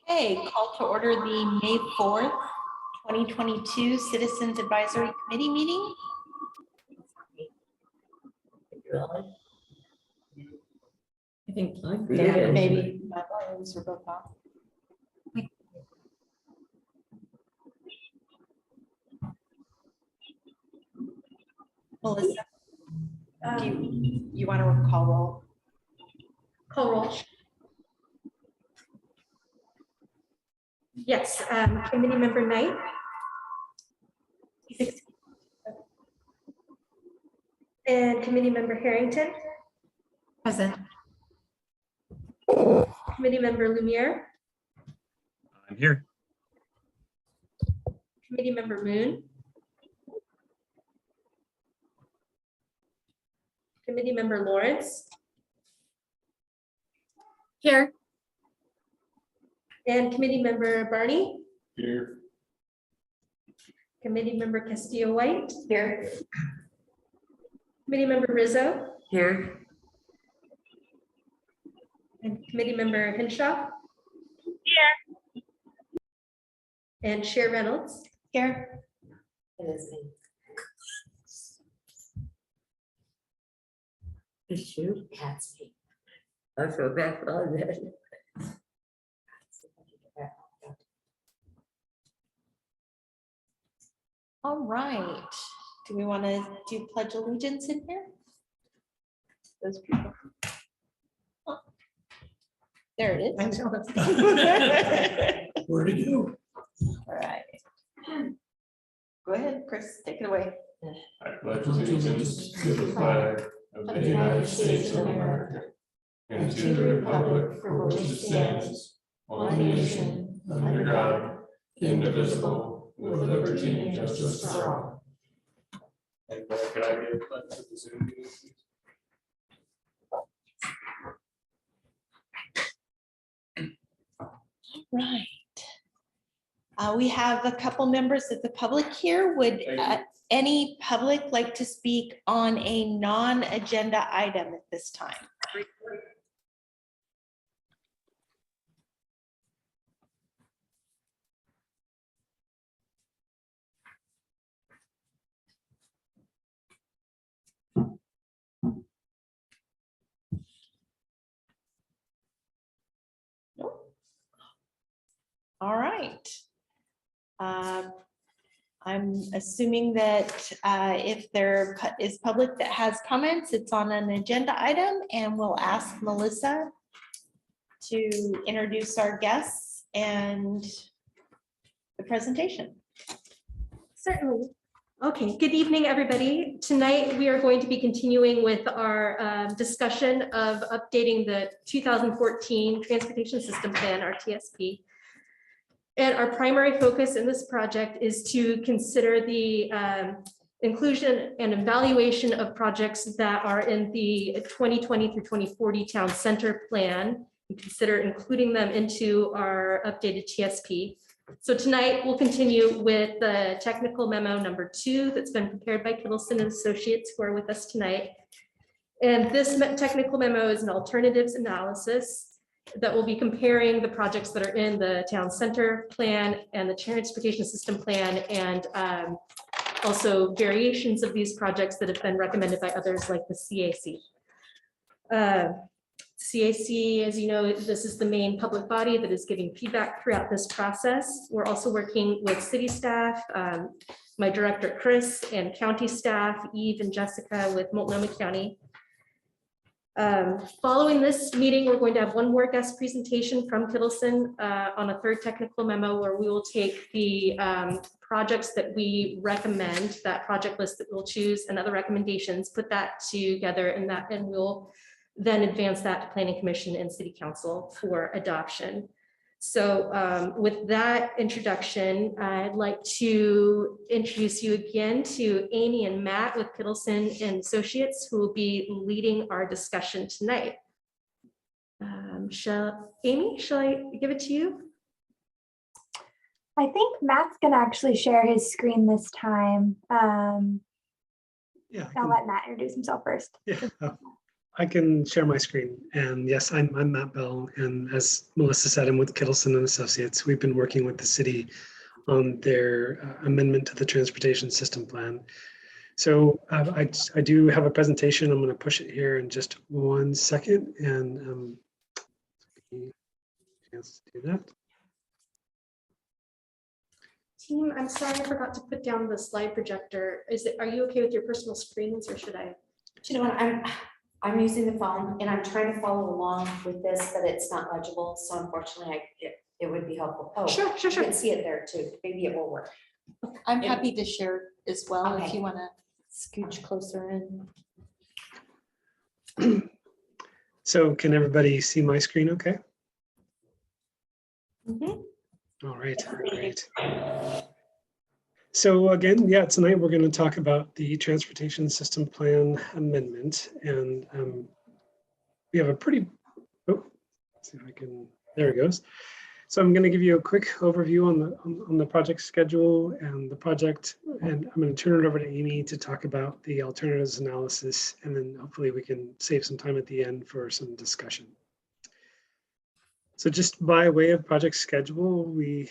Okay, call to order the May 4th, 2022 Citizens Advisory Committee meeting. I think Maybe my volumes were both off. Melissa, do you want to call roll? Call roll. Yes, committee member Knight. And committee member Harrington. Present. Committee member Lumiere. I'm here. Committee member Moon. Committee member Lawrence. Here. And committee member Barney. Here. Committee member Castillo White. Here. Committee member Rizzo. Here. And committee member Henshaw. Here. And Chair Reynolds. Here. It is me. It's you, that's me. I feel bad for all that. All right. Do we want to do pledge allegiance in here? Those people. Oh, there it is. Where'd it go? All right. Go ahead, Chris, take it away. I pledge allegiance to the flag of the United States of America and to the republic for which it stands, one nation, under God, indivisible, with liberty and justice for all. And could I get a pledge to the Zoom meeting, please? Right. We have a couple members of the public here. Would any public like to speak on a non-agenda item at this time? Nope. All right. I'm assuming that if there is public that has comments, it's on an agenda item, and we'll ask Melissa to introduce our guests and the presentation. Certainly. Okay, good evening, everybody. Tonight, we are going to be continuing with our discussion of updating the 2014 Transportation System Plan, our TSP. And our primary focus in this project is to consider the inclusion and evaluation of projects that are in the 2020 through 2040 Town Center Plan, and consider including them into our updated TSP. So tonight we'll continue with the technical memo number 2 that's been prepared by Kittleson and Associates, who are with us tonight. And this technical memo is an alternatives analysis that will be comparing the projects that are in the town center plan and the transportation system plan, and also variations of these projects that have been recommended by others like the CAC. CAC, as you know, this is the main public body that is giving feedback throughout this process. We're also working with city staff, my director, Chris, and county staff, Eve and Jessica with Multnomah County. Following this meeting, we're going to have one more guest presentation from Kittleson on a third technical memo, where we will take the projects that we recommend, that project list that we'll choose and other recommendations, put that together, and we'll then advance that to Planning Commission and City Council for adoption. So with that introduction, I'd like to introduce you again to Amy and Matt with Kittleson and Associates, who will be leading our discussion tonight. Amy, shall I give it to you? I think Matt's gonna actually share his screen this time. Yeah, I'll let Matt introduce himself first. yeah. I can share my screen. And yes, I'm Matt Bell. And as Melissa said, I'm with Kittleson and Associates. We've been working with the city on their amendment to the transportation system plan. So I do have a presentation. I'm going to push it here in just 1 second and chance to do that. Team, I'm sorry, I forgot to put down the slide projector. Are you okay with your personal screens or should I? Do you know what, I'm using the phone and I'm trying to follow along with this, but it's not legible, so unfortunately, it would be helpful. Oh, Sure. you can see it there too, maybe it will work. I'm Yeah. happy to share as well if Okay. you want to scooch closer in. So can everybody see my screen okay? Mhm. All right, great. So again, yeah, tonight we're going to talk about the transportation system plan amendment, and we have a pretty, oh, let's see if I can, there it goes. So I'm going to give you a quick overview on the project schedule and the project, and I'm going to turn it over to Amy to talk about the alternatives analysis, and then hopefully we can save some time at the end for some discussion. So just by way of project schedule, we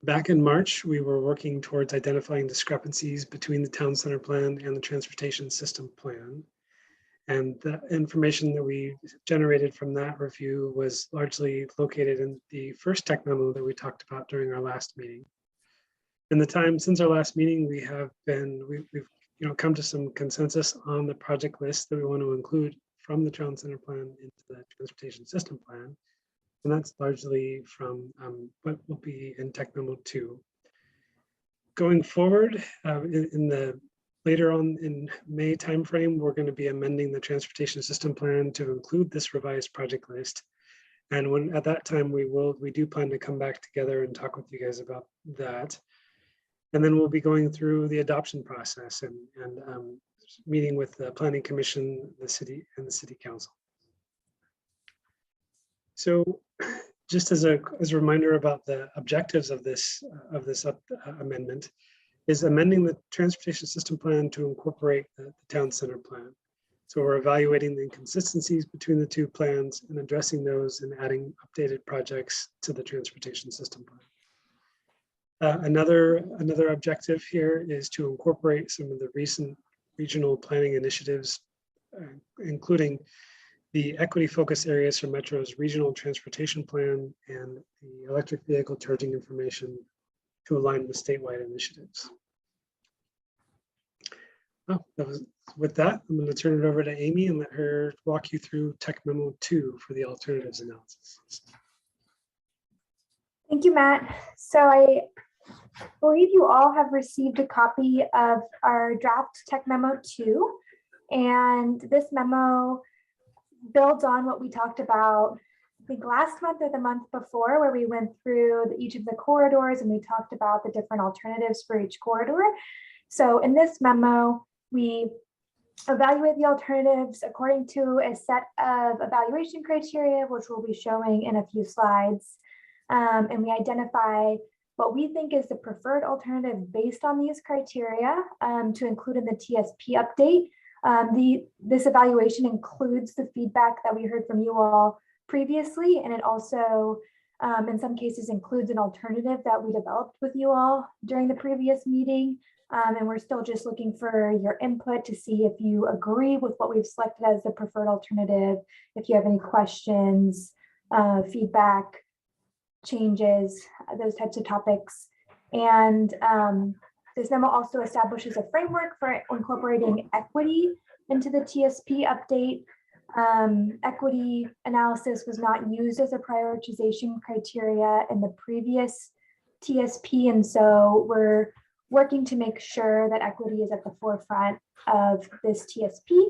back in March, we were working towards identifying discrepancies between the town center plan and the transportation system plan. And the information that we generated from that review was largely located in the first tech memo that we talked about during our last meeting. In the time since our last meeting, we've come to some consensus on the project list that we want to include from the town center plan into the transportation system plan. And that's largely from what will be in Tech Memo 2. Going forward, later on in May timeframe, we're going to be amending the transportation system plan to include this revised project list. And at that time, we do plan to come back together and talk with you guys about that. And then we'll be going through the adoption process and meeting with the Planning Commission, the city, and the City Council. So just as a reminder about the objectives of this amendment is amending the transportation system plan to incorporate the town center plan. So we're evaluating the inconsistencies between the two plans and addressing those and adding updated projects to the transportation system plan. Another objective here is to incorporate some of the recent regional planning initiatives, including the equity focus areas for Metro's regional transportation plan and the electric vehicle charging information to align with statewide initiatives. With that, I'm going to turn it over to Amy and let her walk you through Tech Memo 2 for the alternatives analysis. Thank you, Matt. So I believe you all have received a copy of our draft Tech Memo 2, and this memo builds on what we talked about, I think last month or the month before, where we went through each of the corridors and we talked about the different alternatives for each corridor. So in this memo, we evaluate the alternatives according to a set of evaluation criteria, which we'll be showing in a few slides. And we identify what we think is the preferred alternative based on these criteria to include in the TSP update. This evaluation includes the feedback that we heard from you all previously, and it also, in some cases, includes an alternative that we developed with you all during the previous meeting. And we're still just looking for your input to see if you agree with what we've selected as the preferred alternative, if you have any questions, feedback, changes, those types of topics. And this memo also establishes a framework for incorporating equity into the TSP update. Equity analysis was not used as a prioritization criteria in the previous TSP, and so we're working to make sure that equity is at the forefront of this TSP.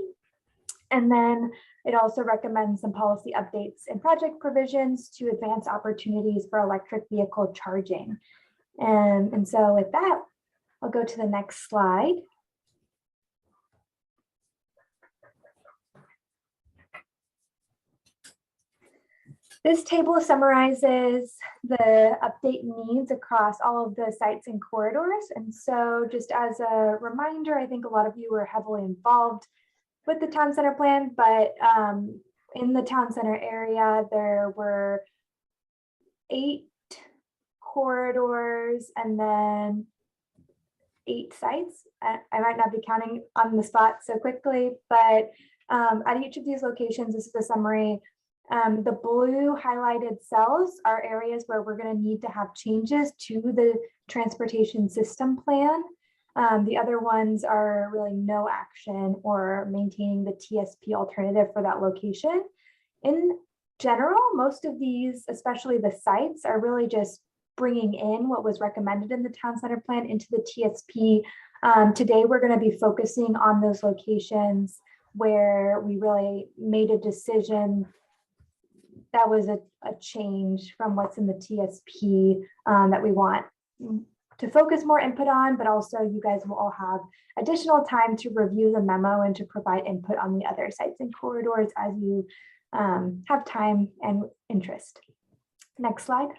And then it also recommends some policy updates and project provisions to advance opportunities for electric vehicle charging. And so with that, I'll go to the next slide. This table summarizes the update needs across all of the sites and corridors. And so just as a reminder, I think a lot of you were heavily involved with the town center plan, but in the town center area, there were 8 corridors and then 8 sites. I might not be counting on the spot so quickly, but at each of these locations, this is a summary. The blue highlighted cells are areas where we're going to need to have changes to the transportation system plan. The other ones are really no action or maintaining the TSP alternative for that location. In general, most of these, especially the sites, are really just bringing in what was recommended in the town center plan into the TSP. Today, we're going to be focusing on those locations where we really made a decision that was a change from what's in the TSP that we want to focus more input on, but also you guys will all have additional time to review the memo and to provide input on the other sites and corridors as you have time and interest. Next slide.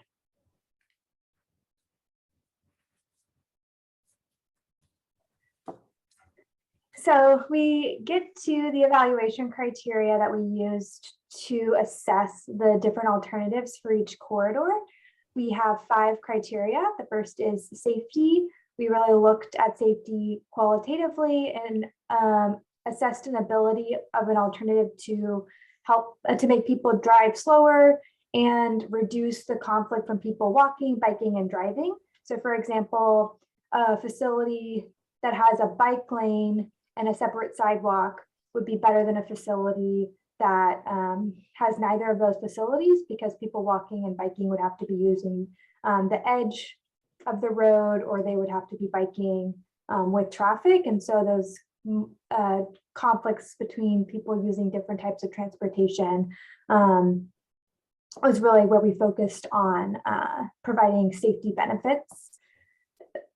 So we get to the evaluation criteria that we used to assess the different alternatives for each corridor. We have 5 criteria. The first is safety. We really looked at safety qualitatively and assessed an ability of an alternative to help to make people drive slower and reduce the conflict from people walking, biking, and driving. So for example, a facility that has a bike lane and a separate sidewalk would be better than a facility that has neither of those facilities, because people walking and biking would have to be using the edge of the road, or they would have to be biking with traffic. And so those conflicts between people using different types of transportation was really where we focused on providing safety benefits.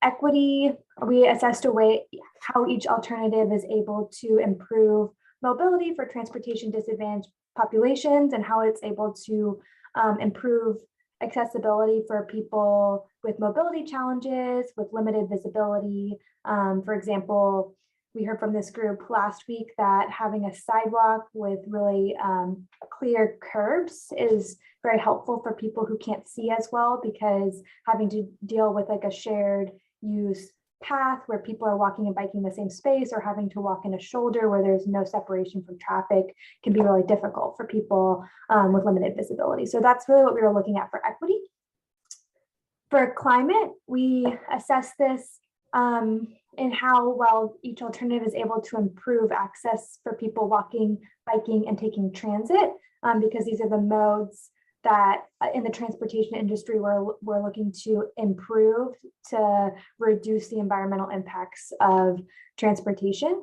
Equity, we assessed a way how each alternative is able to improve mobility for transportation disadvantaged populations and how it's able to improve accessibility for people with mobility challenges, with limited visibility. For example, we heard from this group last week that having a sidewalk with really clear curbs is very helpful for people who can't see as well, because having to deal with like a shared use path where people are walking and biking the same space, or having to walk in a shoulder where there's no separation from traffic, can be really difficult for people with limited visibility. So that's really what we were looking at for equity. For climate, we assess this in how well each alternative is able to improve access for people walking, biking, and taking transit, because these are the modes that in the transportation industry we're looking to improve to reduce the environmental impacts of transportation.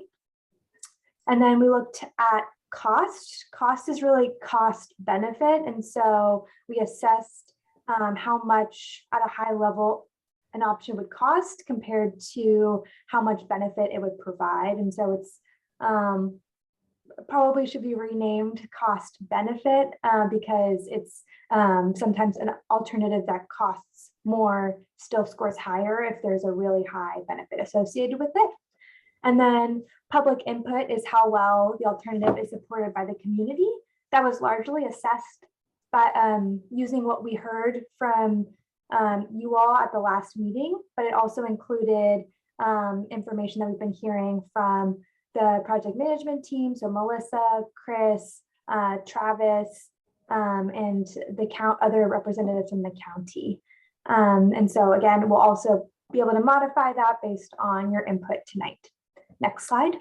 And then we looked at cost. Cost is really cost benefit. And so we assessed how much at a high level an option would cost compared to how much benefit it would provide. And so it's probably should be renamed cost benefit because it's sometimes an alternative that costs more still scores higher if there's a really high benefit associated with it. And then public input is how well the alternative is supported by the community. That was largely assessed by using what we heard from you all at the last meeting, but it also included information that we've been hearing from the project management team. So Melissa, Chris, Travis, and the other representatives from the county. And so again, we'll also be able to modify that based on your input tonight. Next slide.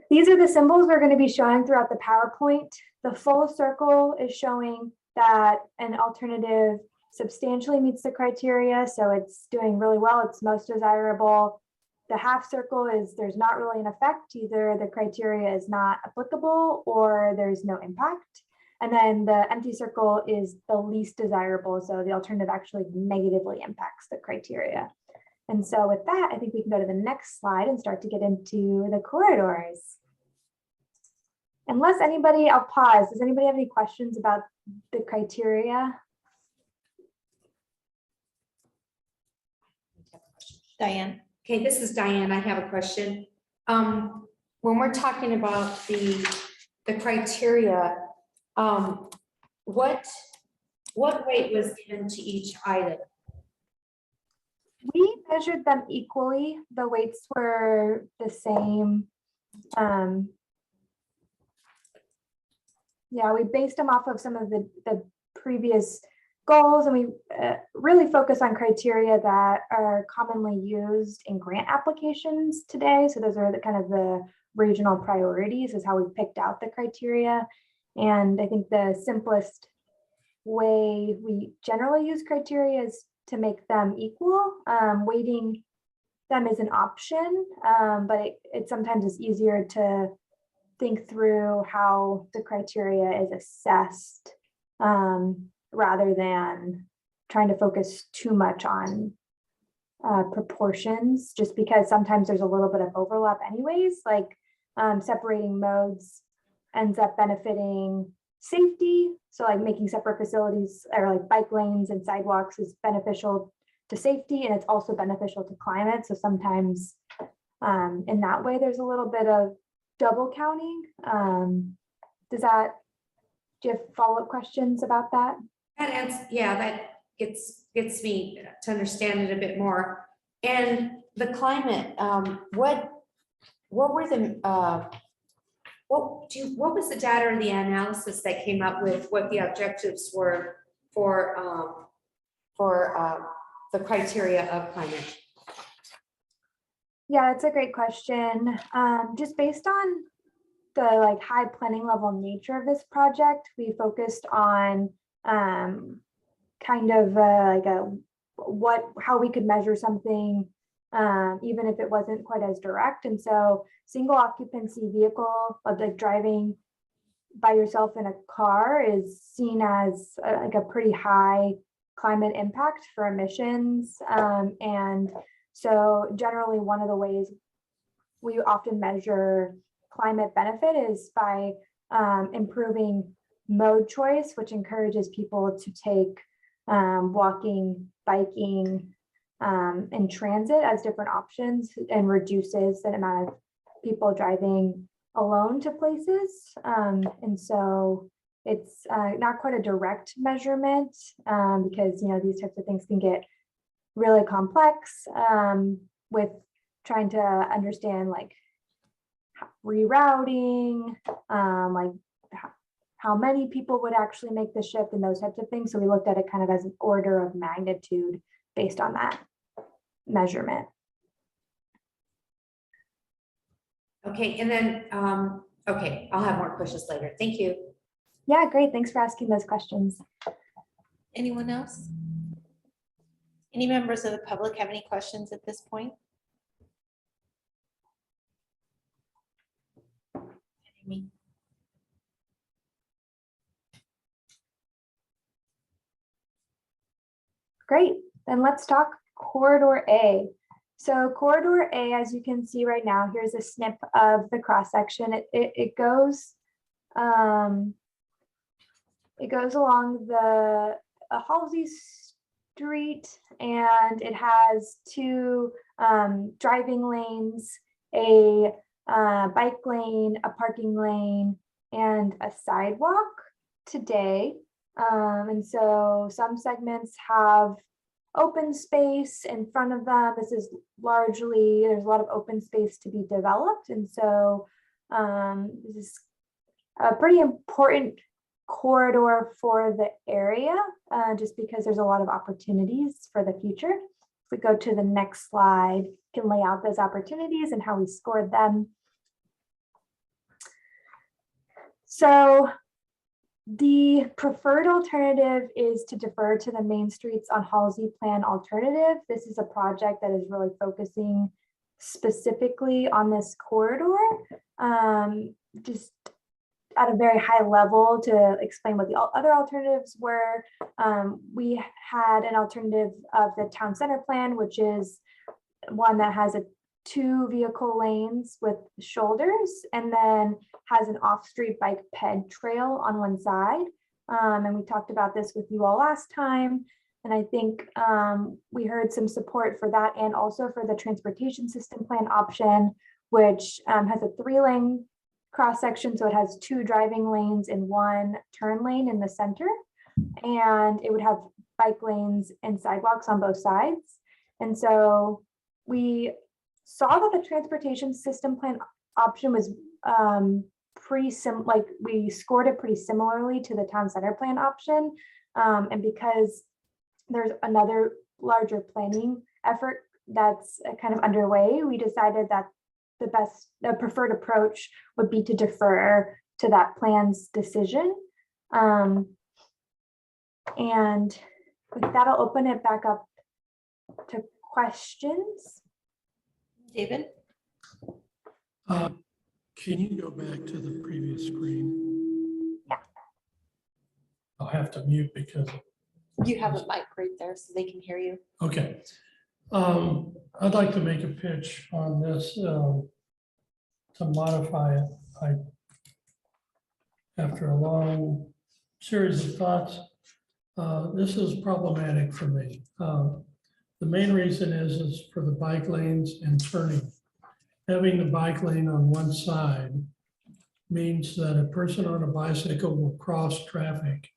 These are the symbols we're going to be showing throughout the PowerPoint. The full circle is showing that an alternative substantially meets the criteria, so it's doing really well, it's most desirable. The half circle is there's not really an effect, either the criteria is not applicable or there's no impact. And then the empty circle is the least desirable, so the alternative actually negatively impacts the criteria. And so with that, I think we can go to the next slide and start to get into the corridors. Unless anybody, I'll pause. Does anybody have any questions about the criteria? Diane, Okay, this is Diane. I have a question. When we're talking about the criteria, what weight was given to each item? We measured them equally. The weights were the same. Yeah, we based them off of some of the previous goals, and we really focus on criteria that are commonly used in grant applications today. So those are the kind of the regional priorities is how we picked out the criteria. And I think the simplest way we generally use criteria is to make them equal. Weighting them is an option, but it sometimes is easier to think through how the criteria is assessed rather than trying to focus too much on proportions, just because sometimes there's a little bit of overlap anyways, like separating modes ends up benefiting safety. So like making separate facilities or like bike lanes and sidewalks is beneficial to safety, and it's also beneficial to climate. So sometimes in that way, there's a little bit of double counting. Do you have follow-up questions about that? That gets me to understand it a bit more. And the climate, what were the what was the data or the analysis that came up with what the objectives were for the criteria of climate? Yeah, it's a great question. Just based on the like high planning level nature of this project, we focused on kind of how we could measure something, even if it wasn't quite as direct. And so single occupancy vehicle, like driving by yourself in a car, is seen as like a pretty high climate impact for emissions. And so generally one of the ways we often measure climate benefit is by improving mode choice, which encourages people to take walking, biking, and transit as different options, and reduces the amount of people driving alone to places. And so it's not quite a direct measurement because these types of things can get really complex with trying to understand like rerouting, like how many people would actually make the shift and those types of things. So we looked at it kind of as an order of magnitude based on that measurement. Okay, and then, okay, I'll have more questions later. Thank you. Yeah, great. Thanks for asking those questions. Anyone else? Any members of the public have any questions at this point? Amy? Great, then let's talk corridor A. So corridor A, as you can see right now, here's a snip of the cross section. It goes along the Halsey Street, and it has two driving lanes, a bike lane, a parking lane, and a sidewalk today. And so some segments have open space in front of them. This is largely, there's a lot of open space to be developed. And so this is a pretty important corridor for the area, just because there's a lot of opportunities for the future. If we go to the next slide, we can lay out those opportunities and how we scored them. So the preferred alternative is to defer to the Main Streets on Halsey plan alternative. This is a project that is really focusing specifically on this corridor. Just at a very high level to explain what the other alternatives were. We had an alternative of the town center plan, which is one that has a 2 vehicle lanes with shoulders, and then has an off-street bike ped trail on one side. And we talked about this with you all last time. And I think we heard some support for that and also for the transportation system plan option, which has a 3-lane cross section. So it has 2 driving lanes and 1 turn lane in the center. And it would have bike lanes and sidewalks on both sides. And so we saw that the transportation system plan option was like we scored it pretty similarly to the town center plan option. And because there's another larger planning effort that's kind of underway, we decided that the preferred approach would be to defer to that plan's decision. And with that, I'll open it back up to questions. David? Can you go back to the previous screen? Yeah. I'll have to mute because, You have a mic right there so they can hear you. okay. I'd like to make a pitch on this to modify it. After a long series of thoughts, this is problematic for me. The main reason is for the bike lanes and turning. Having the bike lane on one side means that a person on a bicycle will cross traffic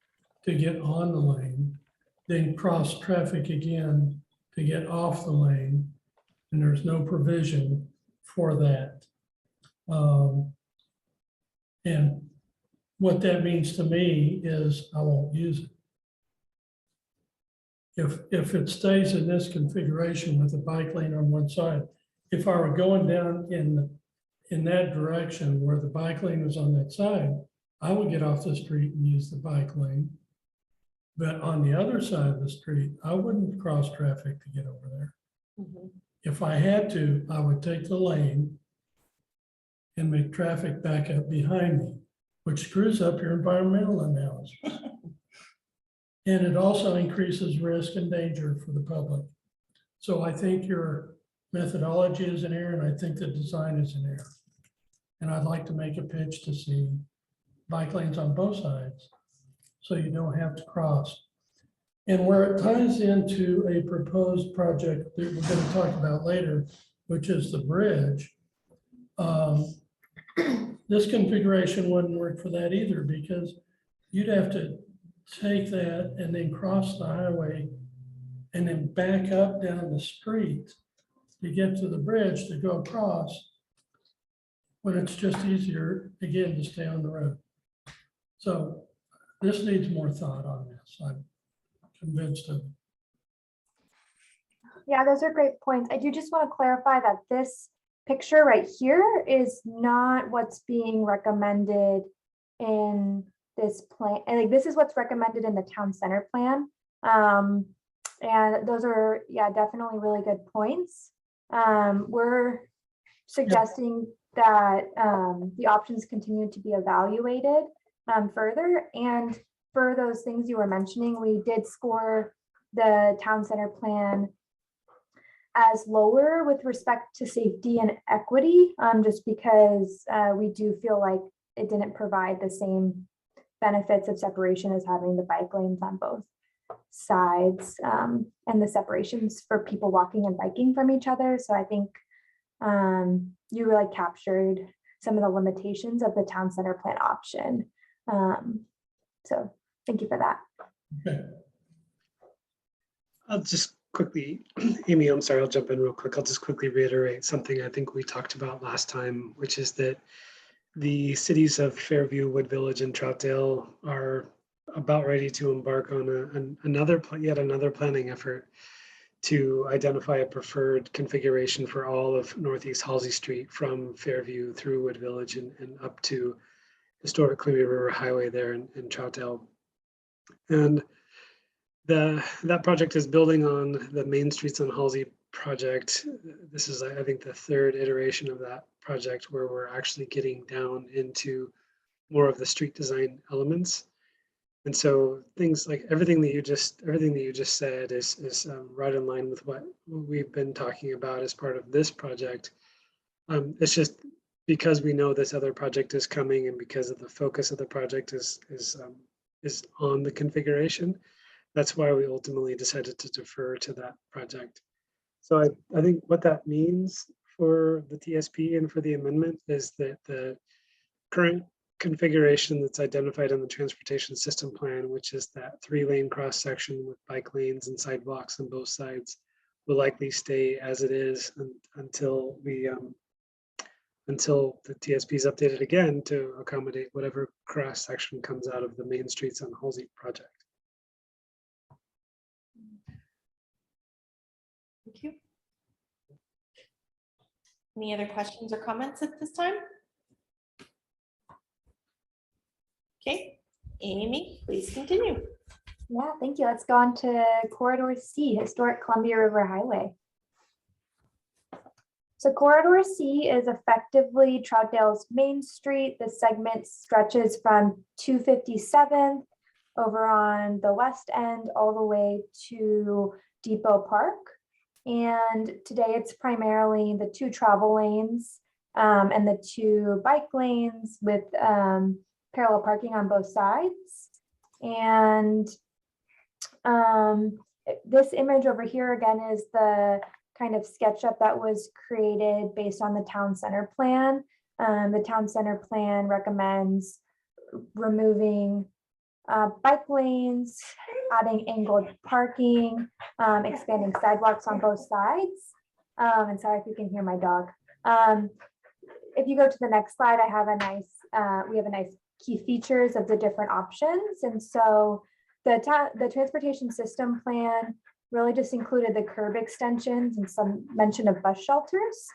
to get on the lane, then cross traffic again to get off the lane, and there's no provision for that. And what that means to me is I won't use it. If it stays in this configuration with the bike lane on one side, if I were going down in that direction where the bike lane was on that side, I would get off the street and use the bike lane. But on the other side of the street, I wouldn't cross traffic to get over there. Mhm. If I had to, I would take the lane and make traffic back up behind me, which screws up your environmental analysis. And it also increases risk and danger for the public. So I think your methodology is in error, and I think the design is in error. And I'd like to make a pitch to see bike lanes on both sides, so you don't have to cross. And where it ties into a proposed project that we're going to talk about later, which is the bridge, this configuration wouldn't work for that either, because you'd have to take that and then cross the highway and then back up down the street to get to the bridge to go across, when it's just easier, again, to stay on the road. So this needs more thought on this. I'm convinced of it. Yeah, those are great points. I do just want to clarify that this picture right here is not what's being recommended in this plan. And like, this is what's recommended in the town center plan. And those are, yeah, definitely really good points. We're suggesting that the options continue to be evaluated further. And for those things you were mentioning, we did score the town center plan as lower with respect to safety and equity, just because we do feel like it didn't provide the same benefits of separation as having the bike lanes on both sides, and the separations for people walking and biking from each other. So I think you really captured some of the limitations of the town center plan option. So thank you for that. Okay. I'll just quickly, Amy, I'm sorry, I'll jump in real quick. I'll just quickly reiterate something I think we talked about last time, which is that the cities of Fairview, Wood Village, and Troutdale are about ready to embark on yet another planning effort to identify a preferred configuration for all of Northeast Halsey Street from Fairview through Wood Village and up to historic Columbia River Highway there in Troutdale. And that project is building on the Main Streets on Halsey project. This is, I think, the third iteration of that project where we're actually getting down into more of the street design elements. And so things like everything that you just said is right in line with what we've been talking about as part of this project. It's just because we know this other project is coming, and because of the focus of the project is on the configuration. that's why we ultimately decided to defer to that project. So I think what that means for the TSP and for the amendment is that the current configuration that's identified in the transportation system plan, which is that 3-lane cross section with bike lanes and sidewalks on both sides, will likely stay as it is until the TSP is updated again to accommodate whatever cross section comes out of the main streets on Halsey project. Thank you. Any other questions or comments at this time? Okay, Amy, please continue. Yeah, thank you. Let's go on to Corridor C, Historic Columbia River Highway. So Corridor C is effectively Troutdale's Main Street. The segment stretches from 257th over on the west end all the way to Depot Park. And today it's primarily the 2 travel lanes and the 2 bike lanes with parallel parking on both sides. And this image over here again is the kind of SketchUp that was created based on the town center plan. The town center plan recommends removing bike lanes, adding angled parking, expanding sidewalks on both sides. And sorry if you can hear my dog. If you go to the next slide, I have a nice, we have a nice key features of the different options. And so the transportation system plan really just included the curb extensions and some mention of bus shelters.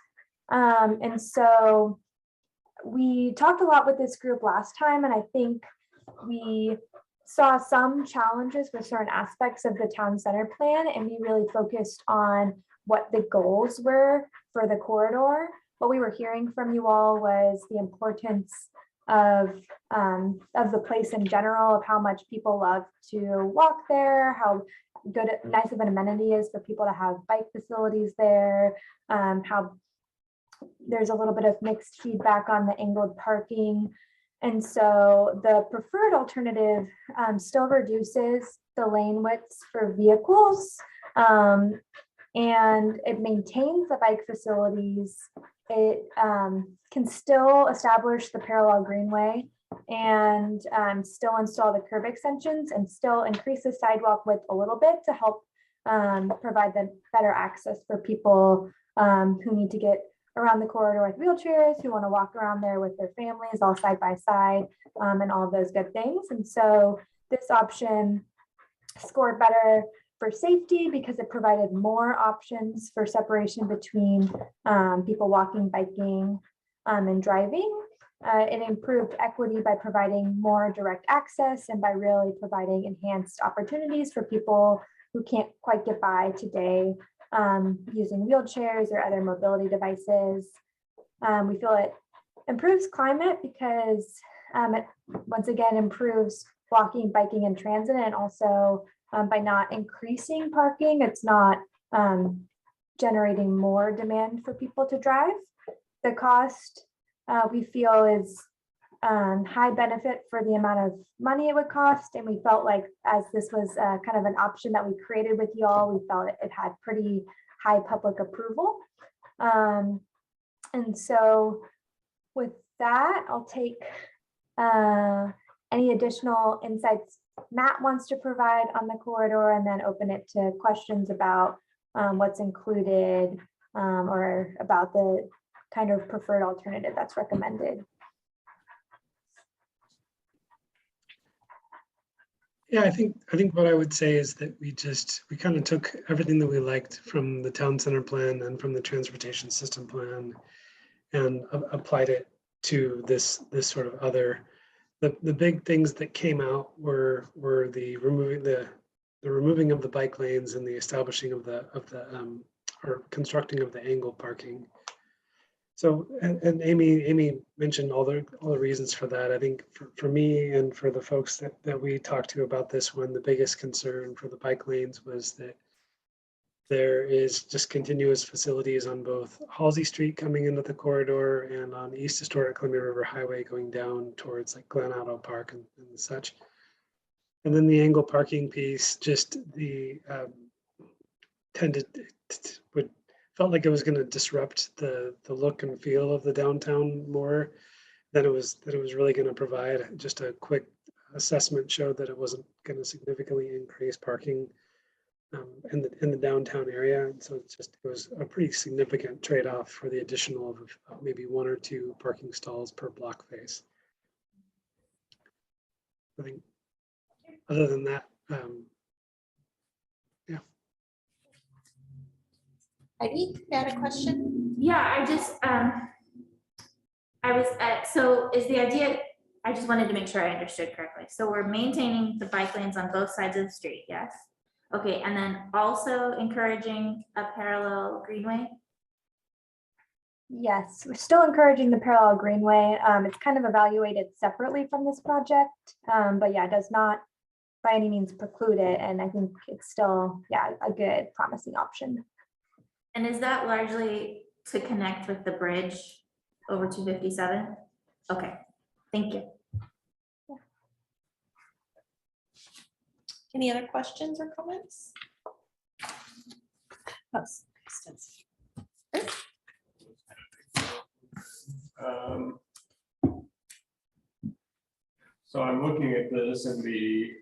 And so we talked a lot with this group last time, and I think we saw some challenges with certain aspects of the town center plan, and we really focused on what the goals were for the corridor. What we were hearing from you all was the importance of the place in general, of how much people love to walk there, how good, nice of an amenity is for people to have bike facilities there, how there's a little bit of mixed feedback on the angled parking. And so the preferred alternative still reduces the lane widths for vehicles, and it maintains the bike facilities. It can still establish the parallel greenway and still install the curb extensions and still increase the sidewalk width a little bit to help provide the better access for people who need to get around the corridor with wheelchairs, who want to walk around there with their families all side by side, and all of those good things. And so this option scored better for safety because it provided more options for separation between people walking, biking, and driving. It improved equity by providing more direct access and by really providing enhanced opportunities for people who can't quite get by today using wheelchairs or other mobility devices. We feel it improves climate because it once again improves walking, biking, and transit, and also by not increasing parking, it's not generating more demand for people to drive. The cost we feel is high benefit for the amount of money it would cost, and we felt like as this was kind of an option that we created with y'all, we felt it had pretty high public approval. And so with that, I'll take any additional insights Matt wants to provide on the corridor, and then open it to questions about what's included or about the kind of preferred alternative that's recommended. Yeah, I think what I would say is that we kind of took everything that we liked from the town center plan and from the transportation system plan and applied it to this sort of other. The big things that came out were the removing of the bike lanes and the establishing of the or constructing of the angle parking. So and Amy mentioned all the reasons for that. I think for me and for the folks that we talked to about this one, the biggest concern for the bike lanes was that there is just continuous facilities on both Halsey Street coming into the corridor and on East Historic Columbia River Highway going down towards like Glen Auto Park and such. And then the angle parking piece, just the felt like it was going to disrupt the look and feel of the downtown more than it was really going to provide. Just a quick assessment showed that it wasn't going to significantly increase parking in the downtown area. And so it was a pretty significant trade-off for the additional of maybe 1 or 2 parking stalls per block face. I think other than that, yeah. Heidi, you had a question? Yeah, I just, so is the idea, I just wanted to make sure I understood correctly. So we're maintaining the bike lanes on both sides of the street, yes? Okay, and then also encouraging a parallel greenway? Yes, we're still encouraging the parallel greenway. It's kind of evaluated separately from this project, but yeah, it does not by any means preclude it. And I think it's still, yeah, a good promising option. And is that largely to connect with the bridge over 257? Okay, thank you. Any other questions or comments? So I'm looking at this and the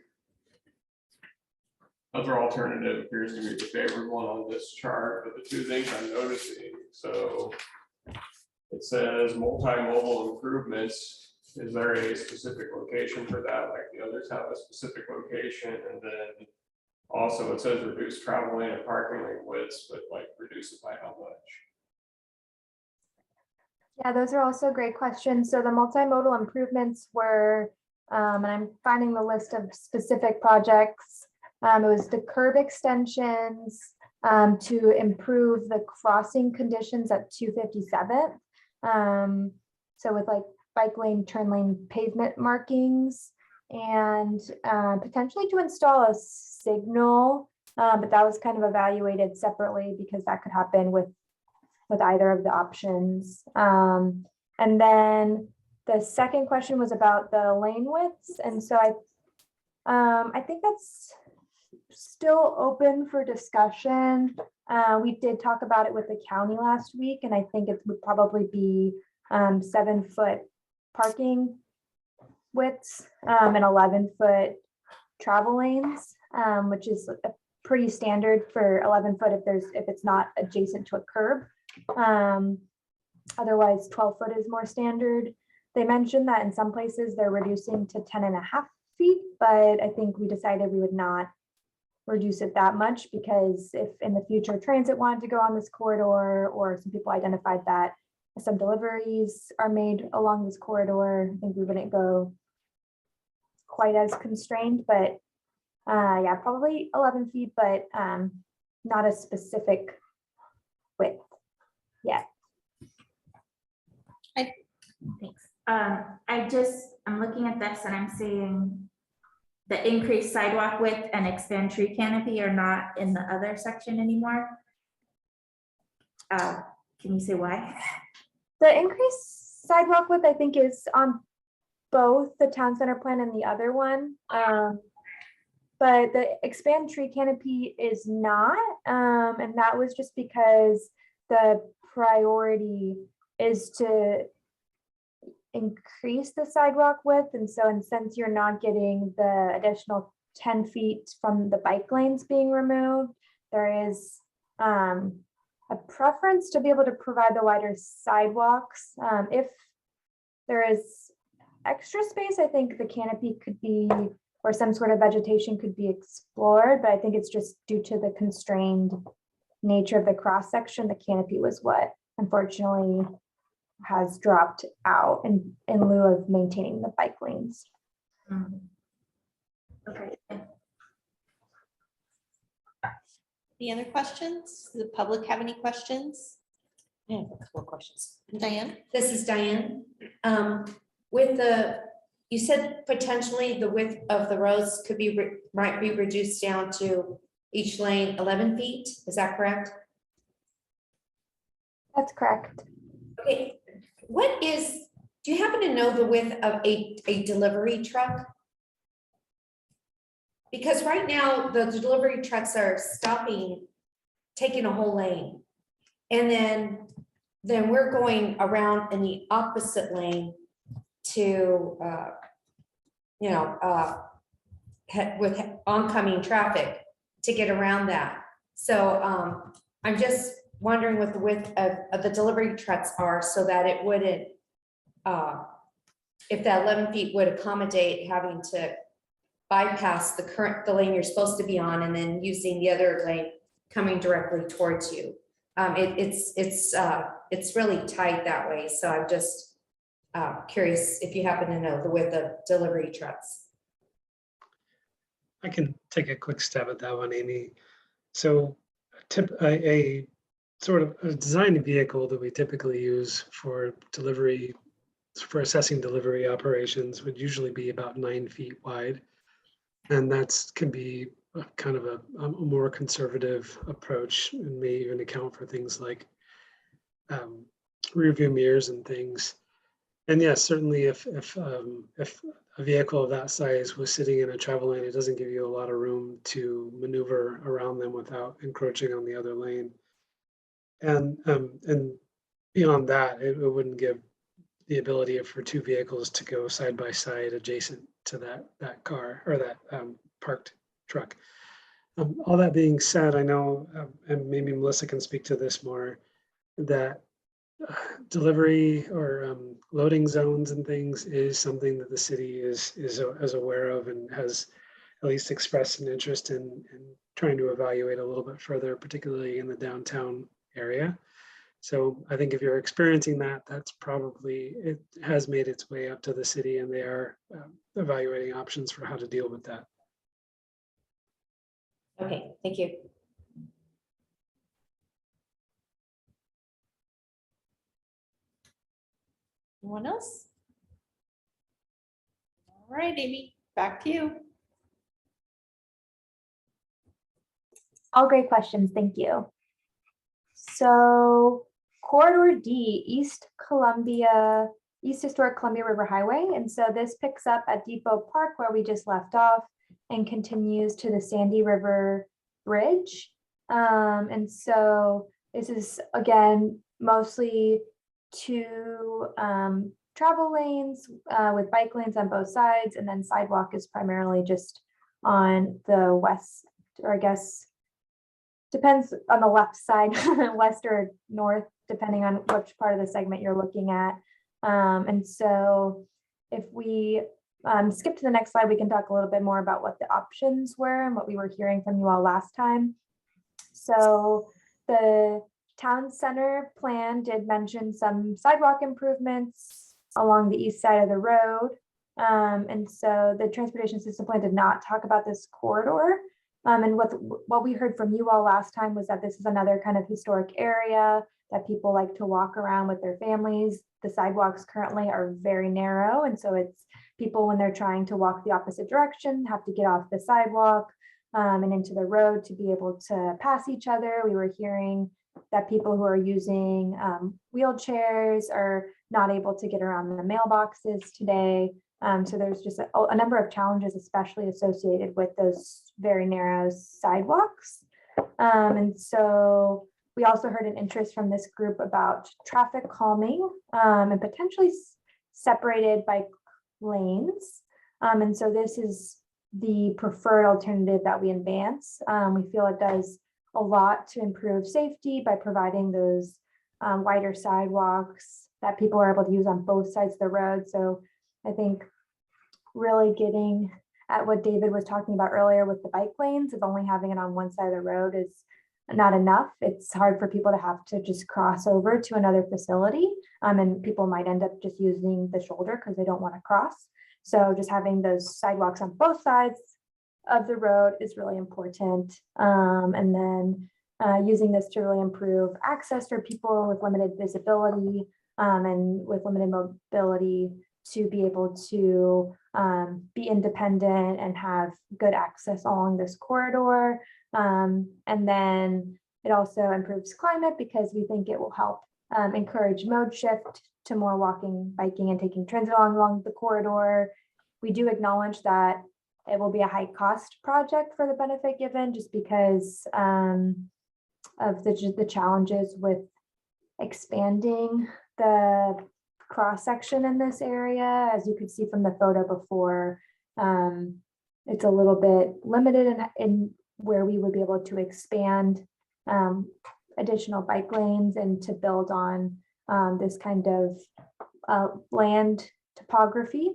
other alternative appears to be the favored one on this chart, but the 2 things I'm noticing, so it says multimodal improvements. Is there a specific location for that? Like the others have a specific location, and then also it says reduce travel lane and parking lane widths, but like reduce it by how much? Yeah, those are also great questions. So the multimodal improvements were, and I'm finding the list of specific projects. It was the curb extensions to improve the crossing conditions at 257th. So with like bike lane, turn lane pavement markings, and potentially to install a signal, but that was kind of evaluated separately because that could happen with either of the options. And then the second question was about the lane widths. And so I think that's still open for discussion. We did talk about it with the county last week, and I think it would probably be 7-foot parking widths and 11-foot travel lanes, which is a pretty standard for 11-foot if it's not adjacent to a curb. Otherwise 12-foot is more standard. They mentioned that in some places they're reducing to 10.5 feet, but I think we decided we would not reduce it that much, because if in the future transit wanted to go on this corridor, or some people identified that some deliveries are made along this corridor, I think we wouldn't go quite as constrained, but yeah, probably 11 feet, but not a specific width yet. Thanks. I'm looking at this and I'm seeing the increased sidewalk width and expand tree canopy are not in the other section anymore. Can you say why? The increased sidewalk width, I think, is on both the town center plan and the other one. But the expand tree canopy is not. And that was just because the priority is to increase the sidewalk width. And so, and since you're not getting the additional 10 feet from the bike lanes being removed, there is a preference to be able to provide the wider sidewalks. If there is extra space, I think the canopy could be, or some sort of vegetation could be explored, but I think it's just due to the constrained nature of the cross section, the canopy was what unfortunately has dropped out in lieu of maintaining the bike lanes. Okay. Any other questions? Does the public have any questions? I have a couple of questions. Diane? This is Diane. You said potentially the width of the roads could be, might be reduced down to each lane 11 feet. Is that correct? That's correct. Okay. Do you happen to know the width of a delivery truck? Because right now, the delivery trucks are stopping, taking a whole lane. And then we're going around in the opposite lane to, with oncoming traffic to get around that. So I'm just wondering what the width of the delivery trucks are so that it wouldn't, if that 11 feet would accommodate having to bypass the lane you're supposed to be on and then using the other lane coming directly towards you. It's really tight that way. So I'm just curious if you happen to know the width of delivery trucks. I can take a quick stab at that one, Amy. So a sort of a designed vehicle that we typically use for delivery, for assessing delivery operations would usually be about 9 feet wide. And that's can be kind of a more conservative approach and may even account for things like rear view mirrors and things. And yes, certainly if a vehicle of that size was sitting in a travel lane, it doesn't give you a lot of room to maneuver around them without encroaching on the other lane. And beyond that, it wouldn't give the ability for two vehicles to go side by side adjacent to that car or that parked truck. All that being said, I know, and maybe Melissa can speak to this more, that delivery or loading zones and things is something that the city is aware of and has at least expressed an interest in trying to evaluate a little bit further, particularly in the downtown area. So I think if you're experiencing that, that's probably, it has made its way up to the city and they are evaluating options for how to deal with that. Okay, thank you. Anyone else? All right, Amy, back to you. All great questions, thank you. So Corridor D, East Historic Columbia River Highway. And so this picks up at Depot Park where we just left off and continues to the Sandy River Bridge. And so this is, again, mostly two travel lanes with bike lanes on both sides. And then sidewalk is primarily just on the west, or I guess, depends on the left side, west or north, depending on which part of the segment you're looking at. And so if we skip to the next slide, we can talk a little bit more about what the options were and what we were hearing from you all last time. So the town center plan did mention some sidewalk improvements along the east side of the road. And so the transportation system plan did not talk about this corridor. And what we heard from you all last time was that this is another kind of historic area that people like to walk around with their families. The sidewalks currently are very narrow. And so it's people when they're trying to walk the opposite direction, have to get off the sidewalk and into the road to be able to pass each other. We were hearing that people who are using wheelchairs are not able to get around the mailboxes today. So there's just a number of challenges, especially associated with those very narrow sidewalks. And so we also heard an interest from this group about traffic calming and potentially separated bike lanes. And so this is the preferred alternative that we advance. We feel it does a lot to improve safety by providing those wider sidewalks that people are able to use on both sides of the road. So I think really getting at what David was talking about earlier with the bike lanes, of only having it on one side of the road is not enough. It's hard for people to have to just cross over to another facility. And people might end up just using the shoulder because they don't want to cross. So just having those sidewalks on both sides of the road is really important. And then using this to really improve access for people with limited visibility and with limited mobility to be able to be independent and have good access along this corridor. And then it also improves climate because we think it will help encourage mode shift to more walking, biking, and taking transit along the corridor. We do acknowledge that it will be a high cost project for the benefit given, just because of the challenges with expanding the cross section in this area. As you could see from the photo before, it's a little bit limited in where we would be able to expand additional bike lanes and to build on this kind of land topography.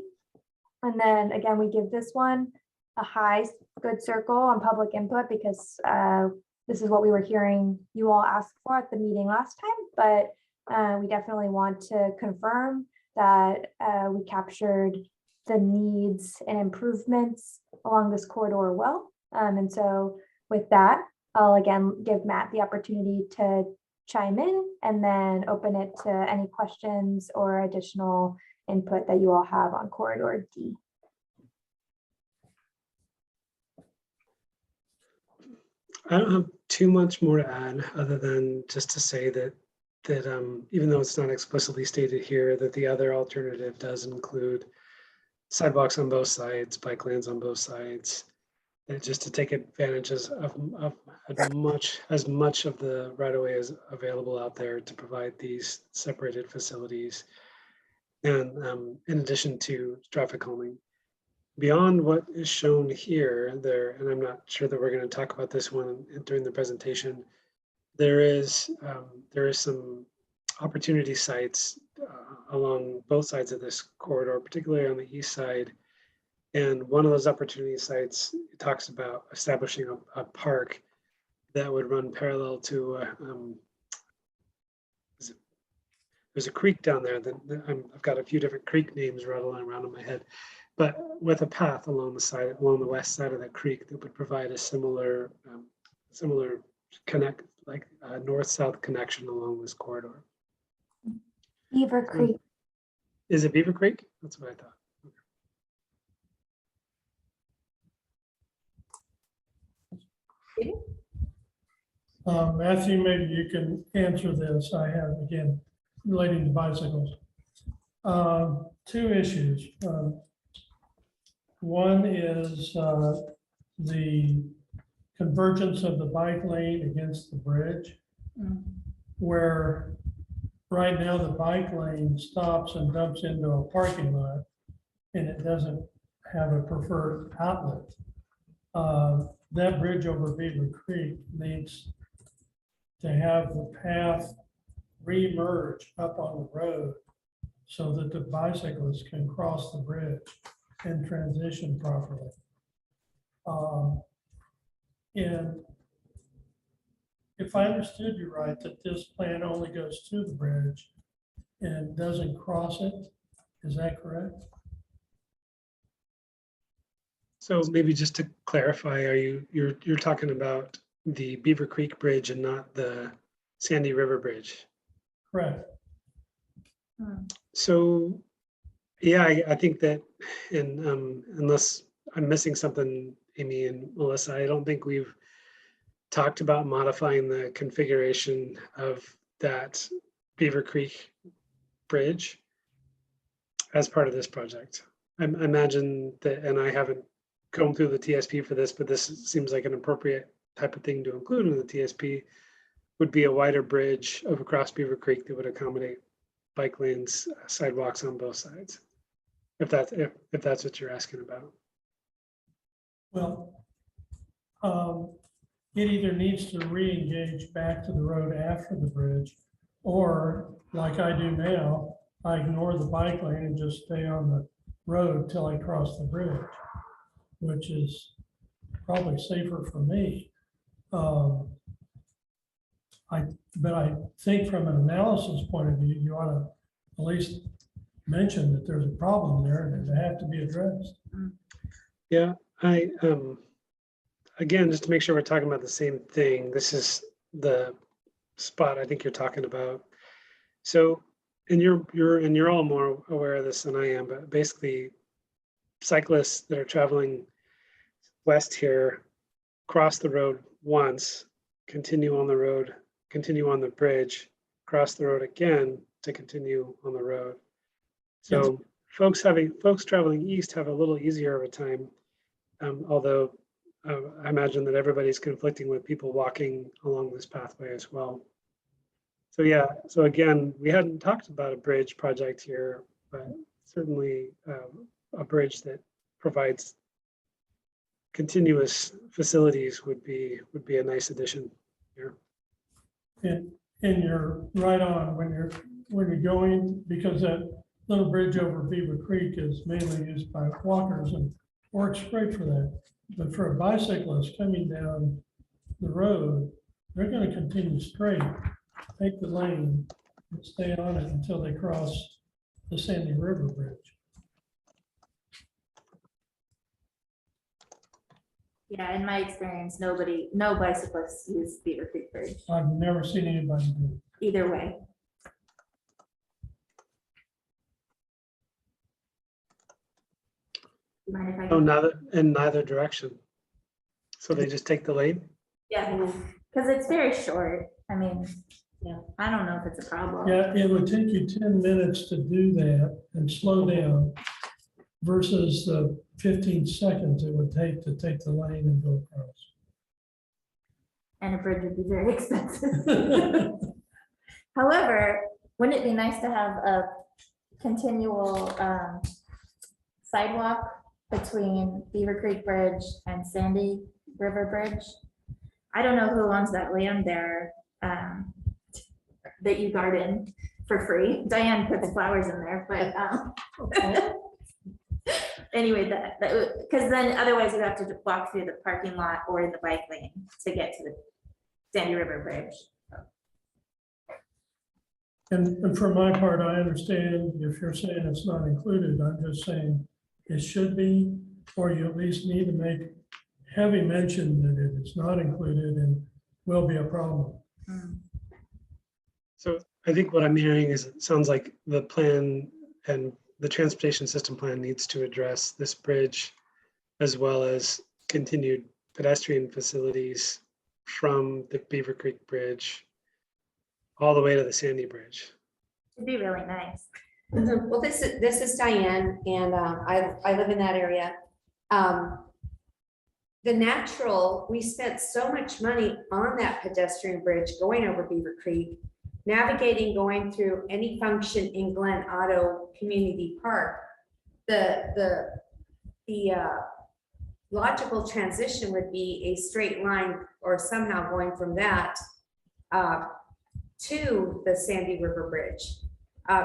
And then again, we give this one a high good circle on public input, because this is what we were hearing you all ask for at the meeting last time, but we definitely want to confirm that we captured the needs and improvements along this corridor well. And so with that, I'll again give Matt the opportunity to chime in and then open it to any questions or additional input that you all have on corridor D. I don't have too much more to add, other than just to say that even though it's not explicitly stated here, that the other alternative does include sidewalks on both sides, bike lanes on both sides, and just to take advantage of as much of the right of way as available out there to provide these separated facilities, and in addition to traffic calming. Beyond what is shown here, and I'm not sure that we're going to talk about this one during the presentation, there is some opportunity sites along both sides of this corridor, particularly on the east side. And one of those opportunity sites talks about establishing a park that would run parallel to there's a creek down there that I've got a few different creek names rattling around in my head, but with a path along the west side of that creek that would provide a similar connect, like north-south connection along this corridor. Beaver Creek. Is it Beaver Creek? That's what I thought. Matthew, maybe you can answer this. I have, again, relating to bicycles. Two issues. One is the convergence of the bike lane against the bridge, where right now the bike lane stops and dumps into a parking lot, and it doesn't have a preferred outlet. That bridge over Beaver Creek needs to have the path re-emerge up on the road so that the bicyclists can cross the bridge and transition properly. And if I understood you right, that this plan only goes to the bridge and doesn't cross it, is that correct? So maybe just to clarify, you're talking about the Beaver Creek Bridge and not the Sandy River Bridge? Correct. So, yeah, I think that, and unless I'm missing something, Amy and Melissa, I don't think we've talked about modifying the configuration of that Beaver Creek Bridge as part of this project. I imagine that, and I haven't gone through the TSP for this, but this seems like an appropriate type of thing to include in the TSP, would be a wider bridge across Beaver Creek that would accommodate bike lanes, sidewalks on both sides. If that's what you're asking about. Well, it either needs to re-engage back to the road after the bridge, or like I do now, I ignore the bike lane and just stay on the road till I cross the bridge, which is probably safer for me. But I think from an analysis point of view, you ought to at least mention that there's a problem there and it have to be addressed. Yeah, again, just to make sure we're talking about the same thing, this is the spot I think you're talking about. So, and you're all more aware of this than I am, but basically cyclists that are traveling west here cross the road once, continue on the road, continue on the bridge, cross the road again to continue on the road. So folks traveling east have a little easier of a time although I imagine that everybody's conflicting with people walking along this pathway as well. So yeah, so again, we hadn't talked about a bridge project here, but certainly a bridge that provides continuous facilities would be a nice addition here. And you're right on when you're going, because that little bridge over Beaver Creek is mainly used by walkers and works great for that. But for a bicyclist coming down the road, they're going to continue straight, take the lane and stay on it until they cross the Sandy River Bridge. Yeah, in my experience, no bicyclists use Beaver Creek Bridge I've never seen anybody do it. either way. You mind if I? Oh, neither in neither direction. So they just take the lane? Yeah, because it's very short. I mean, yeah, I don't know if it's a problem. Yeah, it would take you 10 minutes to do that and slow down versus the 15 seconds it would take to take the lane and go across. And a bridge would be very expensive. However, wouldn't it be nice to have a continual sidewalk between Beaver Creek Bridge and Sandy River Bridge? I don't know who owns that land there that you garden for free. Diane puts flowers in there, but anyway, because then otherwise you have to walk through the parking lot or the bike lane to get to the Sandy River Bridge. And for my part, I understand if you're saying it's not included, I'm just saying it should be, or you at least need to make heavy mention that it is not included and will be a problem. So I think what I'm hearing is it sounds like the plan and the transportation system plan needs to address this bridge as well as continued pedestrian facilities from the Beaver Creek Bridge all the way to the Sandy Bridge. It'd be really nice. Well, this is Diane, and I live in that area. We spent so much money on that pedestrian bridge going over Beaver Creek, navigating, going through any function in Glen Otto Community Park. The logical transition would be a straight line or somehow going from that to the Sandy River Bridge.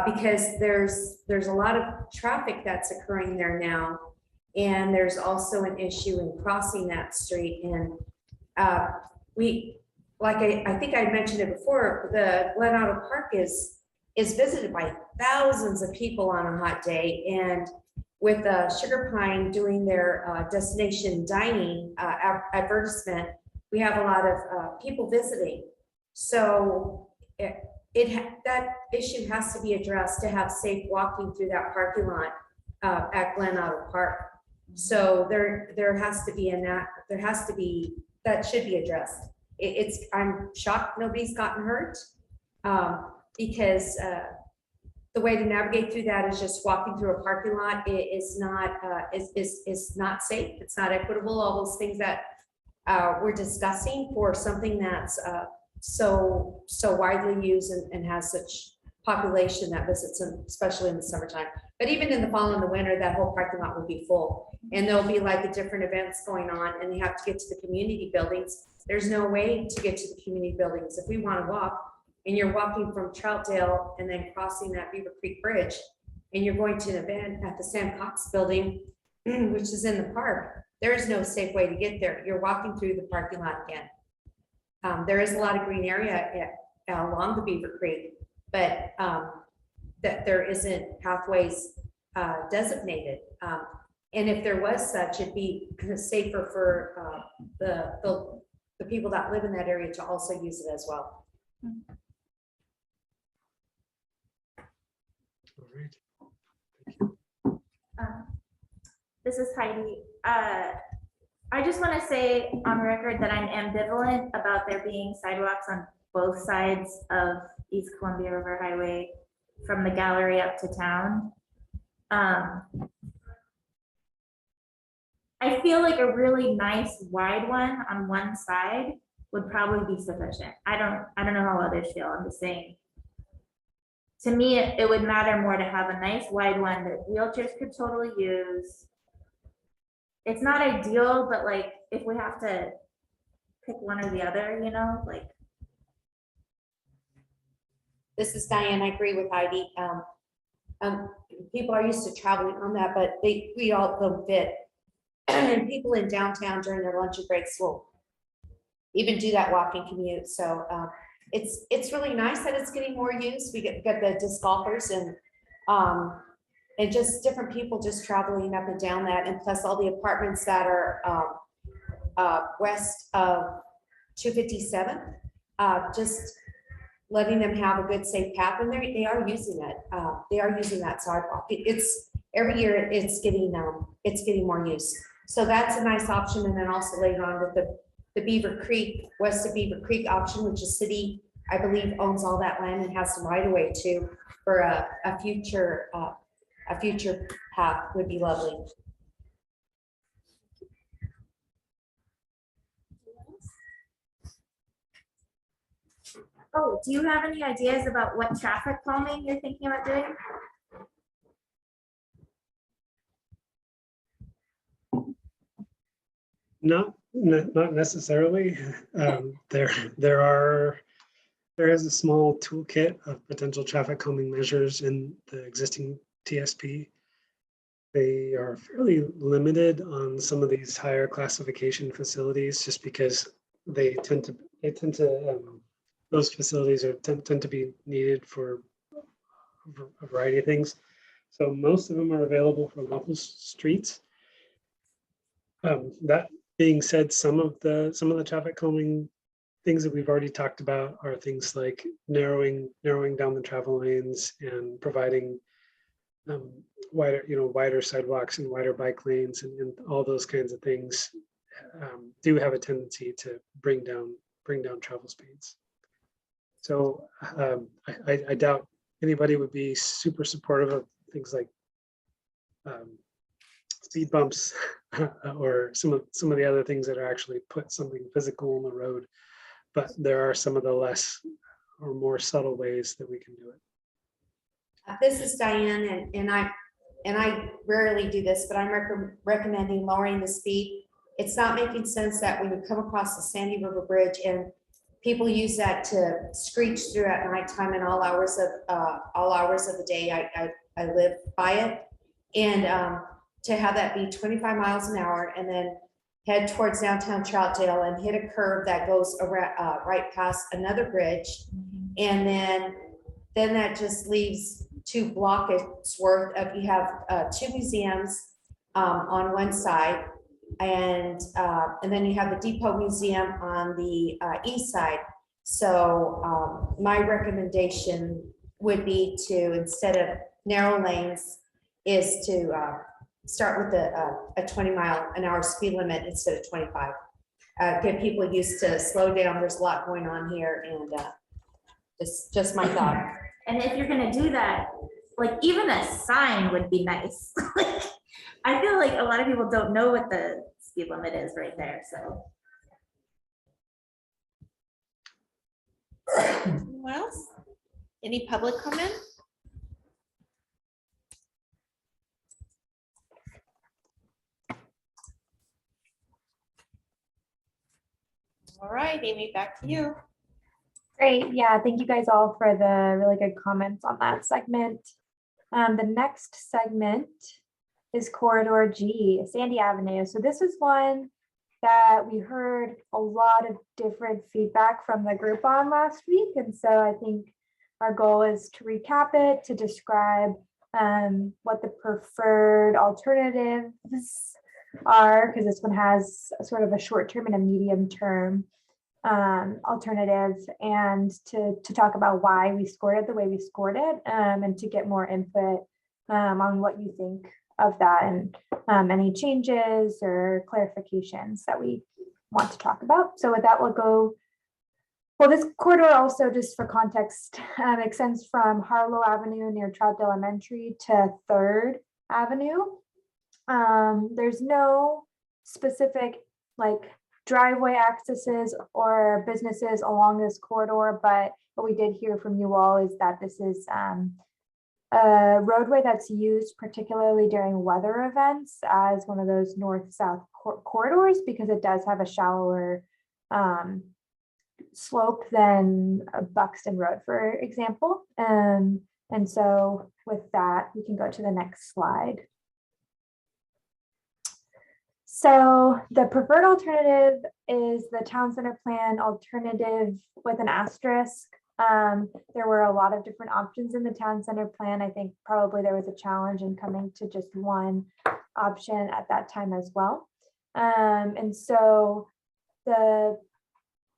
Because there's a lot of traffic that's occurring there now. And there's also an issue in crossing that street. And I think I mentioned it before, the Glen Otto Park is visited by thousands of people on a hot day. And with Sugar Pine doing their destination dining advertisement, we have a lot of people visiting. So that issue has to be addressed to have safe walking through that parking lot at Glen Otto Park. So there has to be that should be addressed. I'm shocked nobody's gotten hurt because the way to navigate through that is just walking through a parking lot. It is not safe. It's not equitable. All those things that we're discussing for something that's so widely used and has such population that visits them, especially in the summertime. But even in the fall and the winter, that whole parking lot will be full. And there'll be like different events going on and they have to get to the community buildings. There's no way to get to the community buildings. If we want to walk and you're walking from Troutdale and then crossing that Beaver Creek Bridge and you're going to an event at the Sam Cox building, which is in the park, there is no safe way to get there. You're walking through the parking lot again. There is a lot of green area along the Beaver Creek, but that there isn't pathways designated. And if there was such, it'd be kind of safer for the people that live in that area to also use it as well. All right. This is Heidi. I just want to say on record that I'm ambivalent about there being sidewalks on both sides of East Columbia River Highway from the gallery up to town. I feel like a really nice wide one on one side would probably be sufficient. I don't know how others feel. I'm just saying. To me, it would matter more to have a nice wide one that wheelchairs could totally use. It's not ideal, but like if we have to pick one or the other, you know, like. This is Diane. I agree with Heidi. People are used to traveling on that, but we all don't fit. And people in downtown during their lunch and breaks will even do that walking commute. So it's really nice that it's getting more use. We get the disc golfers and just different people just traveling up and down that, and plus all the apartments that are west of 257, just letting them have a good safe path, and they are using it. They are using that sidewalk. It's every year it's getting more use. So that's a nice option. And then also later on with the Beaver Creek, west of Beaver Creek option, which is city, I believe, owns all that land and has some right of way too for a future path would be lovely. Oh, do you have any ideas about what traffic calming you're thinking about doing? Not necessarily. There is a small toolkit of potential traffic calming measures in the existing TSP. They are fairly limited on some of these higher classification facilities, just because they tend to those facilities tend to be needed for a variety of things. So most of them are available for local streets. That being said, some of the traffic calming things that we've already talked about are things like narrowing down the travel lanes and providing wider sidewalks and wider bike lanes, and all those kinds of things do have a tendency to bring down travel speeds. So I doubt anybody would be super supportive of things like speed bumps or some of the other things that are actually put something physical on the road. But there are some of the less or more subtle ways that we can do it. This is Diane, and I rarely do this, but I'm recommending lowering the speed. It's not making sense that when you come across the Sandy River Bridge and people use that to screech through at nighttime and all hours of the day. I live by it, and to have that be 25 miles an hour and then head towards downtown Troutdale and hit a curve that goes around, right past another bridge, and then that just leaves 2 blocks worth of, you have 2 museums on one side, and then you have the Depot Museum on the east side. So my recommendation would be to, instead of narrow lanes, is to start with a 20-mile-an-hour speed limit instead of 25. Get people used to slow down. There's a lot going on here, and just my thought. And if you're gonna do that, like even a sign would be nice. Like, I feel like a lot of people don't know what the speed limit is right there, so. Anyone else? Any public comment? All right, Amy, back to you. Great. Yeah, thank you guys all for the really good comments on that segment. The next segment is Corridor G, Sandy Avenue. So this is one that we heard a lot of different feedback from the group on last week. And so I think our goal is to recap it, to describe what the preferred alternatives are, because this one has sort of a short-term and a medium-term alternative, and to talk about why we scored it the way we scored it, and to get more input on what you think of that, and any changes or clarifications that we want to talk about. So with that, we'll go. Well, this corridor also, just for context, extends from Harlow Avenue near Troutdale Elementary to 3rd Avenue. There's no specific like driveway accesses or businesses along this corridor, but what we did hear from you all is that this is a roadway that's used particularly during weather events as one of those north-south corridors because it does have a shallower slope than a Buxton Road, for example. And so with that, we can go to the next slide. So the preferred alternative is the town center plan alternative with an asterisk. There were a lot of different options in the town center plan. I think probably there was a challenge in coming to just one option at that time as well. And so the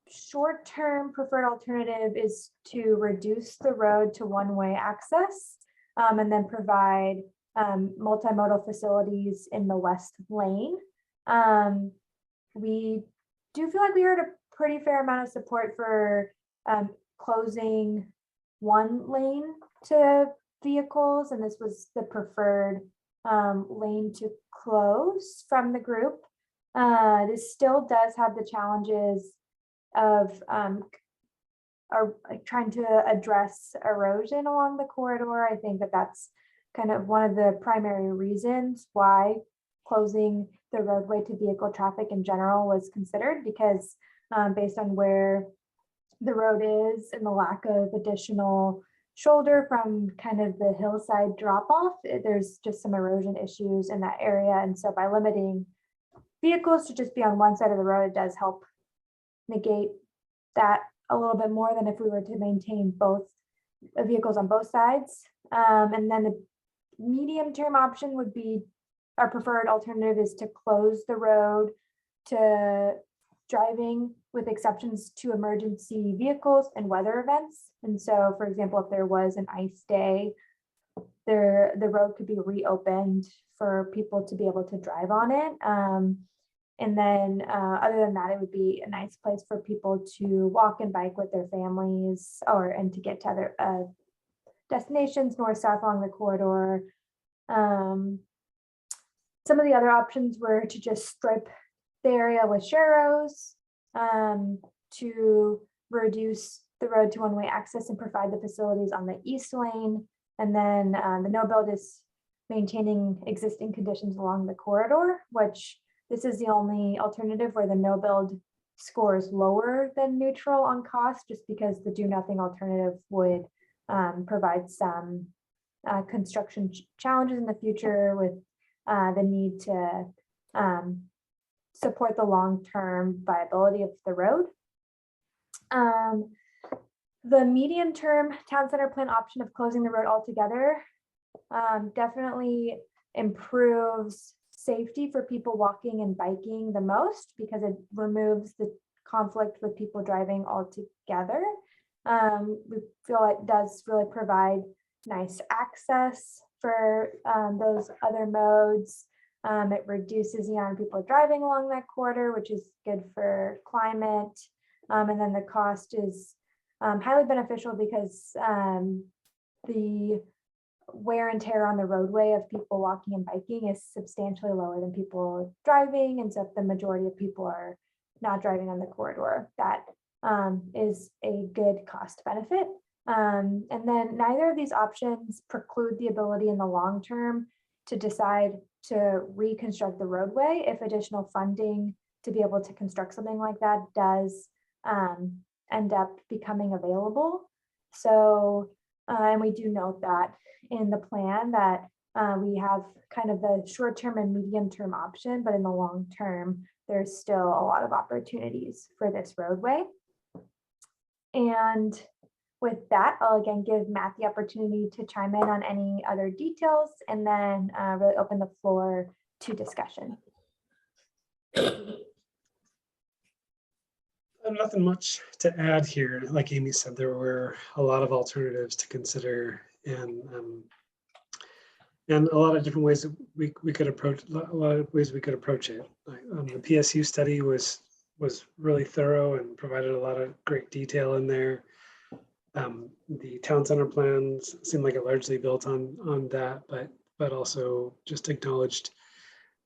short-term preferred alternative is to reduce the road to one-way access and then provide multimodal facilities in the west lane. We do feel like we heard a pretty fair amount of support for closing one lane to vehicles, and this was the preferred lane to close from the group. This still does have the challenges of trying to address erosion along the corridor. I think that that's kind of one of the primary reasons why closing the roadway to vehicle traffic in general was considered, because based on where the road is and the lack of additional shoulder from kind of the hillside drop off, there's just some erosion issues in that area. And so by limiting vehicles to just be on one side of the road, it does help negate that a little bit more than if we were to maintain both vehicles on both sides. And then the medium term option would be, our preferred alternative is to close the road to driving with exceptions to emergency vehicles and weather events. And so, for example, if there was an ice day, the road could be reopened for people to be able to drive on it. And then other than that, it would be a nice place for people to walk and bike with their families and to get to other destinations north, south along the corridor. Some of the other options were to just stripe the area with sharrows to reduce the road to one-way access and provide the facilities on the east lane. And then the no build is maintaining existing conditions along the corridor, which this is the only alternative where the no build score is lower than neutral on cost, just because the do nothing alternative would provide some construction challenges in the future with the need to support the long-term viability of the road. The medium-term town center plan option of closing the road altogether definitely improves safety for people walking and biking the most, because it removes the conflict with people driving altogether. We feel it does really provide nice access for those other modes. It reduces the amount of people driving along that corridor, which is good for climate. And then the cost is highly beneficial because the wear and tear on the roadway of people walking and biking is substantially lower than people driving. And so if the majority of people are not driving on the corridor, that is a good cost benefit. And then neither of these options preclude the ability in the long term to decide to reconstruct the roadway if additional funding to be able to construct something like that does end up becoming available. So, and we do note that in the plan that we have kind of the short-term and medium-term option, but in the long term, there's still a lot of opportunities for this roadway. And with that, I'll again give Matt the opportunity to chime in on any other details and then really open the floor to discussion. Nothing much to add here. Like Amy said, there were a lot of alternatives to consider, and a lot of different ways that we could approach it. The PSU study was really thorough and provided a lot of great detail in there. The town center plans seemed like it largely built on that, but also just acknowledged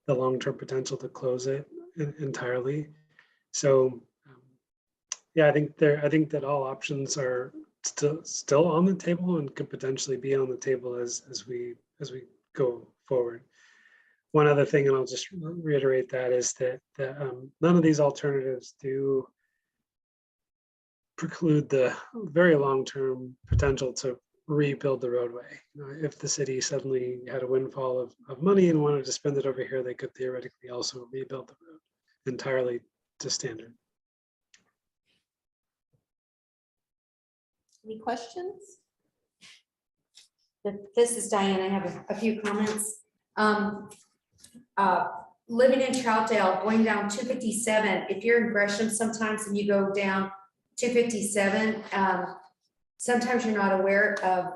the long-term potential to close it entirely. So yeah, I think that all options are still on the table and could potentially be on the table as we go forward. One other thing, and I'll just reiterate that, is that none of these alternatives do preclude the very long-term potential to rebuild the roadway. If the city suddenly had a windfall of money and wanted to spend it over here, they could theoretically also rebuild the road entirely to standard. Any questions? This is Diane. I have a few comments. Living in Troutdale, going down 257, if you're in Gresham sometimes and you go down 257, sometimes you're not aware of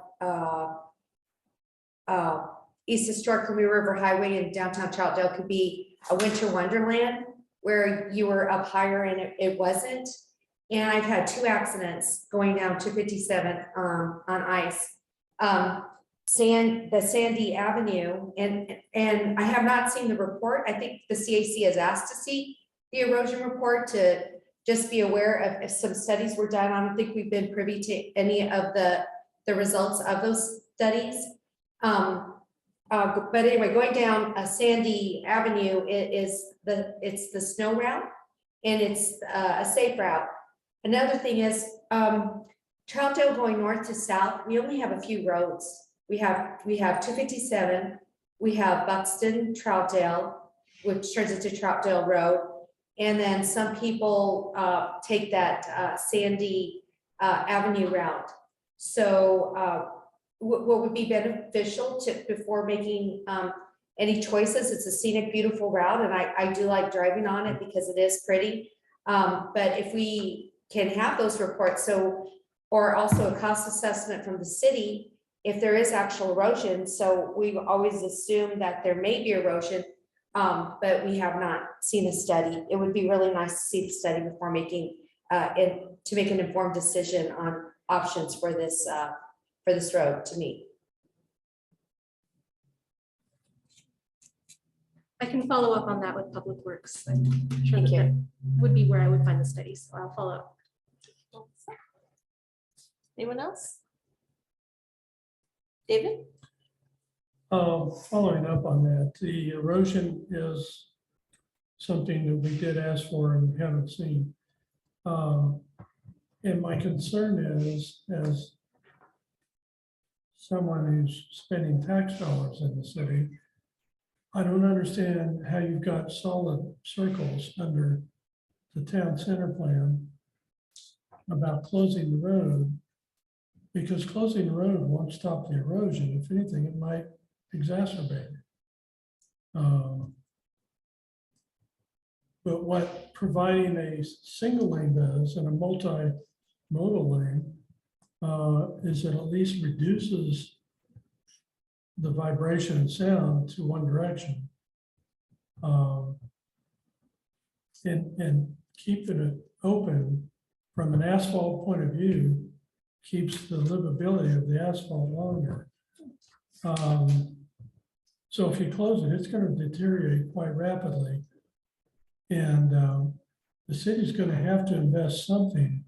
East Historic Lee River Highway in downtown Troutdale could be a winter wonderland where you were up higher and it wasn't. And I've had 2 accidents going down 257 on ice. The Sandy Avenue, and I have not seen the report. I think the CAC has asked to see the erosion report to just be aware of if some studies were done. I don't think we've been privy to any of the results of those studies. But anyway, going down Sandy Avenue, it's the snow route, and it's a safe route. Another thing is Troutdale going north to south, we only have a few roads. We have 257, we have Buxton, Troutdale, which turns into Troutdale Road. And then some people take that Sandy Avenue route. So what would be beneficial before making any choices, it's a scenic, beautiful route. And I do like driving on it because it is pretty. But if we can have those reports, or also a cost assessment from the city, if there is actual erosion. So we've always assumed that there may be erosion, but we have not seen a study. It would be really nice to see the study before making to make an informed decision on options for this road to me. I can follow up on that with Public Works. I'm sure Thank you. that would be where I would find the studies. So I'll follow up. Anyone else? David? Following up on that, the erosion is something that we did ask for and haven't seen. And my concern is, as someone who's spending tax dollars in the city, I don't understand how you've got solid circles under the town center plan about closing the road, because closing the road won't stop the erosion. If anything, it might exacerbate it. But what providing a single lane does and a multimodal lane is it at least reduces the vibration and sound to one direction. And keeping it open from an asphalt point of view keeps the livability of the asphalt longer. So if you close it, it's going to deteriorate quite rapidly. And the city's going to have to invest something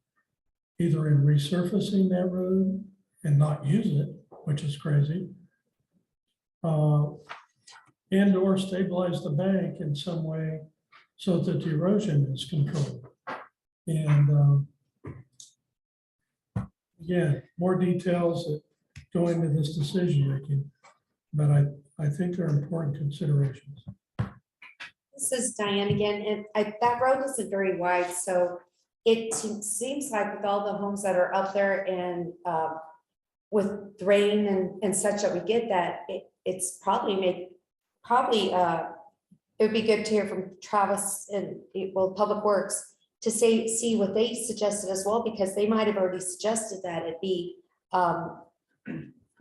either in resurfacing that road and not use it, which is crazy, and or stabilize the bank in some way so that the erosion is controlled. And again, more details that go into this decision making, but I think they're important considerations. This is Diane again, and that road isn't very wide, so it seems like with all the homes that are up there and with rain and such that we get that, it's probably it would be good to hear from Travis and Public Works to see what they suggested as well, because they might have already suggested that it be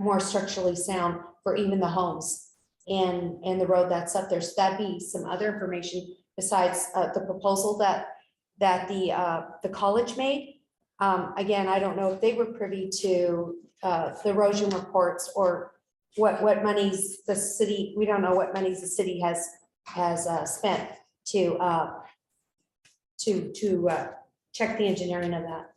more structurally sound for even the homes and the road that's up there. So that'd be some other information besides the proposal that the college made. Again, I don't know if they were privy to the erosion reports or what monies the city, we don't know what monies the city has has spent to check the engineering of that.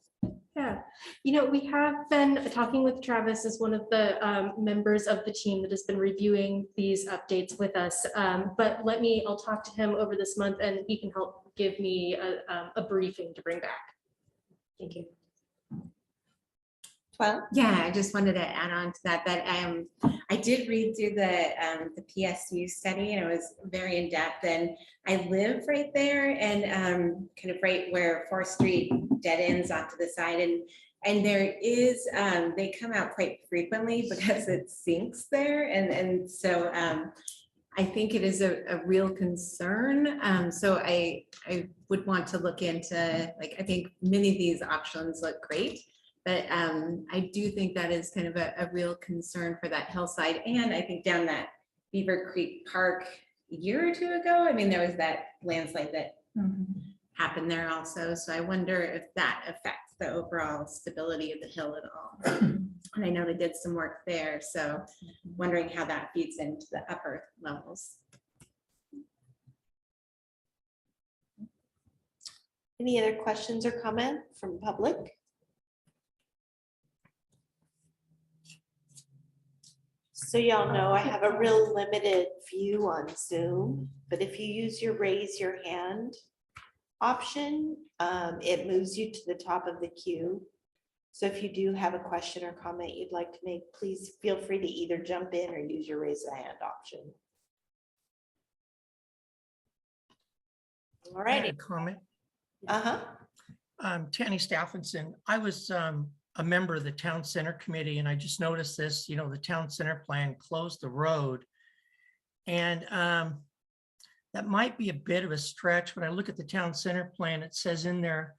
Yeah, we have been talking with Travis as one of the members of the team that has been reviewing these updates with us. But I'll talk to him over this month and he can help give me a briefing to bring back. Thank you. Well, Yeah, I just wanted to add on to that, I did read through the PSU study and it was very in depth, and I live right there and kind of right where 4th Street dead ends onto the side, and there is, they come out quite frequently because it sinks there, and so I think it is a real concern. So I would want to look into, like, I think many of these options look great. But I do think that is kind of a real concern for that hillside. And I think down that Beaver Creek Park a year or two ago, I mean, there was that landslide that happened there also. So I wonder if that affects the overall stability of the hill at all. And I know they did some work there. So wondering how that feeds into the upper levels. any other questions or comment from public? So y'all know I have a real limited view on Zoom, but if you use your raise your hand option, it moves you to the top of the queue. So if you do have a question or comment you'd like to make, please feel free to either jump in or use your raise the hand option. All I had righty. a comment. Tanny Stephenson. I was a member of the Town Center Committee, and I just noticed this, the Town Center plan closed the road. And that might be a bit of a stretch. When I look at the Town Center plan, it says in there,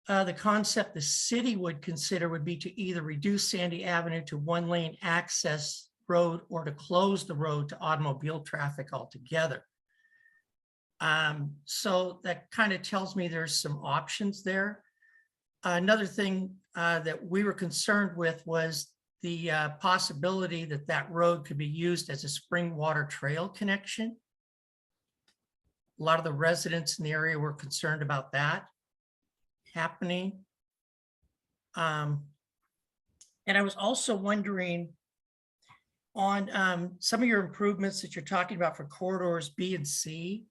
the concept the city would consider would be to either reduce Sandy Avenue to 1-lane access road or to close the road to automobile traffic altogether. So that kind of tells me there's some options there. Another thing that we were concerned with was the possibility that that road could be used as a spring water trail connection. A lot of the residents in the area were concerned about that happening. And I was also wondering on some of your improvements that you're talking about for corridors B and C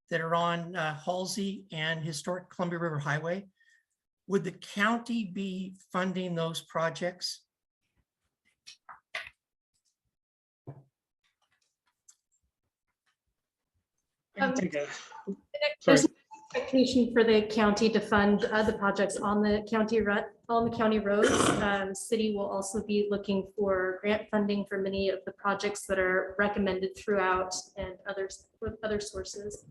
that are on Halsey and Historic Columbia River Highway. Would the county be funding those projects? I can take a- There's Sorry. an expectation for the county to fund the projects on the county roads. City will also be looking for grant funding for many of the projects that are recommended throughout and others with other sources.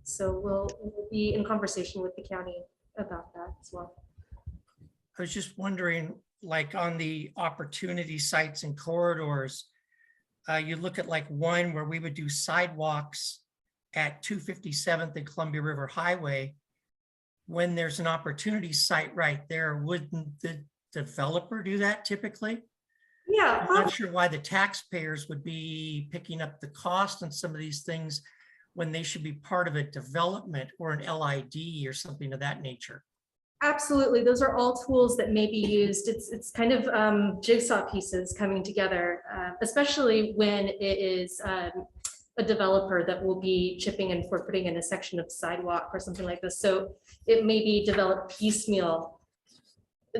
So we'll be in conversation with the county about that as well. I was just wondering, like on the opportunity sites and corridors, you look at like one where we would do sidewalks at 257th and Columbia River Highway. When there's an opportunity site right there, wouldn't the developer do that typically? Yeah. I'm not sure why the taxpayers would be picking up the cost on some of these things when they should be part of a development or an LID or something of that nature. Absolutely. Those are all tools that may be used. It's kind of jigsaw pieces coming together, especially when it is a developer that will be chipping in for putting in a section of sidewalk or something like this. So it may be developed piecemeal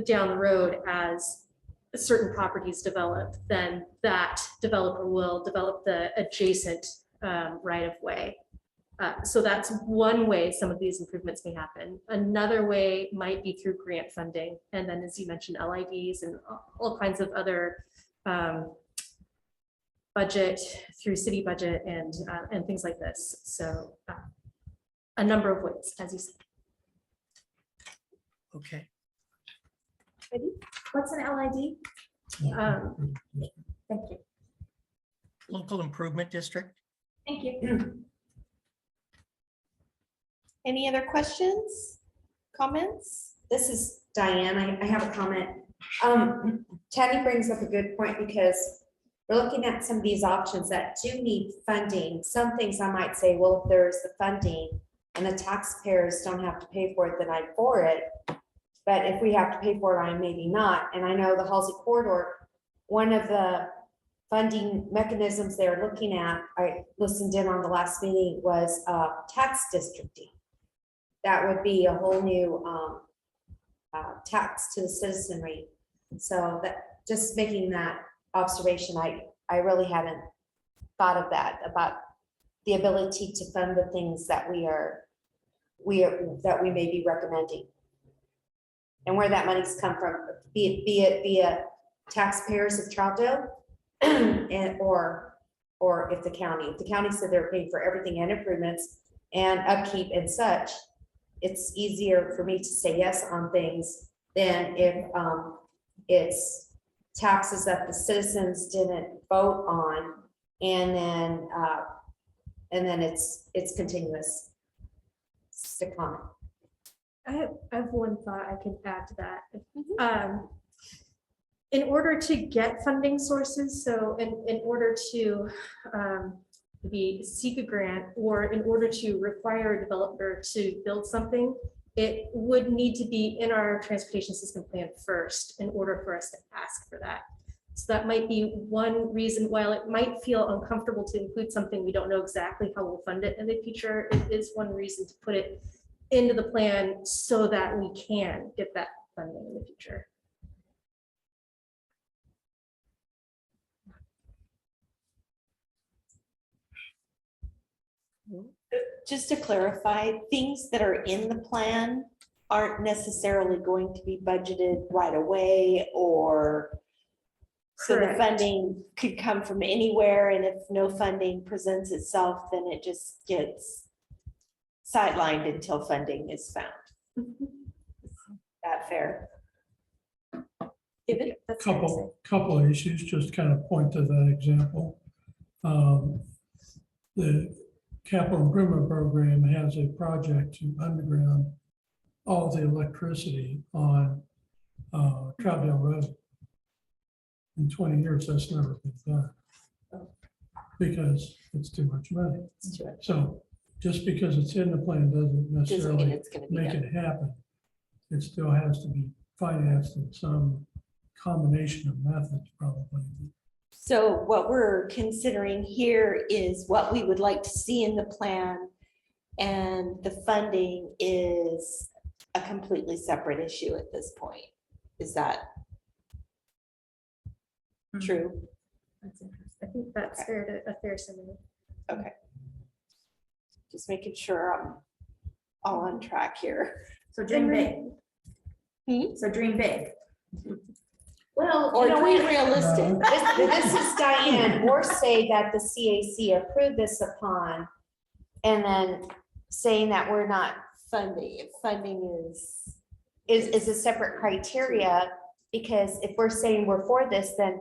down the road as certain properties develop, then that developer will develop the adjacent right of way. So that's one way some of these improvements may happen. Another way might be through grant funding. And then, as you mentioned, LIDs and all kinds of other budget through city budget and things like this. So a number of ways, as you said. Okay. What's an LID? Thank you. Local Improvement District. Thank you. Any other questions, comments? This is Diane. I have a comment. Tanny brings up a good point because we're looking at some of these options that do need funding. Some things I might say, well, if there's the funding and the taxpayers don't have to pay for it, then I'm for it. But if we have to pay for it, I'm maybe not. And I know the Halsey corridor, one of the funding mechanisms they're looking at, I listened in on the last meeting, was tax districting. That would be a whole new tax to the citizenry. So that, just making that observation, I really hadn't thought of that, about the ability to fund the things that we may be recommending. And where that money's come from, be it via taxpayers of Troutdale and or if the county said they're paying for everything and improvements and upkeep and such, it's easier for me to say yes on things than if it's taxes that the citizens didn't vote on, and then it's continuous stick on. I have one thought I could add to that. In order to get funding sources, so in order to maybe seek a grant, or in order to require a developer to build something, it would need to be in our transportation system plan first in order for us to ask for that. So that might be one reason. While it might feel uncomfortable to include something we don't know exactly how we'll fund it in the future, it is one reason to put it into the plan so that we can get that funding in the future. Just to clarify, things that are in the plan aren't necessarily going to be budgeted right away, or so the Correct. funding could come from anywhere, and if no funding presents itself, then it just gets sidelined until funding is found. That fair? David? That's fair to say. Couple of issues, just kind of point to that example. The capital improvement program has a project to underground all the electricity on Troutdale Road. In 20 years, that's never been done because it's too much money. So just because it's in the plan doesn't necessarily it's gonna be make done. it happen. It still has to be financed in some combination of methods, probably. So what we're considering here is what we would like to see in the plan, and the funding is a completely separate issue at this point. Is that true? That's interesting. I think that's a fair summary. Okay. Just making sure I'm all on track here. So dream big. Hmm? So dream big. Well, Or you know, dream realistic. this is Diane, or say that the CAC approved this upon, and then saying that we're not Funding, if funding is a separate criteria, because if we're saying we're for this, then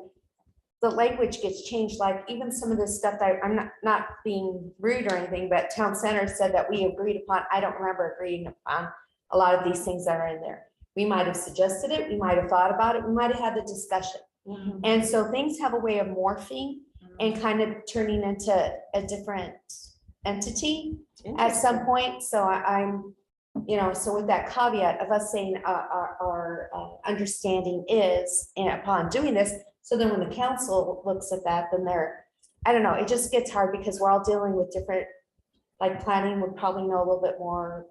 the language gets changed, like even some of this stuff that I'm not being rude or anything, but town center said that we agreed upon. I don't remember agreeing upon a lot of these things that are in there. We might have suggested it, we might have thought about it, we might have had the discussion. And so things have a way of morphing and kind of turning into a different entity at some point. So I'm, you know, so with that caveat of us saying our understanding is, and upon doing this, so then when the council looks at that, then they're, I don't know, it just gets hard because we're all dealing with different, like planning would probably know a little bit more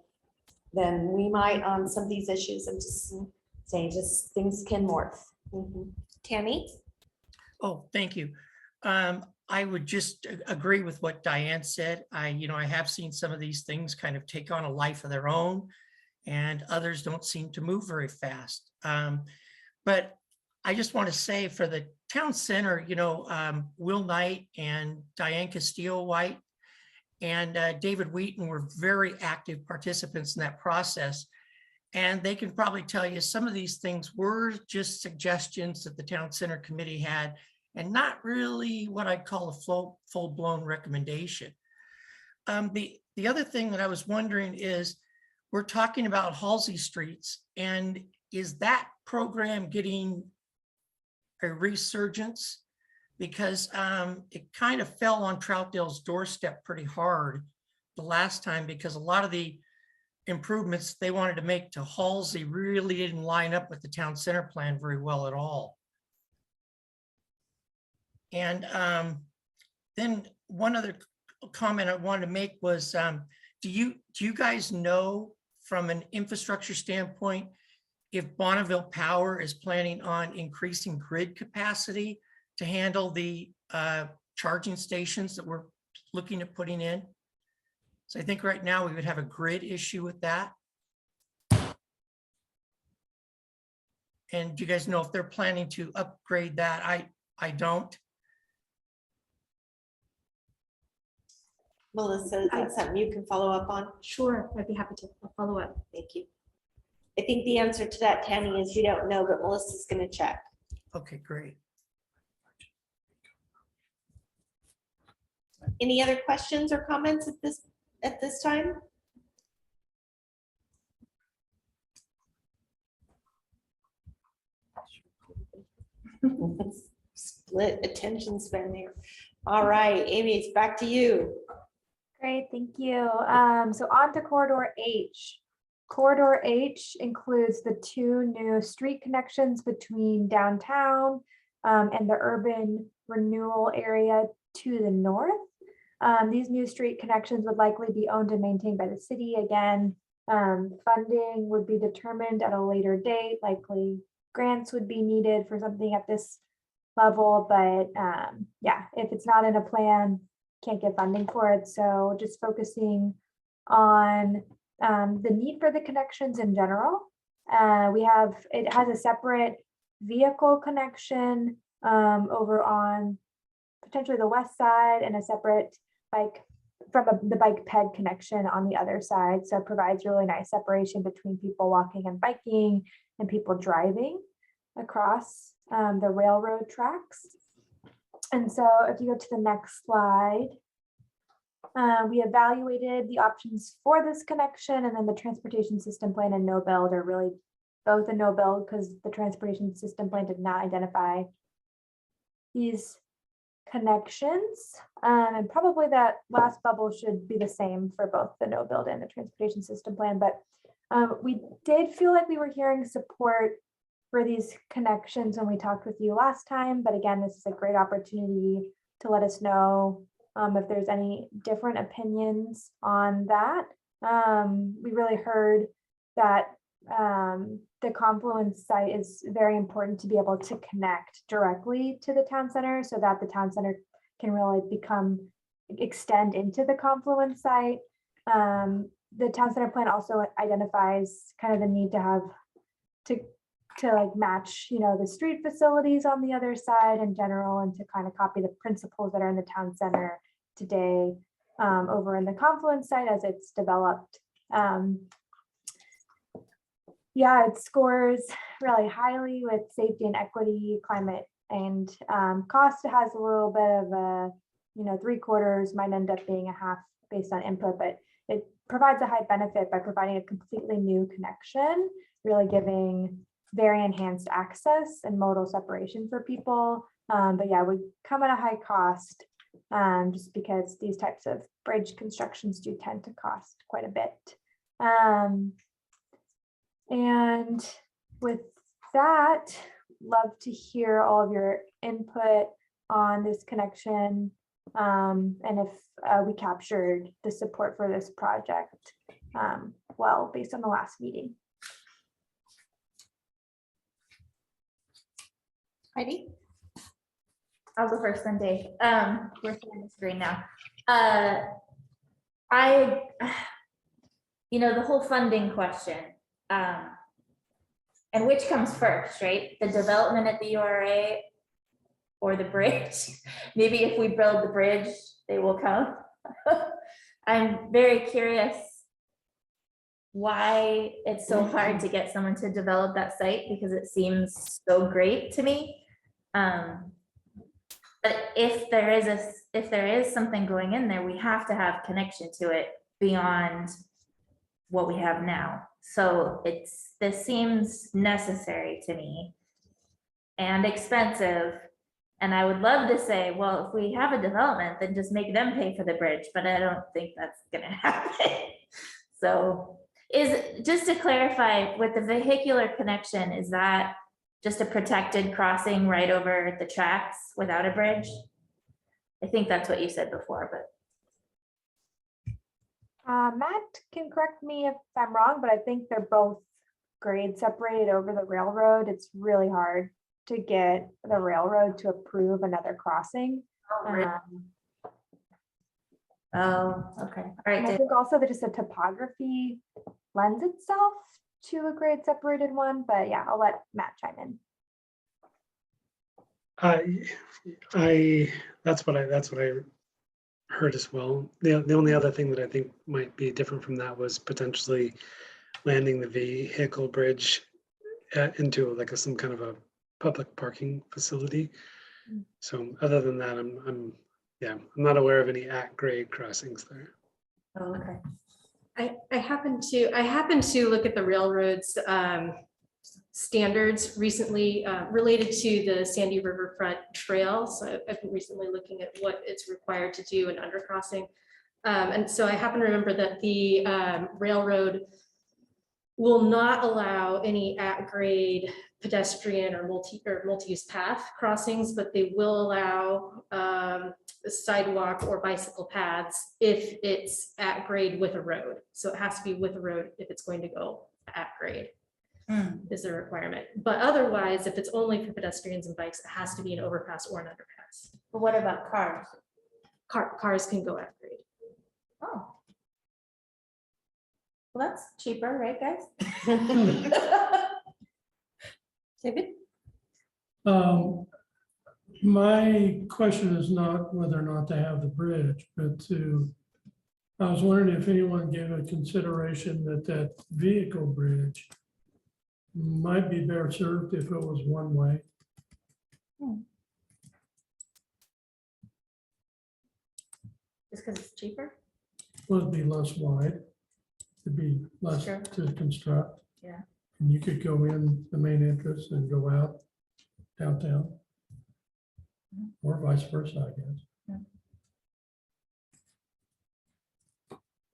than we might on some of these issues. I'm just saying, just things can morph. Tammy? Oh, thank you. I would just agree with what Diane said. I have seen some of these things kind of take on a life of their own, and others don't seem to move very fast. But I just want to say, for the town center, Will Knight and Diane Castillo-White and David Wheaton were very active participants in that process. And they can probably tell you some of these things were just suggestions that the town center committee had, and not really what I'd call a full-blown recommendation. The other thing that I was wondering is, we're talking about Halsey Streets, and is that program getting a resurgence? because it kind of fell on Troutdale's doorstep pretty hard the last time, because a lot of the improvements they wanted to make to Halsey really didn't line up with the town center plan very well at all. And then one other comment I wanted to make was, do you guys know from an infrastructure standpoint, if Bonneville Power is planning on increasing grid capacity to handle the charging stations that we're looking at putting in? So I think right now we would have a grid issue with that. And do you guys know if they're planning to upgrade that? I don't. Melissa, is that something you can follow up on? Sure, I'd be happy to. I'll follow up. Thank you. I think the answer to that, Tammy, is you don't know, but Melissa's gonna check. Okay, great. Any other questions or comments at this time? Split attention span there. All right, Amy, it's back to you. Great, thank you. So on to Corridor H. Corridor H includes the 2 new street connections between downtown and the urban renewal area to the north. These new street connections would likely be owned and maintained by the city. Again, funding would be determined at a later date. Likely grants would be needed for something at this level, but yeah, if it's not in a plan, can't get funding for it. So just focusing on the need for the connections in general. It has a separate vehicle connection over on potentially the west side, and a separate bike from the bike ped connection on the other side. So it provides really nice separation between people walking and biking and people driving across the railroad tracks. And so if you go to the next slide, we evaluated the options for this connection, and then the transportation system plan and no build are really both a no build because the transportation system plan did not identify these connections. And probably that last bubble should be the same for both the no build and the transportation system plan. But we did feel like we were hearing support for these connections when we talked with you last time. But again, this is a great opportunity to let us know if there's any different opinions on that. We really heard that the Confluence site is very important to be able to connect directly to the town center so that the town center can really extend into the Confluence site. The town center plan also identifies kind of the need to have to like match, the street facilities on the other side in general, and to kind of copy the principles that are in the town center today over in the Confluence site as it's developed. Yeah, it scores really highly with safety and equity, climate, and cost. It has a little bit of a, 3/4 might end up being a half based on input, but it provides a high benefit by providing a completely new connection, really giving very enhanced access and modal separation for people. But yeah, would come at a high cost just because these types of bridge constructions do tend to cost quite a bit. And with that, love to hear all of your input on this connection, and if we captured the support for this project well based on the last meeting. Heidi? I'll go first then, Dave. We're sharing the screen now. The whole funding question, and which comes first, right? The development at the URA or the bridge? Maybe if we build the bridge, they will come. I'm very curious why it's so hard to get someone to develop that site, because it seems so great to me. But if there is something going in there, we have to have connection to it beyond what we have now. So this seems necessary to me and expensive. And I would love to say, well, if we have a development, then just make them pay for the bridge, but I don't think that's gonna happen. So just to clarify, with the vehicular connection, is that just a protected crossing right over the tracks without a bridge? I think that's what you said before, but. Matt can correct me if I'm wrong, but I think they're both grade separated over the railroad. It's really hard to get the railroad to approve another crossing. Oh, okay, all And I right. think also that just the topography lends itself to a grade separated one, but yeah, I'll let Matt chime in. That's what I heard as well. The only other thing that I think might be different from that was potentially landing the vehicle bridge into like some kind of a public parking facility. So other than that, I'm not aware of any at-grade crossings there. Oh, okay. I happen to look at the railroad's standards recently related to the Sandy Riverfront Trail. So I've been recently looking at what it's required to do in undercrossing. And so I happen to remember that the railroad will not allow any at-grade pedestrian or multi-use path crossings, but they will allow sidewalk or bicycle paths if it's at grade with a road. So it has to be with a road if it's going to go at grade is the requirement. But otherwise, if it's only for pedestrians and bikes, it has to be an overpass or an underpass. But what about cars? Cars can go at grade. Oh. Well, that's cheaper, right, guys? David? My question is not whether or not to have the bridge, but I was wondering if anyone gave a consideration that vehicle bridge might be better served if it was one way. Just because it's cheaper? Would be less wide, it'd be less Sure. to construct. Yeah. And you could go in the main entrance and go out downtown. Or vice versa, I guess.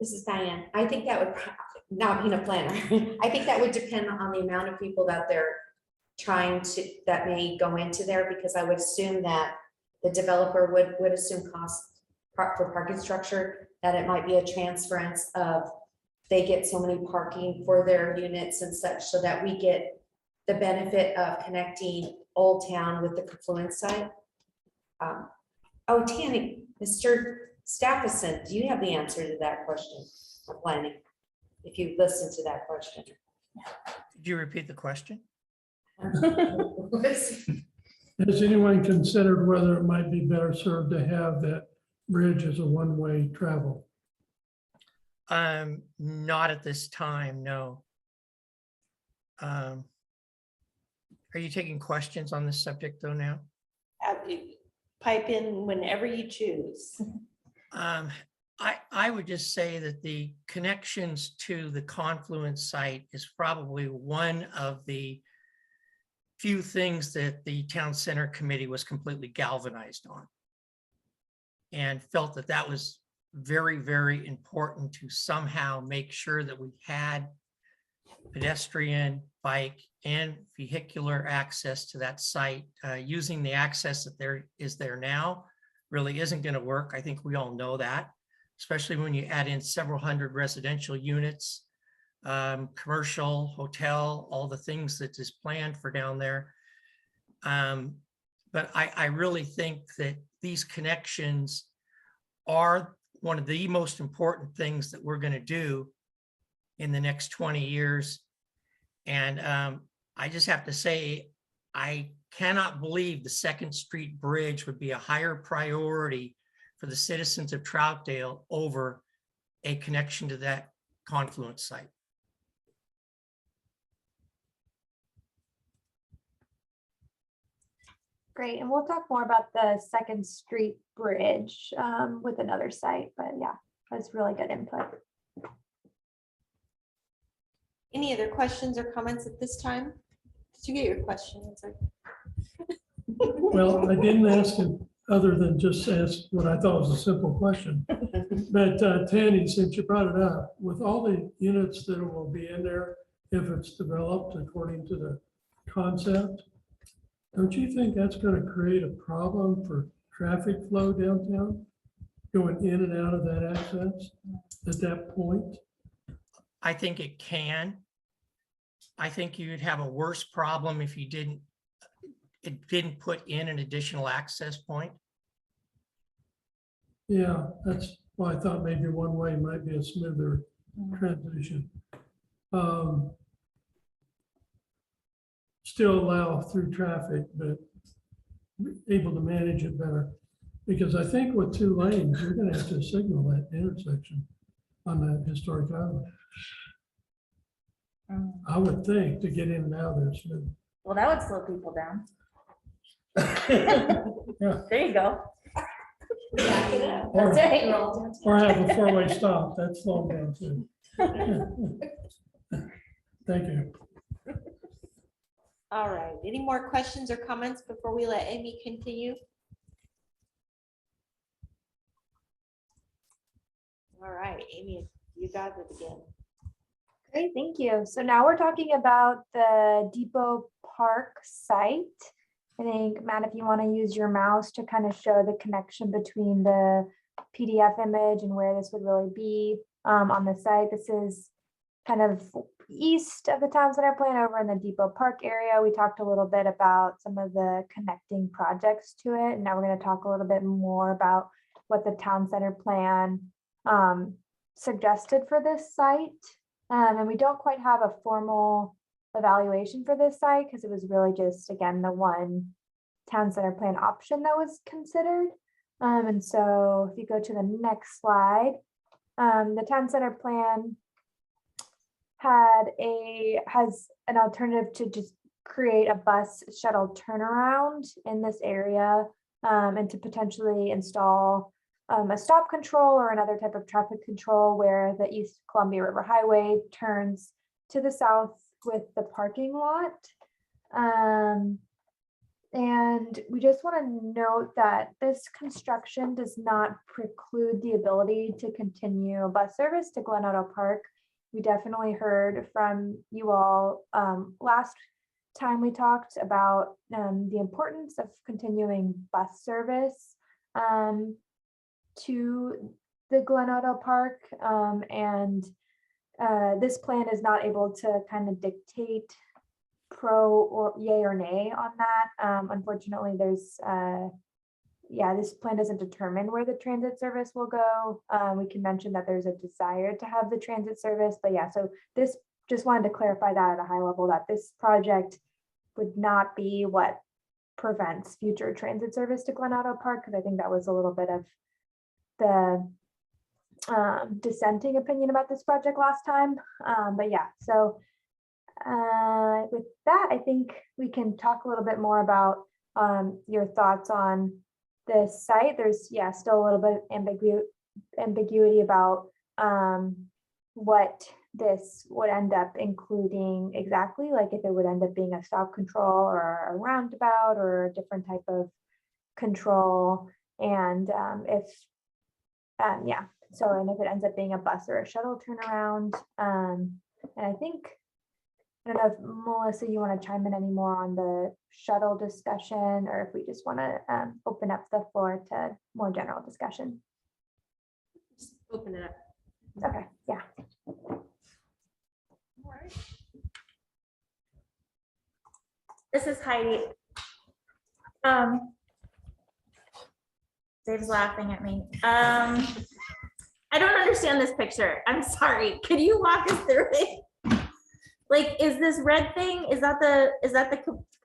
This is Diane. I think that would, not being a planner, I think that would depend on the amount of people that they're trying to, that may go into there, because I would assume that the developer would assume costs for parking structure, that it might be a transference of, they get so many parking for their units and such, so that we get the benefit of connecting Old Town with the confluence site. Oh, Tanny, Mr. Staffison, do you have the answer to that question of planning? If you listen to that question. Could you repeat the question? Has anyone considered whether it might be better served to have that bridge as a one-way travel? Not at this time, no. Are you taking questions on this subject though now? Pipe in whenever you choose. I would just say that the connections to the confluence site is probably one of the few things that the town center committee was completely galvanized on, and felt that that was very, very important to somehow make sure that we had pedestrian, bike, and vehicular access to that site. Using the access that there is there now really isn't going to work. I think we all know that, especially when you add in several hundred residential units, commercial, hotel, all the things that is planned for down there. But I really think that these connections are one of the most important things that we're going to do in the next 20 years. And I just have to say, I cannot believe the 2nd Street Bridge would be a higher priority for the citizens of Troutdale over a connection to that confluence site. Great, and we'll talk more about the 2nd Street Bridge with another site, but yeah, that's really good input. Any other questions or comments at this time? Did you get your question answered? Well, I didn't ask it other than just ask what I thought was a simple question. But Tanny, since you brought it up, with all the units that will be in there, if it's developed according to the concept, don't you think that's going to create a problem for traffic flow downtown? Going in and out of that access at that point? I think it can. I think you'd have a worse problem if you didn't put in an additional access point. Yeah, that's why I thought maybe one way might be a smoother transition. Still allow through traffic, but able to manage it better. Because I think with 2 lanes, you're gonna have to signal that intersection on the historic highway. I would think to get in and out there smooth. Well, that would slow people down. Yeah. There you go. Or, That's right. or have a 4-way stop, that's slowing down too. Thank you. All right, any more questions or comments before we let Amy continue? All right, Amy, you got it again. Great, thank you. So now we're talking about the Depot Park site. I think, Matt, if you want to use your mouse to kind of show the connection between the PDF image and where this would really be on the site. This is kind of east of the town center plan over in the Depot Park area. We talked a little bit about some of the connecting projects to it. And now we're going to talk a little bit more about what the town center plan suggested for this site. And we don't quite have a formal evaluation for this site because it was really just, again, the one town center plan option that was considered. And so if you go to the next slide, the town center plan has an alternative to just create a bus shuttle turnaround in this area and to potentially install a stop control or another type of traffic control where the East Columbia River Highway turns to the south with the parking lot. And we just want to note that this construction does not preclude the ability to continue bus service to Glen Odo Park. We definitely heard from you all last time we talked about the importance of continuing bus service to the Glen Odo Park. And this plan is not able to kind of dictate pro or yay or nay on that. Unfortunately, there's this plan doesn't determine where the transit service will go. We can mention that there's a desire to have the transit service, but yeah, so this just wanted to clarify that at a high level that this project would not be what prevents future transit service to Glen Odo Park, because I think that was a little bit of the dissenting opinion about this project last time. But yeah, so with that, I think we can talk a little bit more about your thoughts on this site. There's still a little bit of ambiguity about what this would end up including exactly, like if it would end up being a stop control or a roundabout or a different type of control, and if it ends up being a bus or a shuttle turnaround. And I think, I don't know if Melissa, you want to chime in any more on the shuttle discussion, or if we just want to open up the floor to more general discussion. Just open it up. Okay, yeah. All right. This is Heidi. Dave's laughing at me. I don't understand this picture. I'm sorry. Could you walk us through it? Like, is this red thing? Is that the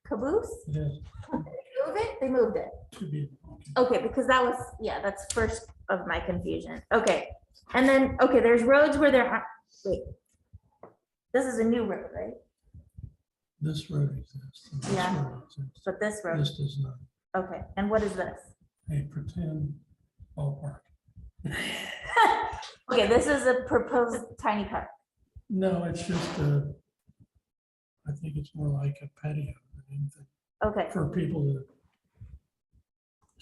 caboose? Yes, Move it? They moved it. should be. Okay, because that was, that's first of my confusion. Okay. And then, okay, there's roads where there are, wait. This is a new road, right? This road exists. And this Yeah. road exists. But this road, This does not. okay. And what is this? A pretend ballpark. Okay, this is a proposed tiny park. No, it's just I think it's more like a patio than anything Okay, for people to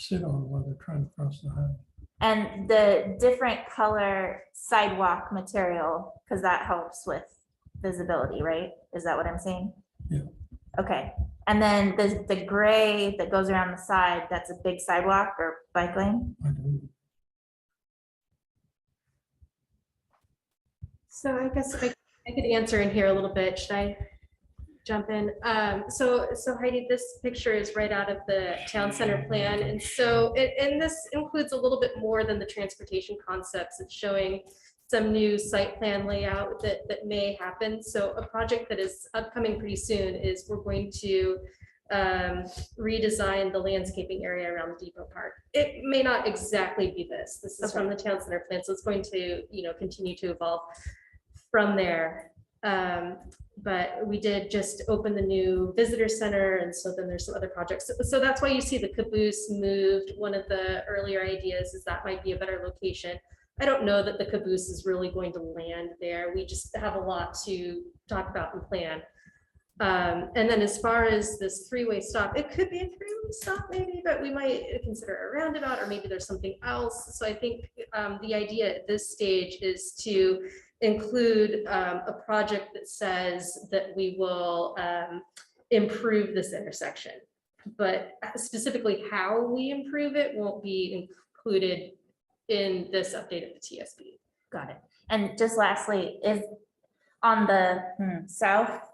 sit on while they're trying to cross the highway. And the different color sidewalk material, because that helps with visibility, right? Is that what I'm saying? Yeah. Okay, and then the gray that goes around the side, that's a big sidewalk or bike lane? I don't- So I guess I could answer in here a little bit. Should I jump in? So Heidi, this picture is right out of the town center plan. And so, and this includes a little bit more than the transportation concepts. It's showing some new site plan layout that may happen. So a project that is upcoming pretty soon is we're going to redesign the landscaping area around the Depot Park. It may not exactly be this. This is from the town center plan. So it's going to, continue to evolve from there. But we did just open the new visitor center, and so then there's some other projects. So that's why you see the caboose moved. One of the earlier ideas is that might be a better location. I don't know that the caboose is really going to land there. We just have a lot to talk about and plan. And then as far as this three-way stop, it could be a three-way stop maybe, but we might consider a roundabout, or maybe there's something else. So I think the idea at this stage is to include a project that says that we will improve this intersection, but specifically how we improve it won't be included in this update of the TSB. Got it. And just lastly, is on the southwest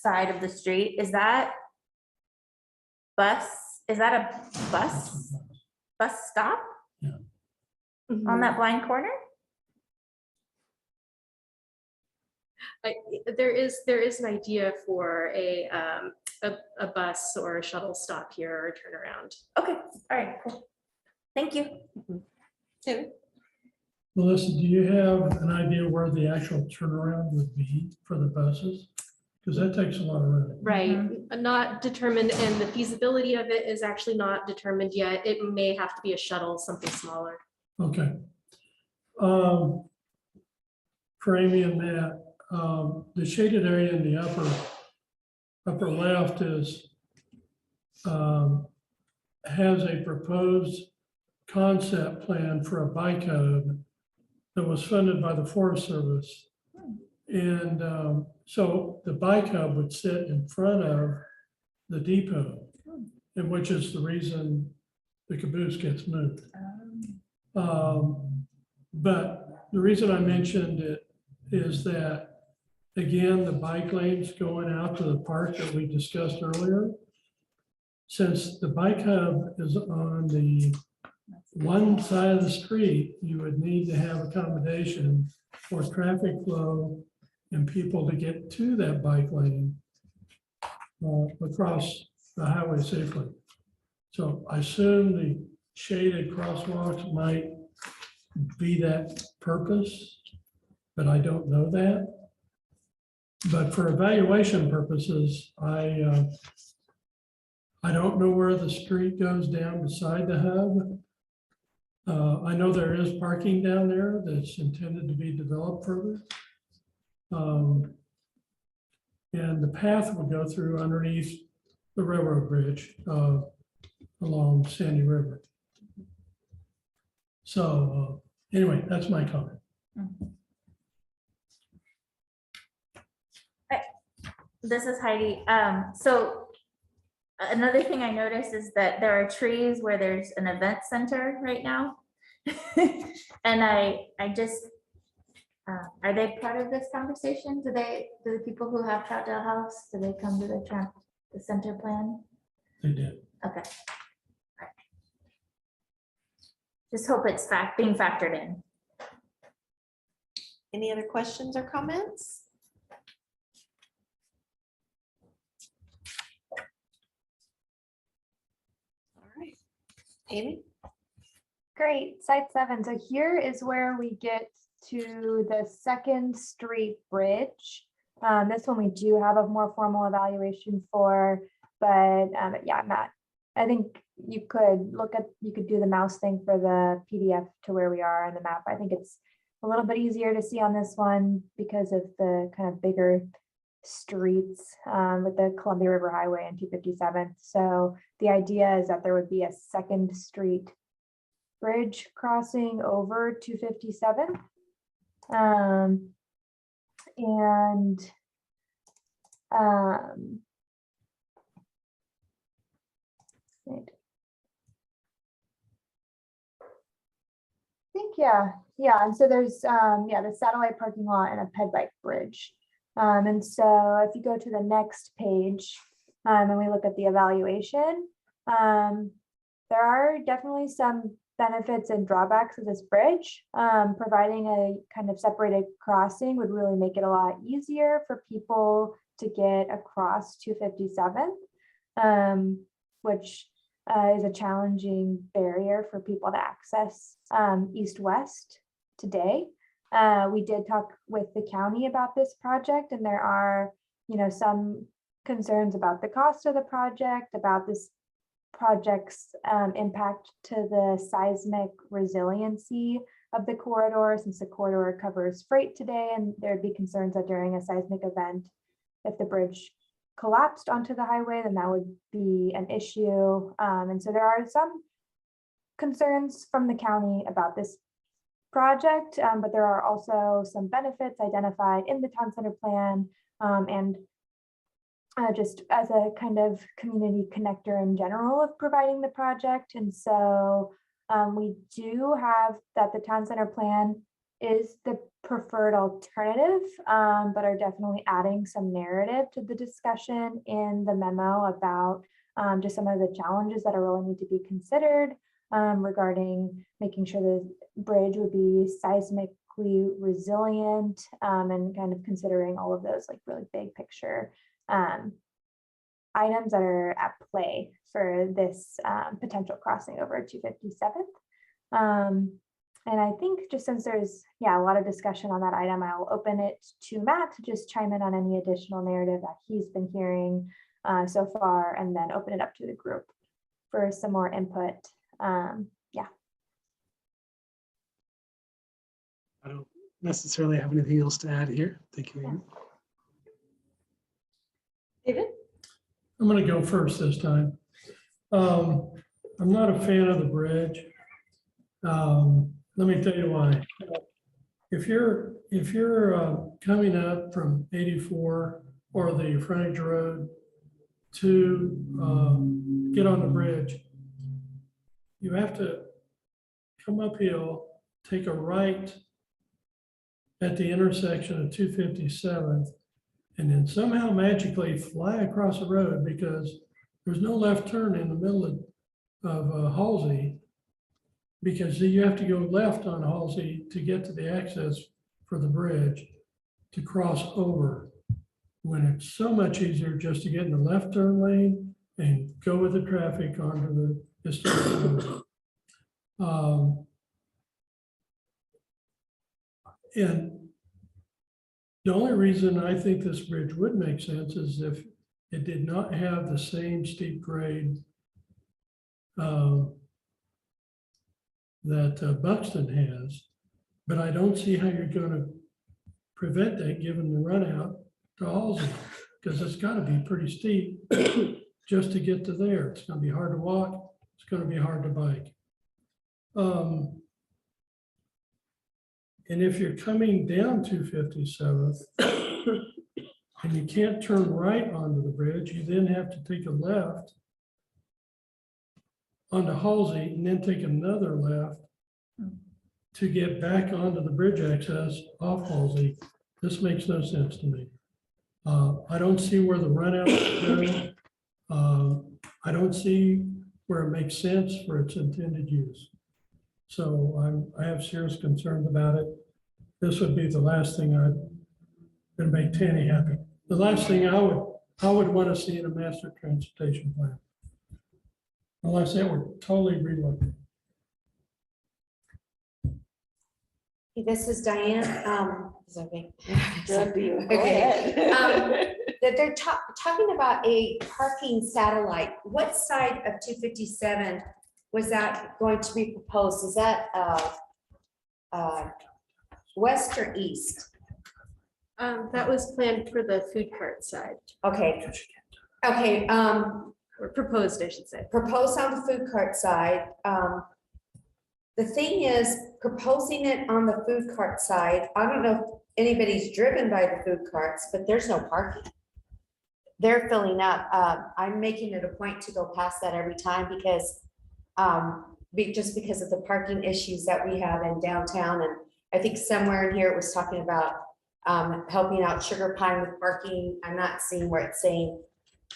side of the street, is that a bus stop? Yeah. On that blind corner? There is an idea for a bus or a shuttle stop here or a turnaround. Okay, all right, cool. Thank you. Tim? Melissa, do you have an idea where the actual turnaround would be for the buses? Because that takes a lot of room. Right, not determined, and the feasibility of it is actually not determined yet. It may have to be a shuttle, something smaller. Okay. For Amy and Matt, the shaded area in the upper left is has a proposed concept plan for a bike hub that was funded by the Forest Service. And so the bike hub would sit in front of the depot, and which is the reason the caboose gets moved. But the reason I mentioned it is that, again, the bike lanes going out to the park that we discussed earlier, since the bike hub is on the one side of the street, you would need to have accommodation for traffic flow and people to get to that bike lane across the highway safely. So I assume the shaded crosswalks might be that purpose, but I don't know that. But for evaluation purposes, I don't know where the street goes down beside the hub. I know there is parking down there that's intended to be developed further. And the path will go through underneath the railroad bridge along Sandy River. So anyway, that's my comment. This is Heidi. So another thing I noticed is that there are trees where there's an event center right now. And I just, are they part of this conversation? Do the people who have Troutdale House, do they come to the center plan? They did. Okay. Just hope it's being factored in. Any other questions or comments? All right, Amy? Great, site 7. So here is where we get to the Second Street Bridge. This one we do have a more formal evaluation for, but yeah, Matt, I think you could do the mouse thing for the PDF to where we are on the map. I think it's a little bit easier to see on this one because of the kind of bigger streets with the Columbia River Highway and 257th. So the idea is that there would be a second street bridge crossing over 257th. Wait. I think, yeah. And so there's, the satellite parking lot and a ped bike bridge. And so if you go to the next page, and we look at the evaluation, there are definitely some benefits and drawbacks of this bridge. Providing a kind of separated crossing would really make it a lot easier for people to get across 257, which is a challenging barrier for people to access east-west today. We did talk with the county about this project, and there are, some concerns about the cost of the project, about this project's impact to the seismic resiliency of the corridor, since the corridor covers freight today, and there'd be concerns that during a seismic event, if the bridge collapsed onto the highway, then that would be an issue. And so there are some concerns from the county about this project, but there are also some benefits identified in the town center plan, and just as a kind of community connector in general of providing the project. And so we do have that the town center plan is the preferred alternative, but are definitely adding some narrative to the discussion in the memo about just some of the challenges that are really need to be considered regarding making sure the bridge would be seismically resilient, and kind of considering all of those like really big picture items that are at play for this potential crossing over 257th. And I think just since there's a lot of discussion on that item, I'll open it to Matt to just chime in on any additional narrative that he's been hearing so far, and then open it up to the group for some more input. I don't necessarily have anything else to add here. Thank you, Amy. David? I'm going to go first this time. I'm not a fan of the bridge. Let me tell you why. If you're coming up from 84 or the frontage road to get on the bridge, you have to come uphill, take a right at the intersection of 257th, and then somehow magically fly across the road, because there's no left turn in the middle of Halsey, because you have to go left on Halsey to get to the access for the bridge to cross over, when it's so much easier just to get in the left turn lane and go with the traffic onto the historic road. And the only reason I think this bridge would make sense is if it did not have the same steep grade that Buxton has, but I don't see how you're going to prevent that given the run out to Halsey, because it's got to be pretty steep just to get to there. It's going to be hard to walk. It's going to be hard to bike. And if you're coming down 257th and you can't turn right onto the bridge, you then have to take a left onto Halsey and then take another left to get back onto the bridge access off Halsey. This makes no sense to me. I don't see where the run out is going. I don't see where it makes sense for its intended use. So I have serious concerns about it. This would be the last thing I'd make Tanny happy. The last thing I would want to see in a master transportation plan, unless it were totally relocated. This is Diane. Okay. That they're talking about a parking satellite. What side of 257 was that going to be proposed? Is that west or east? That was planned for the food cart side, Okay. Okay, or proposed, I should say. proposed on the food cart side. The thing is, proposing it on the food cart side, I don't know if anybody's driven by the food carts, but there's no parking. They're filling up. I'm making it a point to go past that every time because just because of the parking issues that we have in downtown. And I think somewhere in here it was talking about helping out Sugar Pine with parking. I'm not seeing where it's saying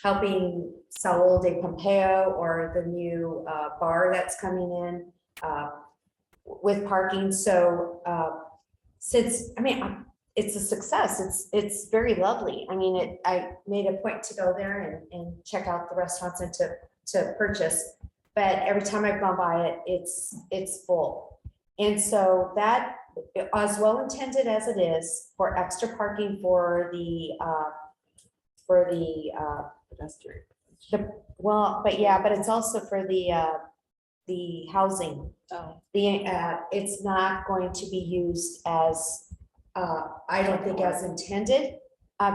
helping Saul de Pompeo or the new bar that's coming in with parking. So since, I mean, it's a success. It's very lovely. I mean, I made a point to go there and check out the restaurants and to purchase. But every time I've gone by it, it's full. And so that, as well intended as it is for extra parking for the well, but yeah, but it's also for the housing. Oh. It's not going to be used as, I don't think as intended,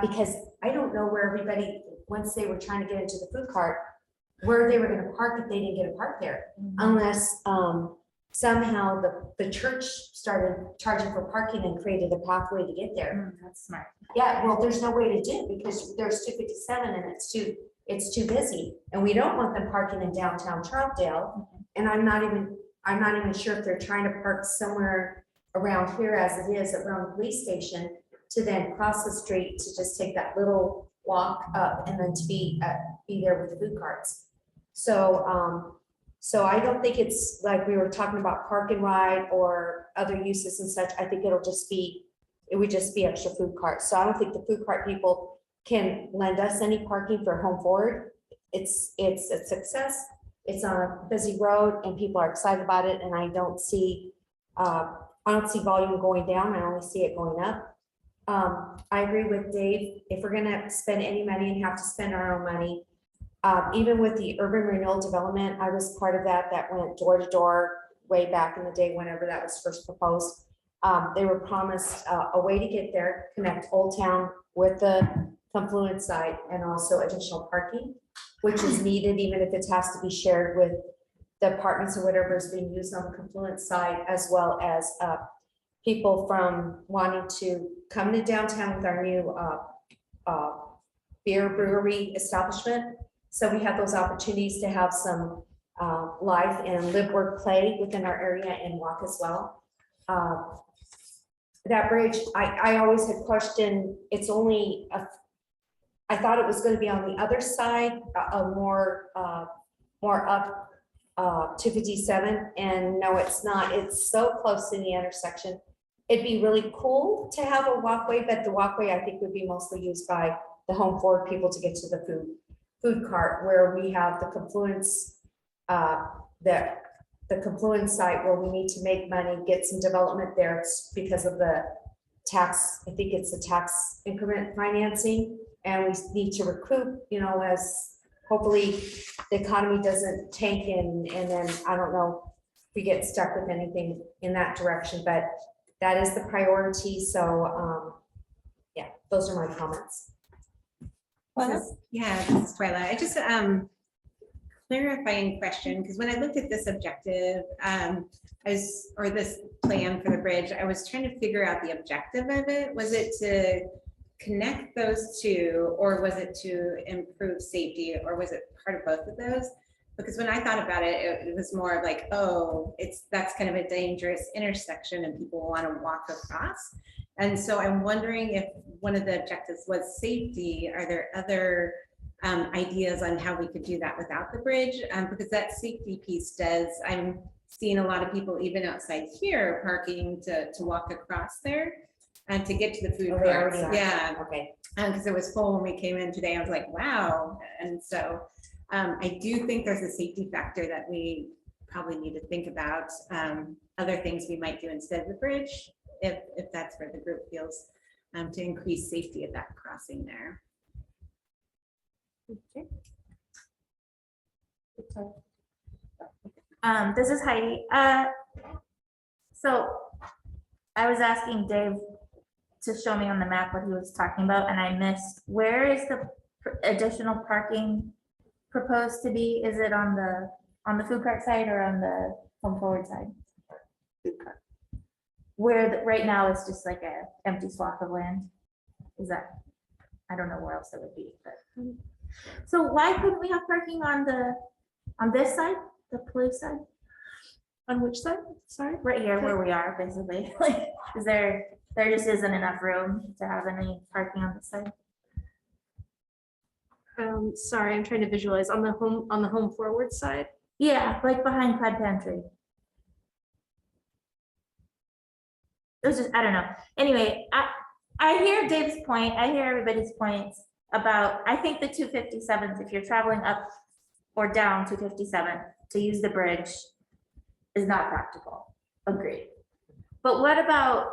because I don't know where everybody, once they were trying to get into the food cart, where they were gonna park if they didn't get a park there, unless somehow the church started charging for parking and created a pathway to get there. That's smart. Yeah, well, there's no way to do it because there's 257 and it's too busy. And we don't want them parking in downtown Troutdale. And I'm not even sure if they're trying to park somewhere around here as it is around the police station to then cross the street to just take that little walk up and then to be there with the food carts. So I don't think it's like we were talking about park and ride or other uses and such. I think it would just be extra food carts. So I don't think the food cart people can lend us any parking for home forward. It's a success. It's on a busy road and people are excited about it. And I don't see volume going down. I only see it going up. I agree with Dave. If we're gonna spend any money and have to spend our own money, even with the urban renewal development, I was part of that went door to door way back in the day, whenever that was first proposed. They were promised a way to get there, connect Old Town with the confluent site and also additional parking, which is needed, even if it has to be shared with the apartments or whatever is being used on the confluent site, as well as people from wanting to come to downtown with our new beer brewery establishment. So we have those opportunities to have some life and live, work, play within our area and walk as well. That bridge, I always had questioned, it's only, I thought it was going to be on the other side, more up 257, and no, it's not. It's so close to the intersection. It'd be really cool to have a walkway, but the walkway I think would be mostly used by the home forward people to get to the food cart, where we have the confluence, the confluence site where we need to make money, get some development there. It's because of the tax, I think it's the tax increment financing, and we need to recoup, as hopefully the economy doesn't tank and then I don't know if we get stuck with anything in that direction, but that is the priority. So yeah, those are my comments. Yeah, this is Twyla. I just clarifying question, because when I looked at this objective, or this plan for the bridge, I was trying to figure out the objective of it. Was it to connect those two, or was it to improve safety, or was it part of both of those? Because when I thought about it, it was more of like, oh, that's kind of a dangerous intersection and people want to walk across. And so I'm wondering if one of the objectives was safety. Are there other ideas on how we could do that without the bridge? Because that safety piece I'm seeing a lot of people even outside here parking to walk across there and to get to the food carts. Yeah. Okay. Because it was full when we came in today. I was like, wow. And so I do think there's a safety factor that we probably need to think about. Other things we might do instead of the bridge, if that's where the group feels, to increase safety at that crossing there. Okay. This is Heidi. So I was asking Dave to show me on the map what he was talking about, and I missed, where is the additional parking proposed to be? Is it on the food cart side or on the home forward side? Where right now it's just like a empty swath of land. Is that, I don't know where else it would be, but. So why couldn't we have parking on this side, the police side? On which side? Sorry. Right here where we are, basically. Like, is there just isn't enough room to have any parking on this side? Sorry, I'm trying to visualize on the home forward side. Yeah, like behind Clyde Pantry. It was just, I don't know. Anyway, I hear Dave's point. I hear everybody's points about, I think the 257s, if you're traveling up or down 257 to use the bridge is not practical. Agreed. But what about,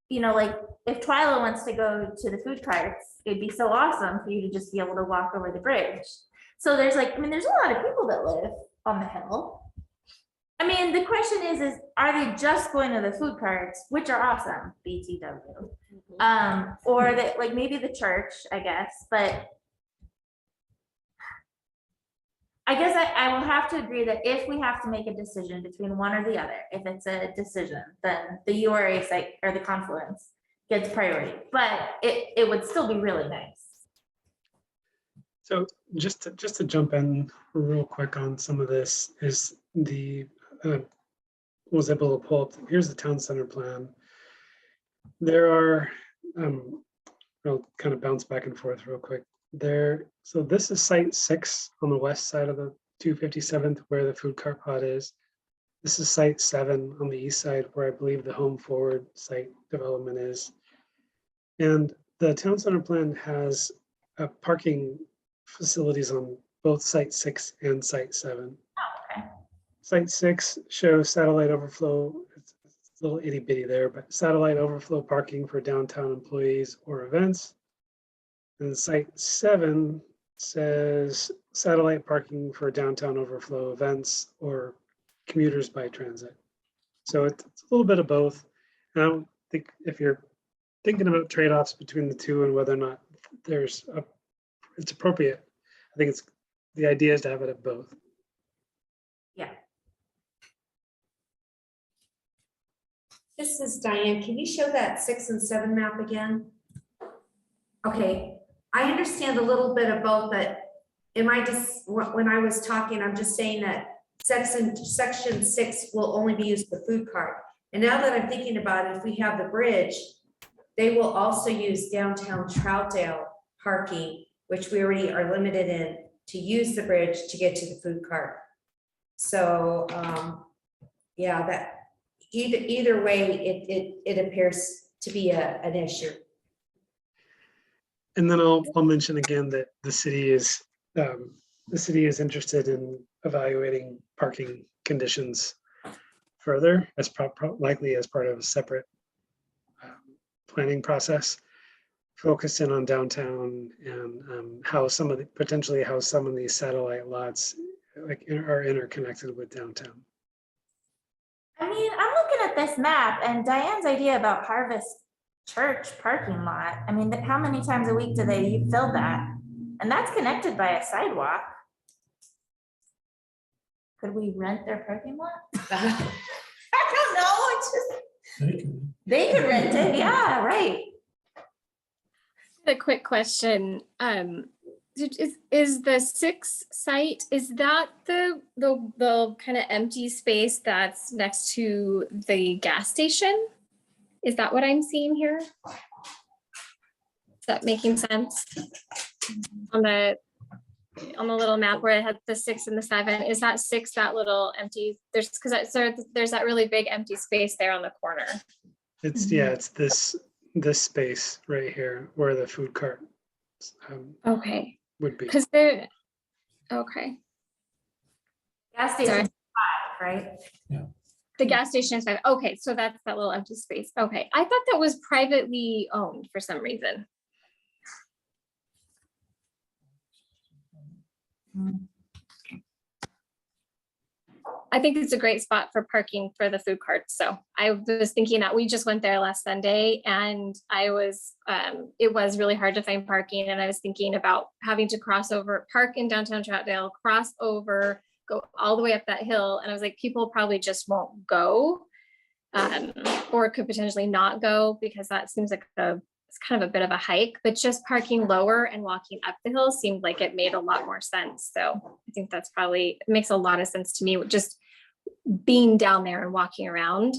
you know, like if Twyla wants to go to the food carts, it'd be so awesome for you to just be able to walk over the bridge. So there's like, I mean, there's a lot of people that live on the hill. I mean, the question is are they just going to the food carts, which are awesome, BTW, or that like maybe the church, I guess, but I guess I will have to agree that if we have to make a decision between one or the other, if it's a decision, then the URA site or the confluence gets priority, but it would still be really nice. So just to jump in real quick on some of this is was able to pull up, here's the town center plan. There are, I'll kind of bounce back and forth real quick there. So this is site 6 on the west side of the 257th where the food cart pod is. This is site 7 on the east side where I believe the home forward site development is. And the town center plan has parking facilities on both site 6 and site 7. Oh, okay. Site 6 shows satellite overflow. It's a little itty bitty there, but satellite overflow parking for downtown employees or events. And site 7 says satellite parking for downtown overflow events or commuters by transit. So it's a little bit of both. And I don't think if you're thinking about trade-offs between the two and whether or not it's appropriate, I think the idea is to have it at both. Yeah. This is Diane. Can you show that 6 and 7 map again? Okay, I understand a little bit of both, but when I was talking, I'm just saying that section 6 will only be used for food cart. And now that I'm thinking about it, if we have the bridge, they will also use downtown Troutdale parking, which we already are limited in, to use the bridge to get to the food cart. So yeah, that either way, it appears to be an issue. And then I'll mention again that the city is interested in evaluating parking conditions further as likely as part of a separate planning process, focused in on downtown and how some of these satellite lots are interconnected with downtown. I mean, I'm looking at this map and Diane's idea about Harvest Church parking lot. I mean, how many times a week do they fill that? And that's connected by a sidewalk. Could we rent their parking lot? I don't know. It's just, they could rent it. Yeah, right. A quick question. Is the 6 site, is that the kind of empty space that's next to the gas station? Is that what I'm seeing here? Is that making sense? On the little map where it had the 6 and the 7, is that 6 that little empty? There's that really big empty space there on the corner. It's it's this space right here where the food cart Okay. would be. Because they're okay. Gas station 5, right? Yeah. The gas station is 5. Okay, so that's that little empty space. Okay, I thought that was privately owned for some reason. I think it's a great spot for parking for the food carts. So I was thinking that we just went there last Sunday and it was really hard to find parking. And I was thinking about having to cross over, park in downtown Troutdale, cross over, go all the way up that hill. And I was like, people probably just won't go. Or could potentially not go because that seems like it's kind of a bit of a hike, but just parking lower and walking up the hill seemed like it made a lot more sense. So I think that's probably, it makes a lot of sense to me, just being down there and walking around.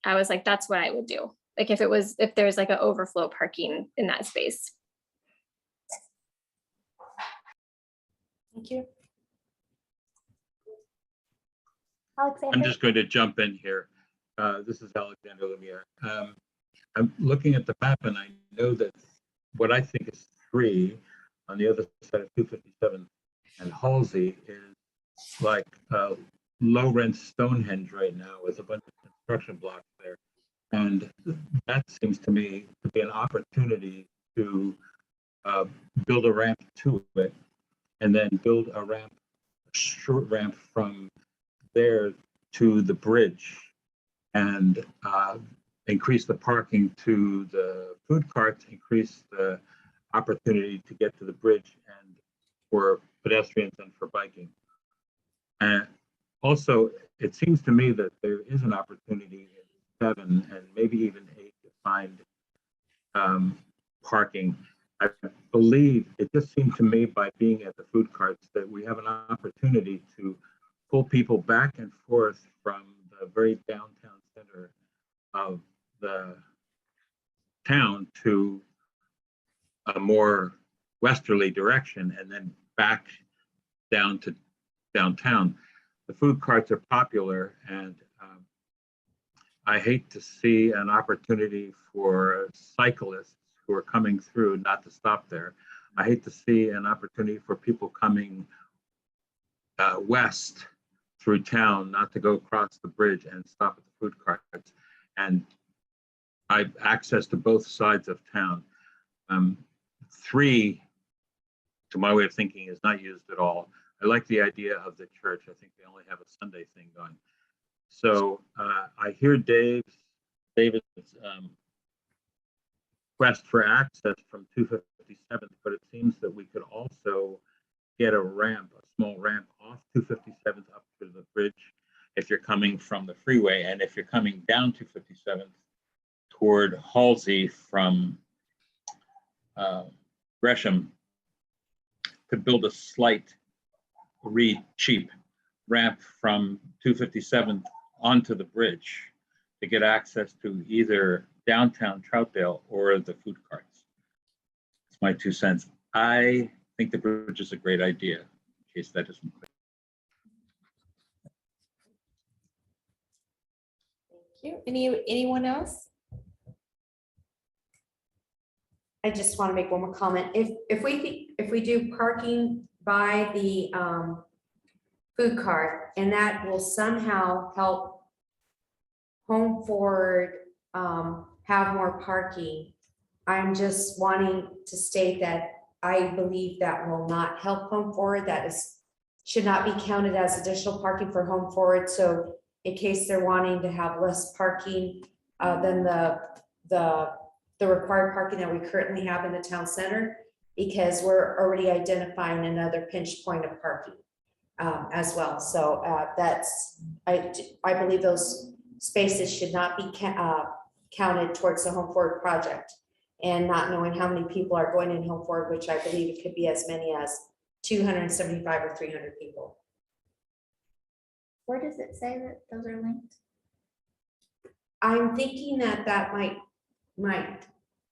I was like, that's what I would do. Like if there's like an overflow parking in that space. Thank you. Alexander? I'm just going to jump in here. This is Alexander Lumiere. I'm looking at the map and I know that what I think is 3 on the other side of 257 and Halsey is like low rent Stonehenge right now with a bunch of construction blocks there. And that seems to me to be an opportunity to build a ramp to it and then build a ramp, a short ramp from there to the bridge and increase the parking to the food carts, increase the opportunity to get to the bridge and for pedestrians and for biking. And also, it seems to me that there is an opportunity in 7 and maybe even 8 to find parking. I believe it just seemed to me by being at the food carts that we have an opportunity to pull people back and forth from the very downtown center of the town to a more westerly direction and then back down to downtown. The food carts are popular and I hate to see an opportunity for cyclists who are coming through not to stop there. I hate to see an opportunity for people coming west through town not to go across the bridge and stop at the food carts. And I access to both sides of town. 3, to my way of thinking, is not used at all. I like the idea of the church. I think they only have a Sunday thing going. So I hear David's quest for access from 257th, but it seems that we could also get a ramp, a small ramp off 257th up to the bridge if you're coming from the freeway. And if you're coming down 257th toward Halsey from Gresham, could build a slight, cheap ramp from 257th onto the bridge to get access to either downtown Troutdale or the food carts. It's my 2 cents. I think the bridge is a great idea, in case that isn't clear. Thank you. Anyone else? I just want to make one more comment. If we do parking by the food cart and that will somehow help Home Forward have more parking, I'm just wanting to state that I believe that will not help Home Forward. That should not be counted as additional parking for Home Forward. So in case they're wanting to have less parking than the required parking that we currently have in the town center, because we're already identifying another pinch point of parking as well. So I believe those spaces should not be counted towards the Home Forward project, and not knowing how many people are going in Home Forward, which I believe it could be as many as 275 or 300 people. Where does it say that those are linked? I'm thinking that might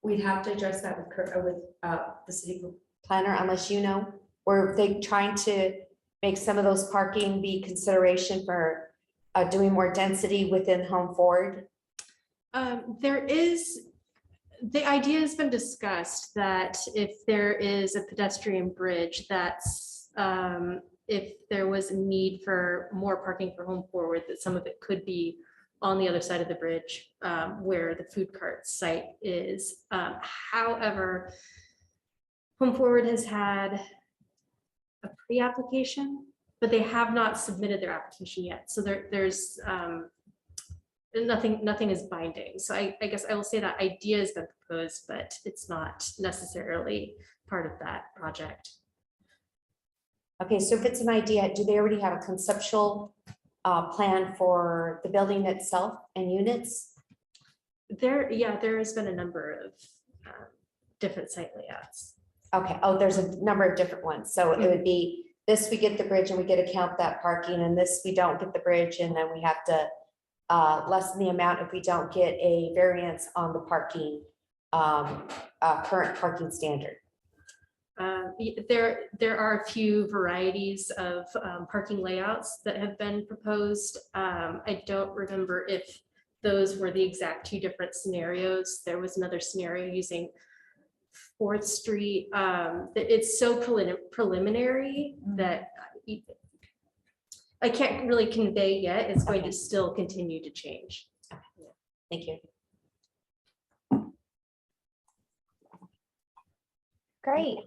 we'd have to address that with the city planner, unless you know, were they trying to make some of those parking be consideration for doing more density within Home Forward? The idea has been discussed that if there is a pedestrian bridge, that's if there was a need for more parking for Home Forward, that some of it could be on the other side of the bridge where the food cart site is. However, Home Forward has had a pre-application but they have not submitted their application yet. So there's nothing is binding. So I guess I will say that idea has been proposed, but it's not necessarily part of that project. Okay, so if it's an idea, do they already have a conceptual plan for the building itself and units? There has been a number of different site layouts. Okay, oh, there's a number of different ones. So it would be this, we get the bridge and we get to count that parking, and this, we don't get the bridge and then we have to lessen the amount if we don't get a variance on the parking, current parking standard. There are a few varieties of parking layouts that have been proposed. I don't remember if those were the exact two different scenarios. There was another scenario using 4th Street. It's so preliminary that I can't really convey yet. It's going to still continue to change. Thank you. Great.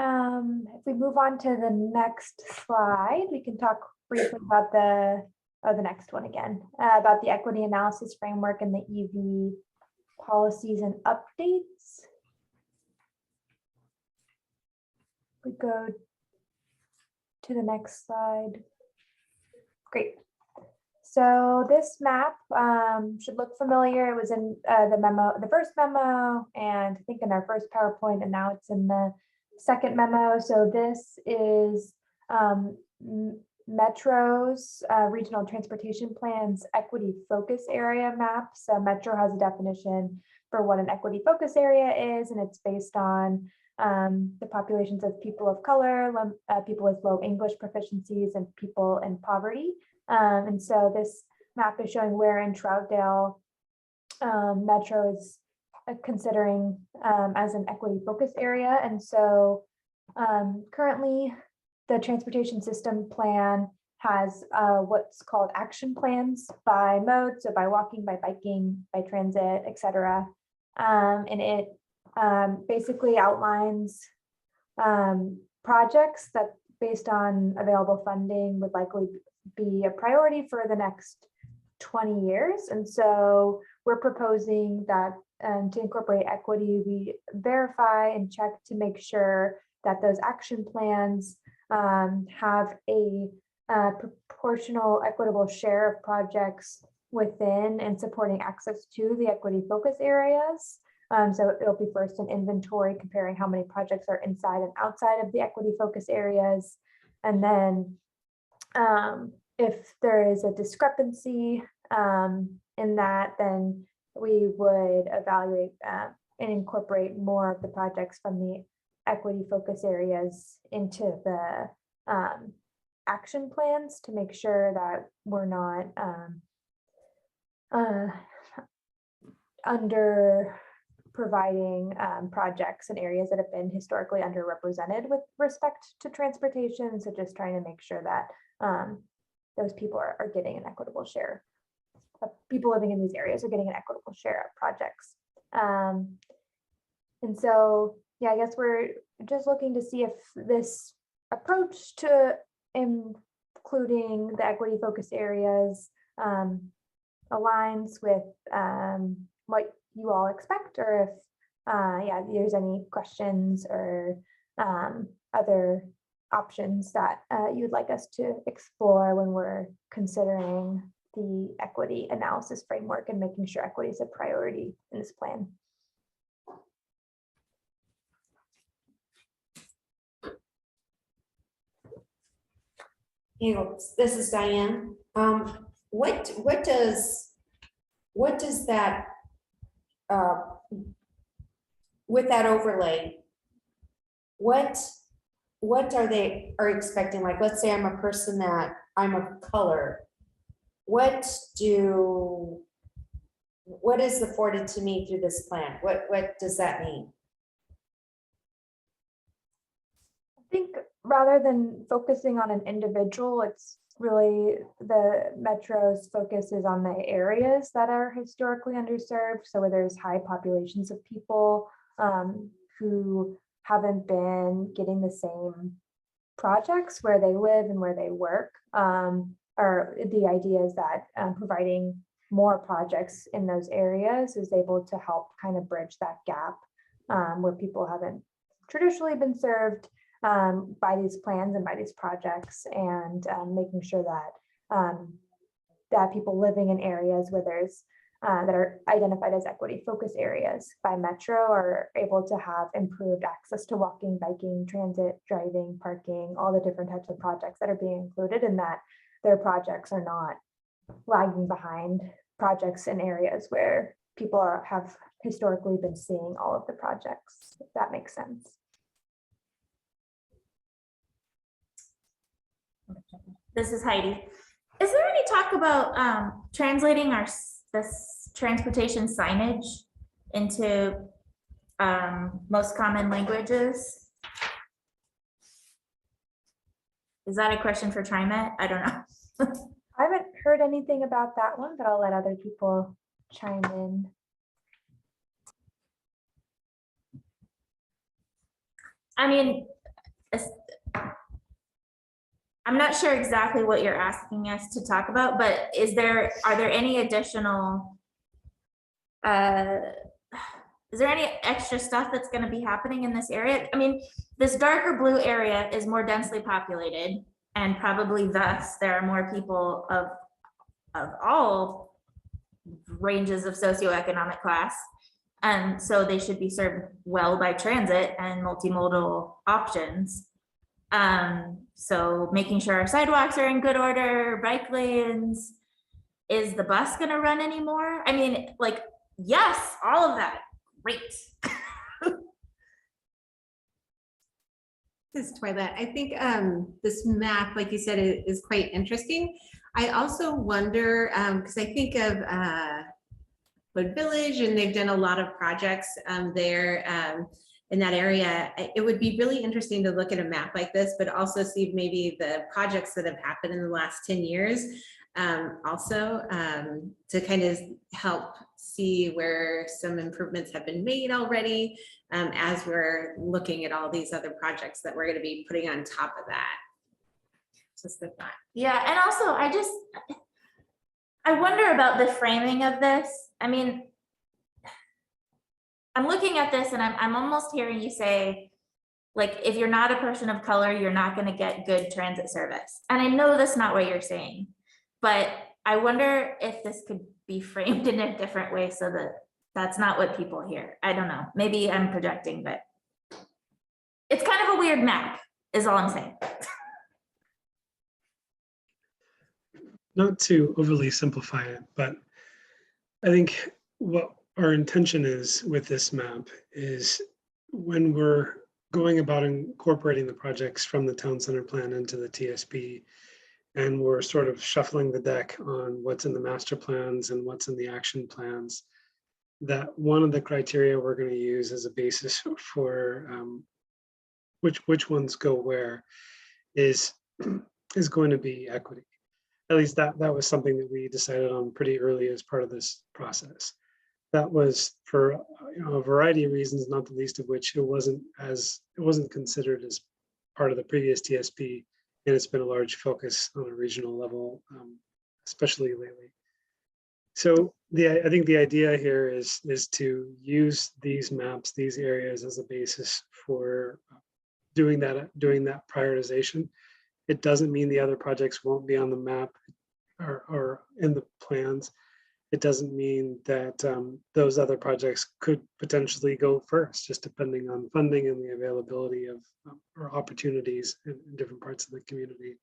If we move on to the next slide, we can talk briefly about the next one again, about the equity analysis framework and the EV policies and updates. We go to the next slide. Great. So this map should look familiar. It was in the memo, the first memo, and I think in our first PowerPoint, and now it's in the second memo. So this is Metro's regional transportation plans equity focus area map. So Metro has a definition for what an equity focus area is, and it's based on the populations of people of color, people with low English proficiencies, and people in poverty. And so this map is showing where in Troutdale Metro is considering as an equity focus area. And so currently the transportation system plan has what's called action plans by mode, so by walking, by biking, by transit, etc. And it basically outlines projects that, based on available funding, would likely be a priority for the next 20 years. And so we're proposing that to incorporate equity, we verify and check to make sure that those action plans have a proportional, equitable share of projects within and supporting access to the equity focus areas. So it'll be first an inventory comparing how many projects are inside and outside of the equity focus areas. And then if there is a discrepancy in that, then we would evaluate and incorporate more of the projects from the equity focus areas into the action plans to make sure that we're not under providing projects in areas that have been historically underrepresented with respect to transportation. So just trying to make sure that those people are getting an equitable share. People living in these areas are getting an equitable share of projects. And so, yeah, I guess we're just looking to see if this approach to including the equity focus areas aligns with what you all expect, or if yeah, there's any questions or other options that you'd like us to explore when we're considering the equity analysis framework and making sure equity is a priority in this plan. This is Diane. What does that with that overlay? What are they expecting? Like, let's say I'm a person that I'm of color. What is afforded to me through this plan? What does that mean? I think rather than focusing on an individual, it's really the Metro's focus is on the areas that are historically underserved. So where there's high populations of people who haven't been getting the same projects where they live and where they work. Or the idea is that providing more projects in those areas is able to help kind of bridge that gap where people haven't traditionally been served by these plans and by these projects, and making sure that that people living in areas where there's that are identified as equity focus areas by Metro are able to have improved access to walking, biking, transit, driving, parking, all the different types of projects that are being included, and that their projects are not lagging behind projects in areas where people have historically been seeing all of the projects, if that makes sense. This is Heidi. Is there any talk about translating this transportation signage into most common languages? Is that a question for TriMet? I don't know. I haven't heard anything about that one, but I'll let other people chime in. I mean, I'm not sure exactly what you're asking us to talk about, but are there any additional, is there any extra stuff that's going to be happening in this area? I mean, this darker blue area is more densely populated, and probably thus there are more people of all ranges of socioeconomic class. And so they should be served well by transit and multimodal options. So making sure our sidewalks are in good order, bike lanes. Is the bus gonna run anymore? I mean, like, yes, all of that, great. This is Twyla. I think this map, like you said, is quite interesting. I also wonder, because I think of Wood Village, and they've done a lot of projects there in that area. It would be really interesting to look at a map like this, but also see maybe the projects that have happened in the last 10 years also to kind of help see where some improvements have been made already as we're looking at all these other projects that we're going to be putting on top of that. Just the thought. Yeah, and also I wonder about the framing of this. I mean, I'm looking at this and I'm almost hearing you say, like, if you're not a person of color, you're not going to get good transit service. And I know that's not what you're saying, but I wonder if this could be framed in a different way so that that's not what people hear. I don't know. Maybe I'm projecting, but it's kind of a weird map is all I'm saying. Not to overly simplify it, but I think what our intention is with this map is when we're going about incorporating the projects from the town center plan into the TSP, and we're sort of shuffling the deck on what's in the master plans and what's in the action plans, that one of the criteria we're going to use as a basis for which ones go where is going to be equity. At least that was something that we decided on pretty early as part of this process. That was for a variety of reasons, not the least of which it wasn't considered as part of the previous TSP, and it's been a large focus on a regional level, especially lately. So I think the idea here is to use these maps, these areas as a basis for doing that prioritization. It doesn't mean the other projects won't be on the map or in the plans. It doesn't mean that those other projects could potentially go first, just depending on funding and the availability of or opportunities in different parts of the community.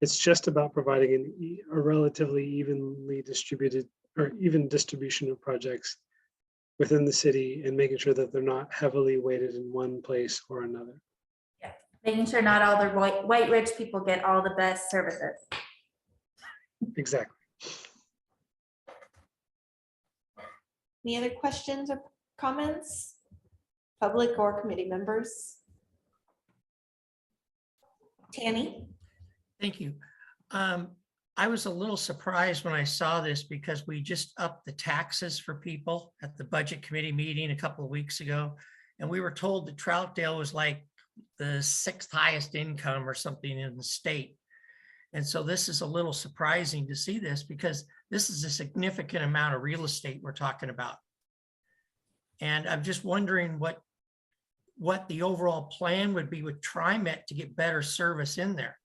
It's just about providing a relatively evenly distributed or even distribution of projects within the city and making sure that they're not heavily weighted in one place or another. Making sure not all the white rich people get all the best services. Exactly. Any other questions or comments? Public or committee members? Tanny? Thank you. I was a little surprised when I saw this because we just upped the taxes for people at the budget committee meeting a couple of weeks ago. And we were told that Troutdale was like the 6th highest income or something in the state. And so this is a little surprising to see this because this is a significant amount of real estate we're talking about. And I'm just wondering what the overall plan would be with TriMet to get better service in there.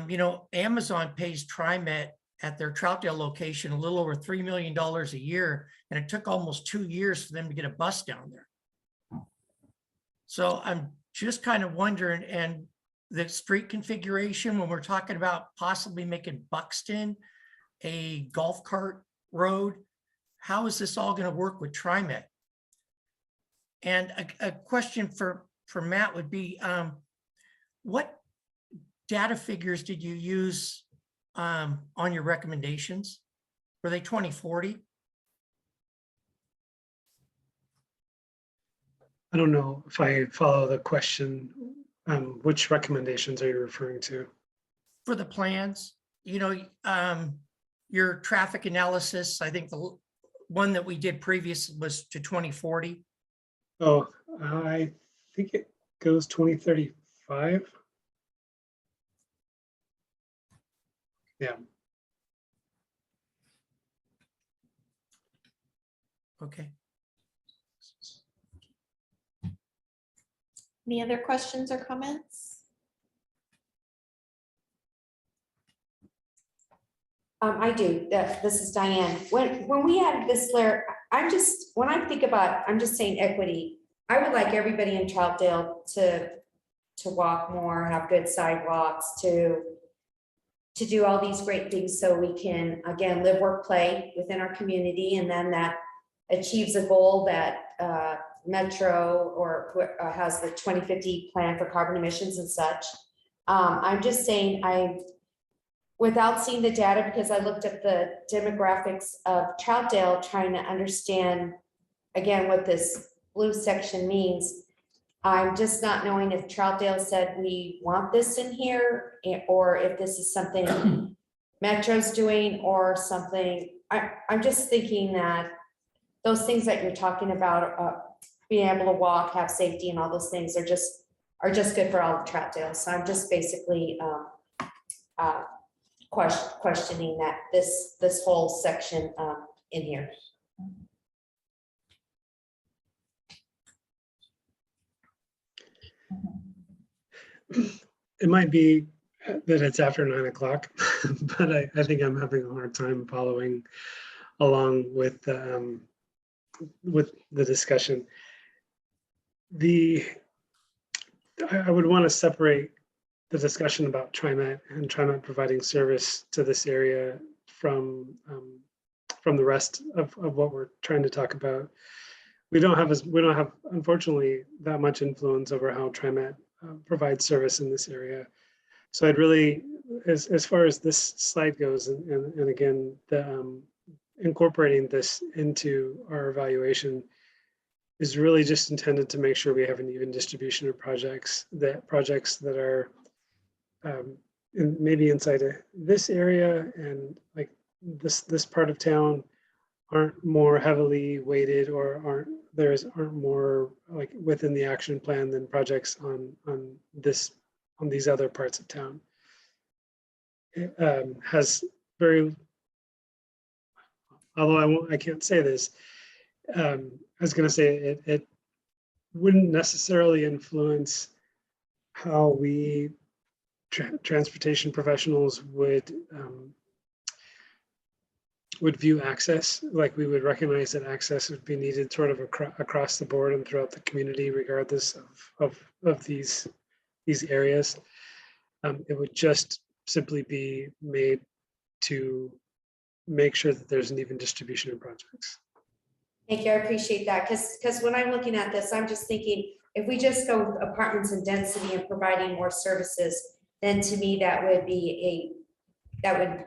You know, Amazon pays TriMet at their Troutdale location a little over $3 million a year, and it took almost 2 years for them to get a bus down there. So I'm just kind of wondering, and the street configuration, when we're talking about possibly making Buxton a golf cart road, how is this all going to work with TriMet? And a question for Matt would be, what data figures did you use on your recommendations? Were they 2040? I don't know if I follow the question. Which recommendations are you referring to? For the plans, you know, your traffic analysis, I think the one that we did previous was to 2040. Oh, I think it goes 2035. Yeah. Okay. Any other questions or comments? I do. This is Diane. When we had this layer, when I think about, I'm just saying equity. I would like everybody in Troutdale to walk more, have good sidewalks, to do all these great things so we can, again, live, work, play within our community. And then that achieves a goal that Metro or has the 2050 plan for carbon emissions and such. I'm just saying, without seeing the data, because I looked at the demographics of Troutdale, trying to understand, again, what this blue section means. I'm just not knowing if Troutdale said we want this in here, or if this is something Metro's doing or something. I'm just thinking that those things that you're talking about, being able to walk, have safety and all those things are just good for all of Troutdale. So I'm just basically questioning that this whole section in here. It might be that it's after 9 o'clock, but I think I'm having a hard time following along with the discussion. I would want to separate the discussion about TriMet and TriMet providing service to this area from the rest of what we're trying to talk about. We don't have unfortunately that much influence over how TriMet provides service in this area. So I'd really, as far as this slide goes, and again, incorporating this into our evaluation is really just intended to make sure we have an even distribution of projects that are maybe inside of this area and like this part of town aren't more heavily weighted or aren't more like within the action plan than projects on these other parts of town. It has very, although I can't say this, I was going to say it wouldn't necessarily influence how we transportation professionals would view access. Like we would recognize that access would be needed sort of across the board and throughout the community, regardless of these areas. It would just simply be made to make sure that there's an even distribution of projects. Thank you, I appreciate that, because when I'm looking at this, I'm just thinking, if we just go with apartments and density and providing more services, then to me, that would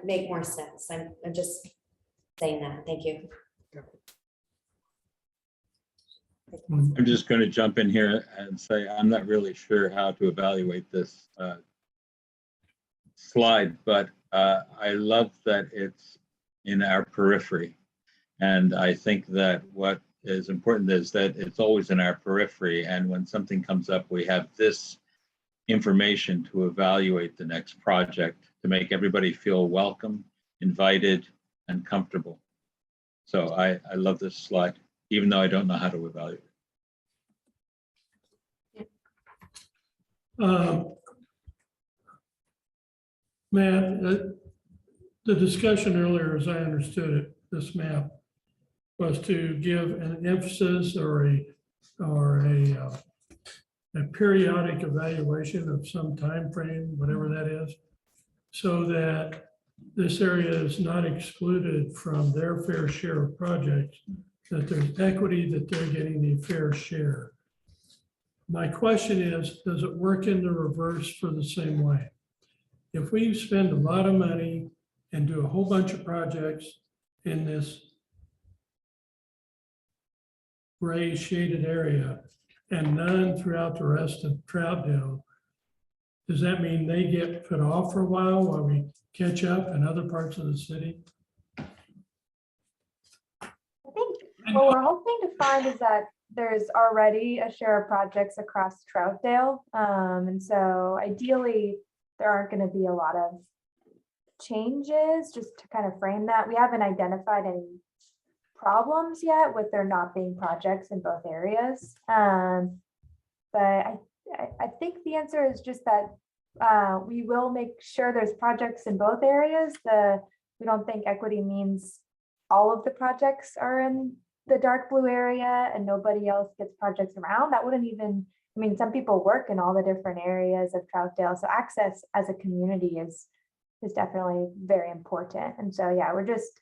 make more sense. I'm just saying that, thank you. I'm just going to jump in here and say I'm not really sure how to evaluate this slide, but I love that it's in our periphery. And I think that what is important is that it's always in our periphery. And when something comes up, we have this information to evaluate the next project to make everybody feel welcome, invited, and comfortable. So I love this slide, even though I don't know how to evaluate. Matt, the discussion earlier, as I understood it, this map was to give an emphasis or a periodic evaluation of some time frame, whatever that is, so that this area is not excluded from their fair share of projects, that there's equity, that they're getting the fair share. My question is, does it work in the reverse for the same way? If we spend a lot of money and do a whole bunch of projects in this gray shaded area and none throughout the rest of Troutdale, does that mean they get put off for a while we catch up in other parts of the city? I think what we're hoping to find is that there's already a share of projects across Troutdale. And so ideally, there aren't going to be a lot of changes, just to kind of frame that. We haven't identified any problems yet with there not being projects in both areas. But I think the answer is just that we will make sure there's projects in both areas. We don't think equity means all of the projects are in the dark blue area and nobody else gets projects around. That wouldn't even, I mean, some people work in all the different areas of Troutdale. So access as a community is definitely very important. And so, yeah, we're just,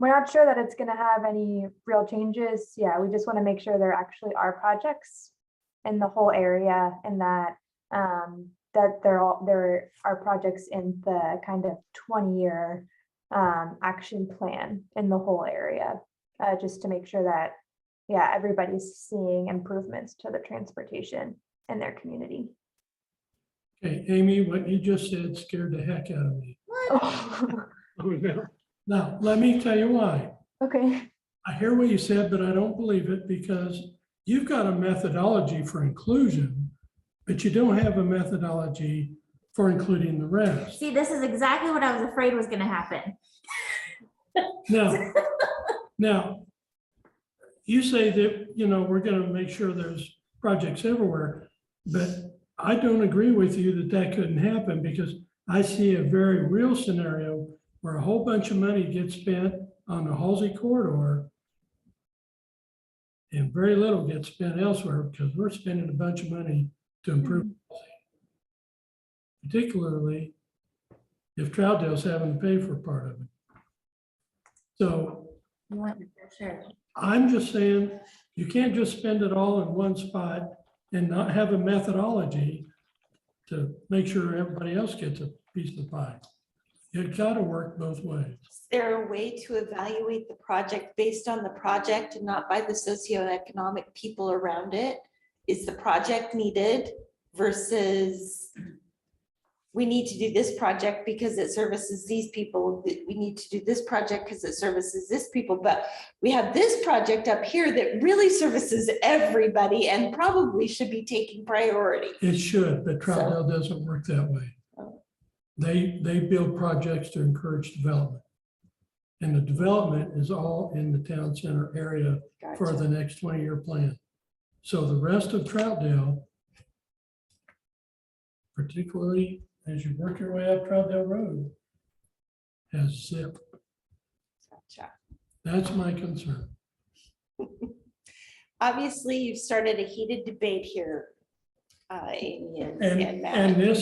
we're not sure that it's going to have any real changes. Yeah, we just want to make sure there actually are projects in the whole area, and that that there are projects in the kind of 20-year action plan in the whole area, just to make sure that, yeah, everybody's seeing improvements to the transportation in their community. Okay, Amy, what you just said scared the heck out of me. Oh, no. Now, let me tell you why. Okay. I hear what you said, but I don't believe it, because you've got a methodology for inclusion, but you don't have a methodology for including the rest. See, this is exactly what I was afraid was gonna happen. Now, you say that, you know, we're gonna make sure there's projects everywhere, but I don't agree with you that couldn't happen, because I see a very real scenario where a whole bunch of money gets spent on the Halsey corridor and very little gets spent elsewhere, because we're spending a bunch of money to improve, particularly if Troutdale's having to pay for part of it. So Sure. I'm just saying, you can't just spend it all in one spot and not have a methodology to make sure everybody else gets a piece of the pie. It's got to work both ways. Is there a way to evaluate the project based on the project and not by the socioeconomic people around it? Is the project needed versus we need to do this project because it services these people? We need to do this project because it services this people, but we have this project up here that really services everybody and probably should be taking priority. It should, but Troutdale doesn't work that way. They build projects to encourage development. And the development is all in the town center area for the next 20-year plan. So the rest of Troutdale, particularly as you work your way up Troutdale Road, has zip. Gotcha. That's my concern. Obviously, you've started a heated debate here, Amy and Matt.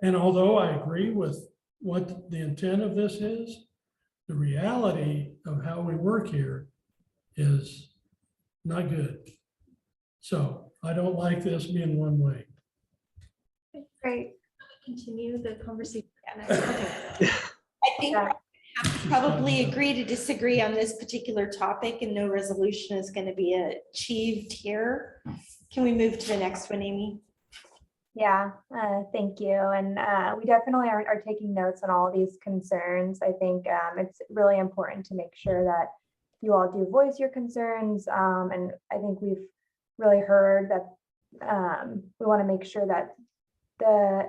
And although I agree with what the intent of this is, the reality of how we work here is not good. So I don't like this being one way. Great. Continue the conversation. I think we have to probably agree to disagree on this particular topic, and no resolution is going to be achieved here. Can we move to the next one, Amy? Yeah, thank you. And we definitely are taking notes on all of these concerns. I think it's really important to make sure that you all do voice your concerns. And I think we've really heard that we want to make sure that the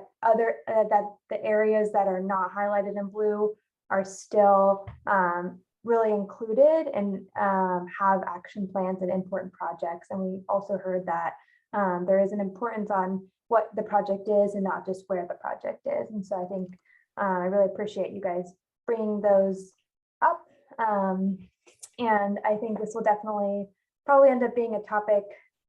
areas that are not highlighted in blue are still really included and have action plans and important projects. And we also heard that there is an importance on what the project is and not just where the project is. And so I think I really appreciate you guys bringing those up. And I think this will definitely probably end up being a topic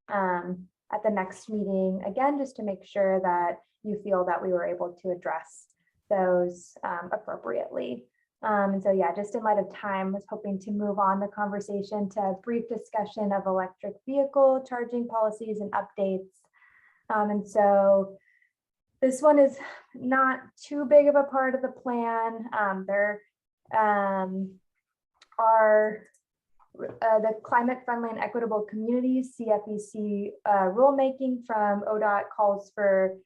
at the next meeting, again, just to make sure that you feel that we were able to address those appropriately. And so, yeah, just in light of time, I was hoping to move on the conversation to a brief discussion of electric vehicle charging policies and updates. And so this one is not too big of a part of the plan. There are the Climate Friendly and Equitable Communities, CFEC rulemaking from ODOT calls for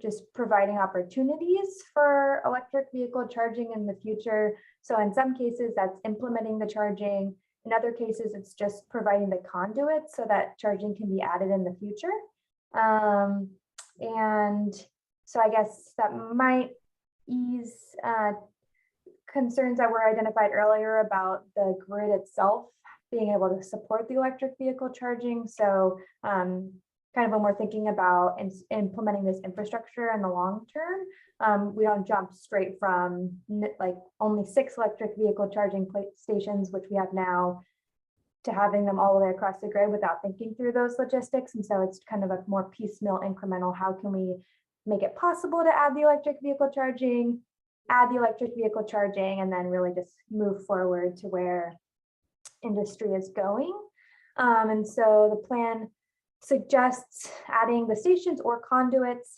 just providing opportunities for electric vehicle charging in the future. So in some cases, that's implementing the charging. In other cases, it's just providing the conduit so that charging can be added in the future. And so I guess that might ease concerns that were identified earlier about the grid itself being able to support the electric vehicle charging. So kind of when we're thinking about implementing this infrastructure in the long term, we don't jump straight from like only 6 electric vehicle charging stations, which we have now, to having them all the way across the grid without thinking through those logistics. And so it's kind of a more piecemeal incremental. How can we make it possible to add the electric vehicle charging, and then really just move forward to where industry is going. And so the plan suggests adding the stations or conduits,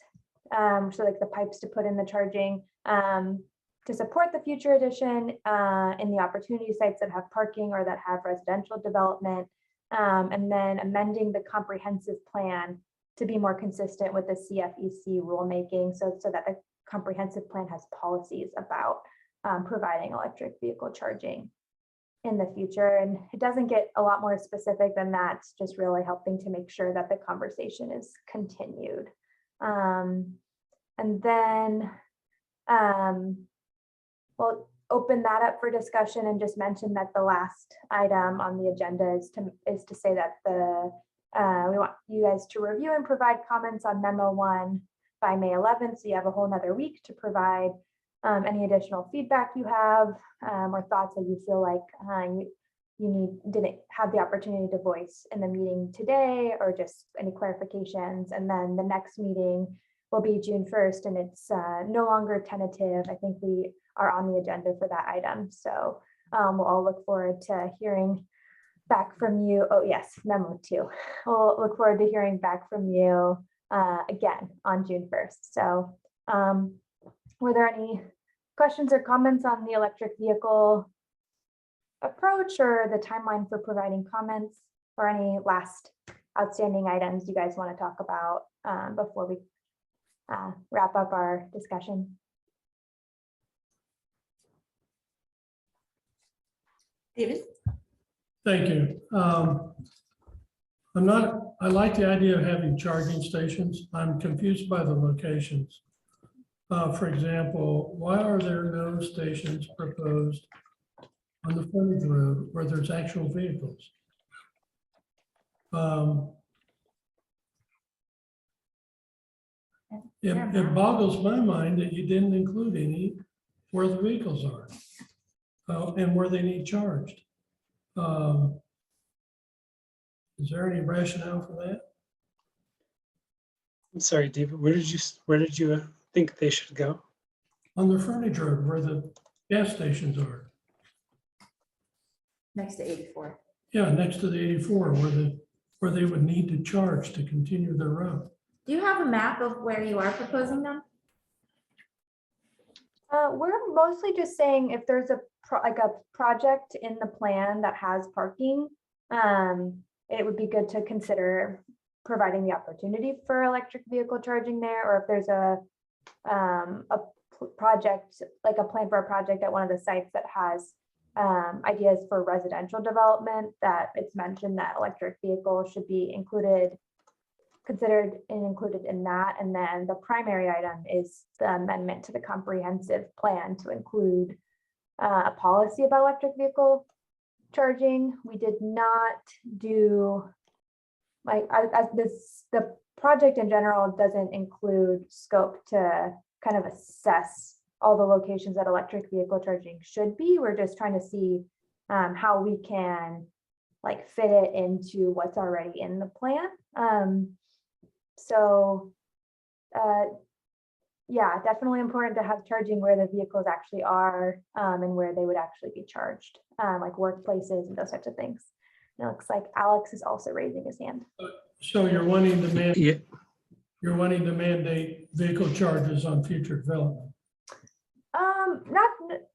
so like the pipes to put in the charging, to support the future addition in the opportunity sites that have parking or that have residential development, and then amending the comprehensive plan to be more consistent with the CFEC rulemaking, so that the comprehensive plan has policies about providing electric vehicle charging in the future. And it doesn't get a lot more specific than that. It's just really helping to make sure that the conversation is continued. And then we'll open that up for discussion and just mention that the last item on the agenda is to say that we want you guys to review and provide comments on memo 1 by May 11th. So you have a whole nother week to provide any additional feedback you have or thoughts that you feel like you didn't have the opportunity to voice in the meeting today, or just any clarifications. And then the next meeting will be June 1st, and it's no longer tentative. I think we are on the agenda for that item. So we'll all look forward to hearing back from you. Oh yes, memo 2. We'll look forward to hearing back from you again on June 1st. So were there any questions or comments on the electric vehicle approach or the timeline for providing comments, or any last outstanding items you guys want to talk about before we wrap up our discussion? David? Thank you. I like the idea of having charging stations. I'm confused by the locations. For example, why are there no stations proposed on the frontage road where there's actual vehicles? It boggles my mind that you didn't include any where the vehicles are and where they need charged. Is there any rationale for that? I'm sorry, David, where did you think they should go? On the frontage road where the gas stations are. Next to 84. Yeah, next to the 84, where they would need to charge to continue their route. Do you have a map of where you are proposing them? We're mostly just saying if there's a project in the plan that has parking, it would be good to consider providing the opportunity for electric vehicle charging there, or if there's project, like a plan for a project at one of the sites that has ideas for residential development, that it's mentioned that electric vehicles should be considered and included in that. And then the primary item is the amendment to the comprehensive plan to include a policy about electric vehicle charging. We did not do, the project in general doesn't include scope to kind of assess all the locations that electric vehicle charging should be. We're just trying to see how we can like fit it into what's already in the plan. Yeah, definitely important to have charging where the vehicles actually are and where they would actually be charged, like workplaces and those types of things. And it looks like Alex is also raising his hand. So you're wanting to Yeah. you're wanting to mandate vehicle charges on future development. Not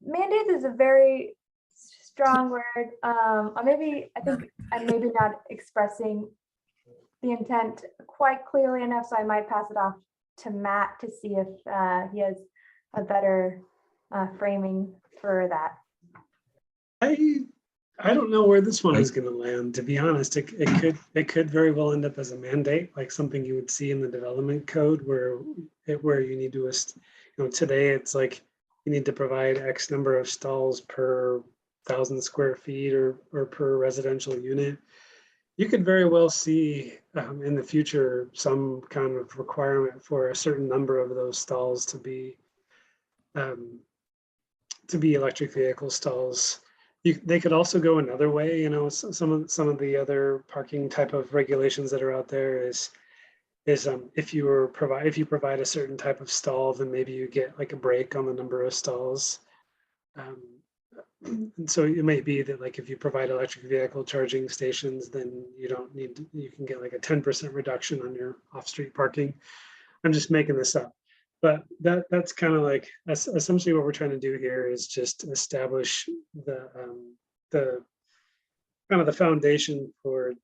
mandate is a very strong word. I think I'm maybe not expressing the intent quite clearly enough, so I might pass it off to Matt to see if he has a better framing for that. I don't know where this one is going to land, to be honest. It could very well end up as a mandate, like something you would see in the development code where you need to, today it's like you need to provide X number of stalls per 1,000 square feet or per residential unit. You could very well see in the future some kind of requirement for a certain number of those stalls to be electric vehicle stalls. They could also go another way. Some of the other parking type of regulations that are out there is if you provide a certain type of stall, then maybe you get like a break on the number of stalls. And so it might be that like if you provide electric vehicle charging stations, then you can get like a 10% reduction on your off-street parking. I'm just making this up, but that's kind of like essentially what we're trying to do here is just establish the kind of the foundation for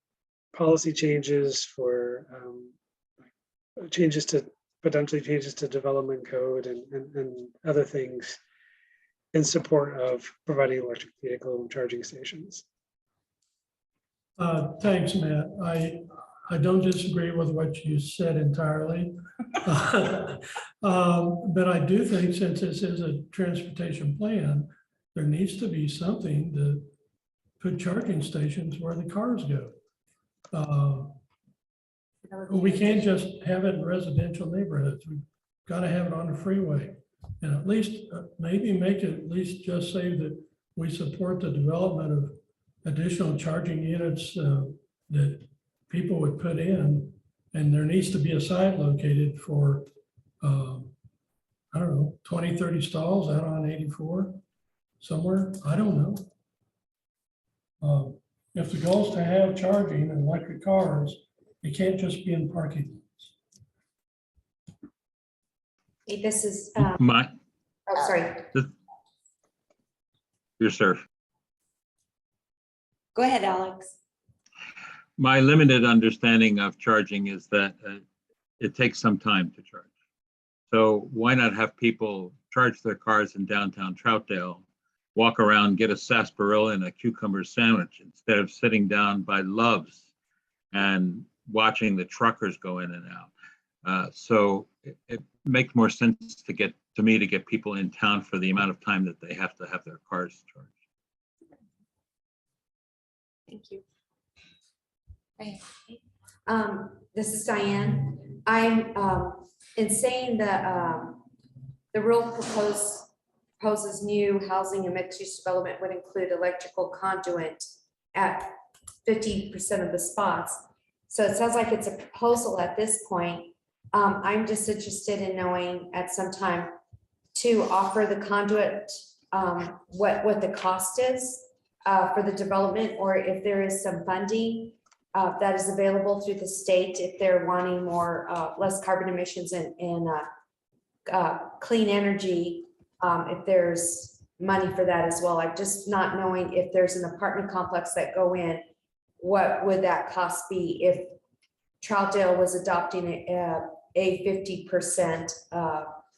policy changes, for potentially changes to development code and other things in support of providing electric vehicle charging stations. Thanks, Matt. I don't disagree with what you said entirely. But I do think since this is a transportation plan, there needs to be something to put charging stations where the cars go. We can't just have it in residential neighborhoods. We've got to have it on the freeway. And at least maybe make it at least just say that we support the development of additional charging units that people would put in, and there needs to be a site located for, I don't know, 20, 30 stalls out on 84 somewhere. I don't know. If the goal is to have charging and electric cars, it can't just be in parking lots. Hey, this is, sorry. Yes, sir. Go ahead, Alex. My limited understanding of charging is that it takes some time to charge. So why not have people charge their cars in downtown Troutdale, walk around, get a sarsaparilla and a cucumber sandwich instead of sitting down by Love's and watching the truckers go in and out. So it makes more sense to get people in town for the amount of time that they have to have their cars charged. Thank you. This is Diane. I'm in saying that the rule proposes new housing and mixed-use development would include electrical conduit at 50% of the spots. So it sounds like it's a proposal at this point. I'm just interested in knowing at some time to offer the conduit, what the cost is for the development, or if there is some funding that is available through the state if they're wanting more, less carbon emissions and clean energy, if there's money for that as well. I'm just not knowing if there's an apartment complex that go in, what would that cost be if Troutdale was adopting a 50%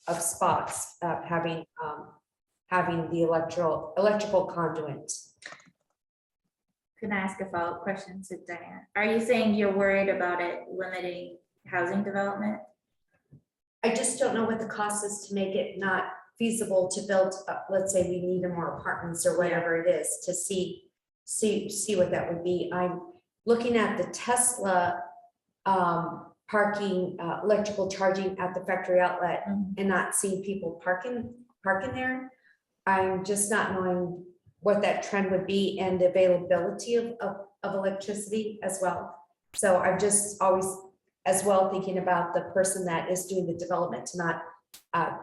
of spots having the electrical conduit. Can I ask a follow-up question to Diane? Are you saying you're worried about it limiting housing development? I just don't know what the cost is to make it not feasible to build, let's say we need more apartments or whatever it is, to see what that would be. I'm looking at the Tesla parking, electrical charging at the factory outlet and not seeing people parking there. I'm just not knowing what that trend would be and the availability of electricity as well. So I'm just always as well thinking about the person that is doing the development to not,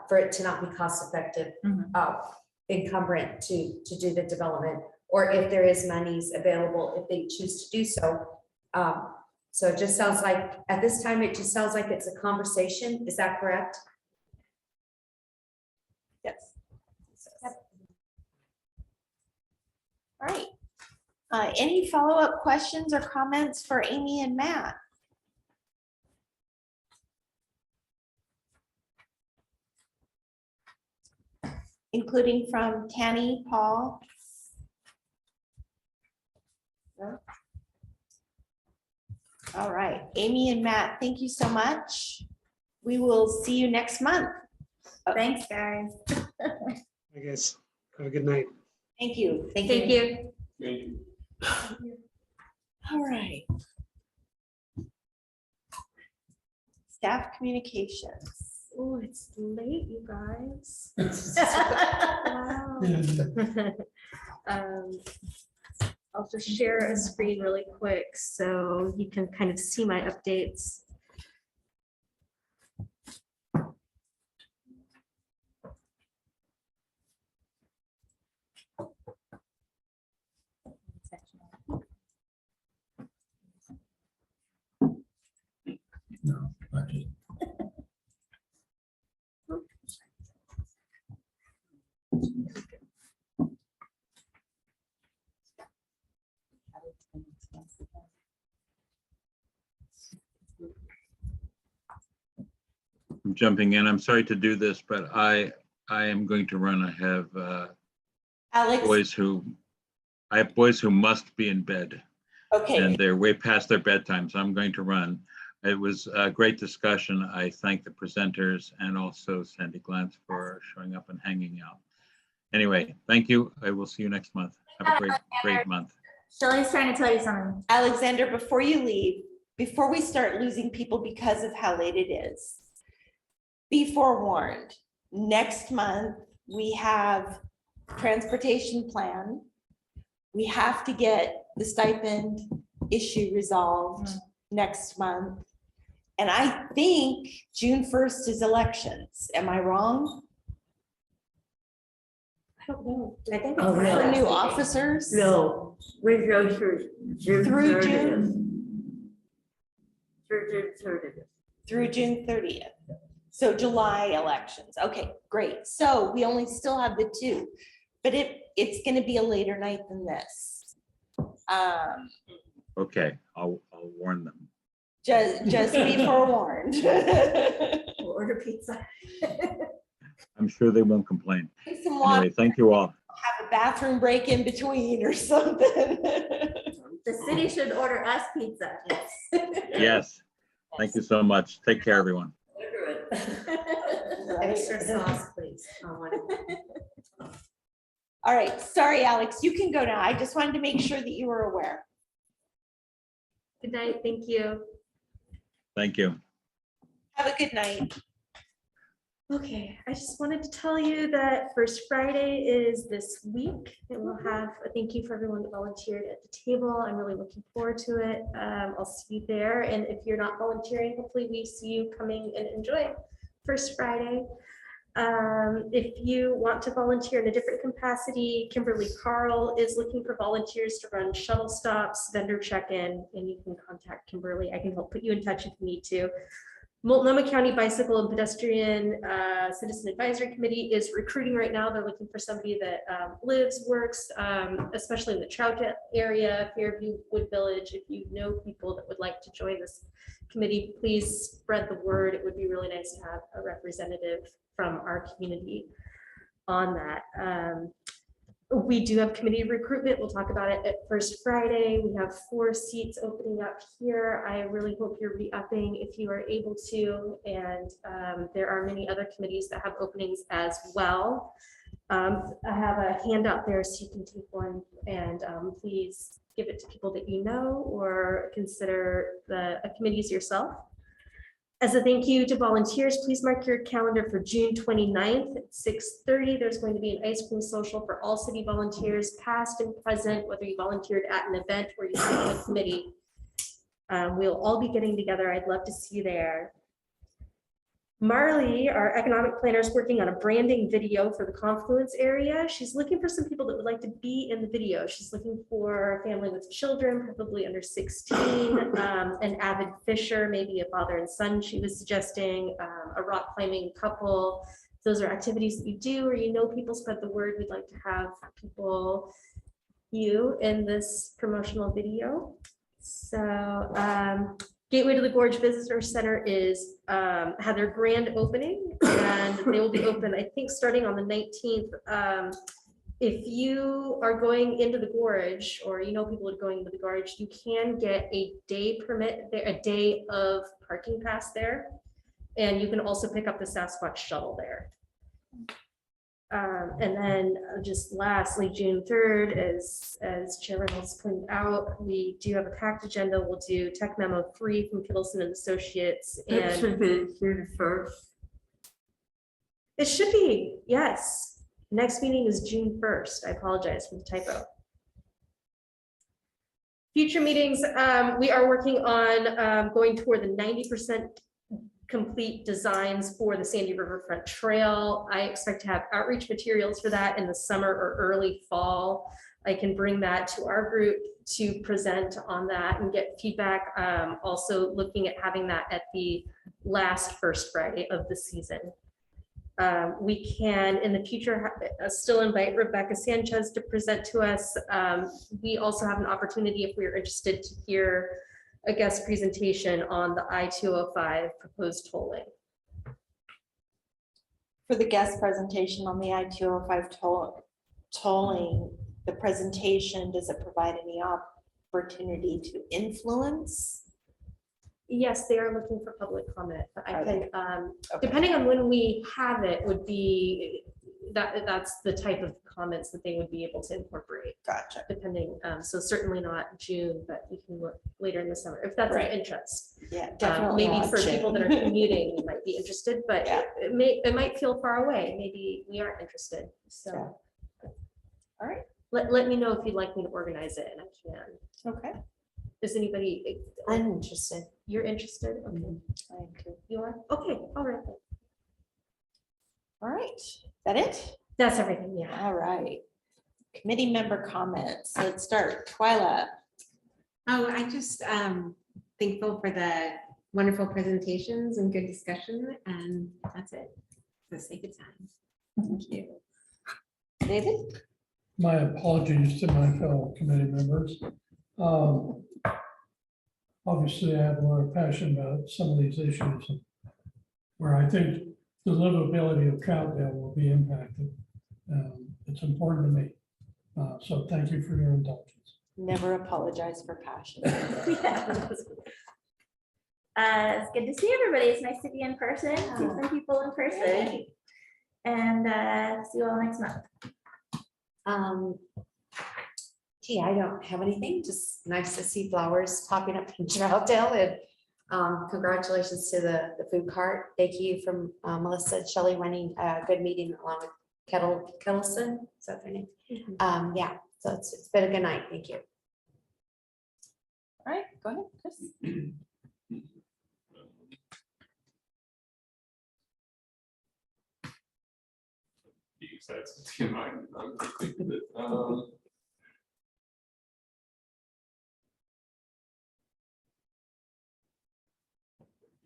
for it to not be cost effective, encumbrant to do the development, or if there is monies available, if they choose to do so. So it just sounds like, at this time, it just sounds like it's a conversation. Is that correct? Yes. All right. Any follow-up questions or comments for Amy and Matt? Including from Tanny, Paul? No? All right, Amy and Matt, thank you so much. We will see you next month. Thanks, guys. I guess, have a good night. Thank you. Thank you. Thank you. All right. Staff communications. Oh, it's late, you guys. Wow. I'll just share a screen really quick so you can kind of see my updates. No, not just. I'm jumping in. I'm sorry to do this, but I am going to run. I have Alex, I have boys who must be in bed, and okay, they're way past their bedtime, so I'm going to run. It was a great discussion. I thank the presenters and also Sandy Glantz for showing up and hanging out. Anyway, thank you. I will see you next month. Have a great month. Shelley's trying to tell you something. Alexander, before you leave, before we start losing people because of how late it is, be forewarned, next month, we have transportation plan. We have to get the stipend issue resolved next month. And I think June 1st is elections. Am I wrong? I don't know. I think Oh, it's For really? new officers? No, we go through June Through 30th. June? Through June 30th. Through June 30th. So July elections. Okay, great. So we only still have the two, but it's gonna be a later night than this. Okay, I'll warn them. Just be forewarned. We'll order pizza. I'm sure they won't complain. Take some water, Anyway, thank you all. have a bathroom break in between or something. The city should order us pizza. Yes, thank you so much. Take care, everyone. extra sauce, please. All right, sorry, Alex, you can go now. I just wanted to make sure that you were aware. Good night, thank you. Thank you. Have a good night. Okay, I just wanted to tell you that First Friday is this week, and we'll have a thank you for everyone that volunteered at the table. I'm really looking forward to it. I'll see you there, and if you're not volunteering, hopefully we see you coming and enjoy First Friday. If you want to volunteer in a different capacity, Kimberly Carl is looking for volunteers to run shuttle stops, vendor check-in, and you can contact Kimberly. I can help put you in touch if you need to. Multnomah County Bicycle and Pedestrian Citizen Advisory Committee is recruiting right now. They're looking for somebody that lives, works, especially in the Troutdale area, Fairview, Wood Village. If you know people that would like to join this committee, please spread the word. It would be really nice to have a representative from our community on that. We do have committee recruitment. We'll talk about it at First Friday. We have 4 seats opening up here. I really hope you're re-upping if you are able to. And there are many other committees that have openings as well. I have a handout there so you can take one and please give it to people that you know or consider the committees yourself. As a thank you to volunteers, please mark your calendar for June 29th at 6:30. There's going to be an ice cream social for all city volunteers, past and present, whether you volunteered at an event or you serve on a committee. We'll all be getting together. I'd love to see you there. Marley, our economic planner, is working on a branding video for the Confluence area. She's looking for some people that would like to be in the video. She's looking for a family with children, probably under 16, an avid fisher, maybe a father and son, she was suggesting, a rock climbing couple. Those are activities that you do or you know people, spread the word. We'd like to have people you in this promotional video. So Gateway to the Gorge Visitor Center is had their grand opening and they will be open, I think, starting on the 19th. If you are going into the gorge or you know people are going into the gorge, you can get a day permit there, a day of parking pass there. And you can also pick up the Sasquatch shuttle there. And then just lastly, June 3rd, as Chairman has pointed out, we do have a packed agenda. We'll do Tech Memo 3 from Kittleson and Associates. And it should be June 1st. It should be, yes. Next meeting is June 1st. I apologize for the typo. Future meetings, we are working on going toward the 90% complete designs for the Sandy Riverfront Trail. I expect to have outreach materials for that in the summer or early fall. I can bring that to our group to present on that and get feedback. Also looking at having that at the last First Friday of the season. We can in the future still invite Rebecca Sanchez to present to us. We also have an opportunity if we are interested to hear a guest presentation on the I-205 proposed tolling. For the guest presentation on the I-205 tolling, the presentation, does it provide any opportunity to influence? Yes, they are looking for public comment, but I can, Okay. depending on when we have it, would be that's the type of comments that they would be able to incorporate. Gotcha. Depending, so certainly not June, but we can look later in the summer if that's of interest. Yeah, definitely. Maybe not for June. people that are commuting, you might be interested, but Yeah. it might feel far away. Maybe we aren't interested. So, Yeah. All right. let me know if you'd like me to organize it, and I can. Okay. Is anybody? I'm interested. You're interested? Okay. I am too. You are? Okay. All right. All right. Is that it? That's everything. Yeah. All right. Committee member comments. Let's start. Twyla. Oh, I just thankful for the wonderful presentations and good discussion, and that's it. Let's take good time. Thank you. David? My apologies to my fellow committee members. Obviously, I have a lot of passion about some of these issues where I think the livability of Troutdale will be impacted. It's important to me. So thank you for your indulgence. Never apologize for passion. It's good to see everybody. It's nice to be in person, see some people in person. And see you all next month. Gee, I don't have anything, just nice to see flowers popping up in Troutdale, and congratulations to the food cart. Thank you from Melissa and Shelley running a good meeting along with Kettleson, is that their name? Yeah, so it's been a good night, thank you. All right, go ahead, Chris. That's in mind.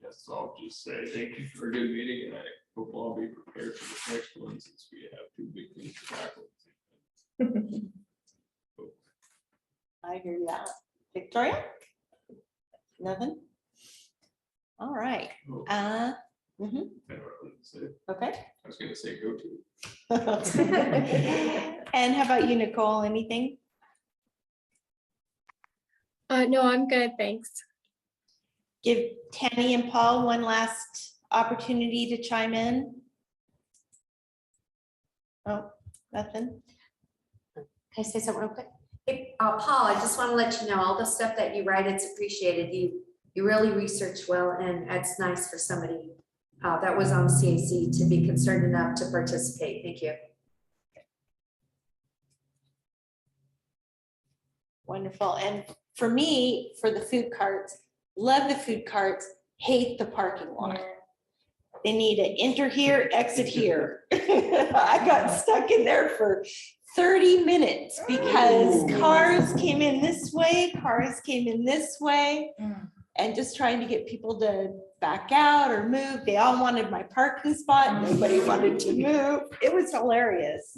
Yes, so I'll just say thank you for a good meeting, and I hope I'll be prepared for the next one since we have two big things to tackle. I hear that. Victoria? Nothing? All right. Oh, Mhm, I don't know what I was gonna say. okay. I was gonna say go to. And how about you, Nicole? Anything? No, I'm good, thanks. Give Tammy and Paul one last opportunity to chime in. Oh, nothing? Can I say something real quick? Hey, Paul, I just want to let you know, all the stuff that you write, it's appreciated. You really research well, and it's nice for somebody that was on CAC to be concerned enough to participate. Thank you. Wonderful. And for me, for the food carts, love the food carts, hate the parking lot. They need to enter here, exit here. I got stuck in there for 30 minutes because cars came in this way, cars came in this way. And just trying to get people to back out or move. They all wanted my parking spot. Nobody wanted to move. It was hilarious.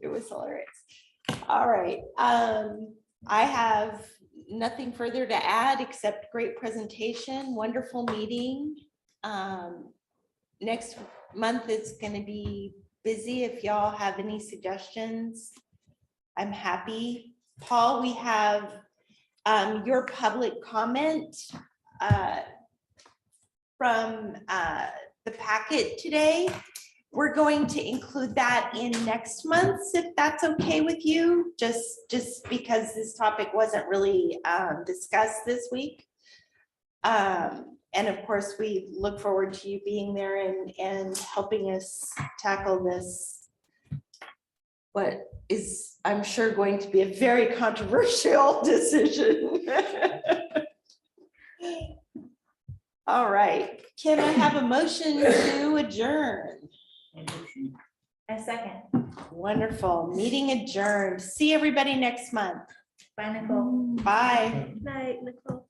It was hilarious. All right. I have nothing further to add except great presentation, wonderful meeting. Next month is going to be busy. If y'all have any suggestions, I'm happy. Paul, we have your public comment from the packet today. We're going to include that in next month's, if that's okay with you, just because this topic wasn't really discussed this week. And of course, we look forward to you being there and helping us tackle this, what is, I'm sure, going to be a very controversial decision. All right, can I have a motion to adjourn? A second. Wonderful, meeting adjourned. See everybody next month. Bye, Nicole. Bye. Night, Nicole.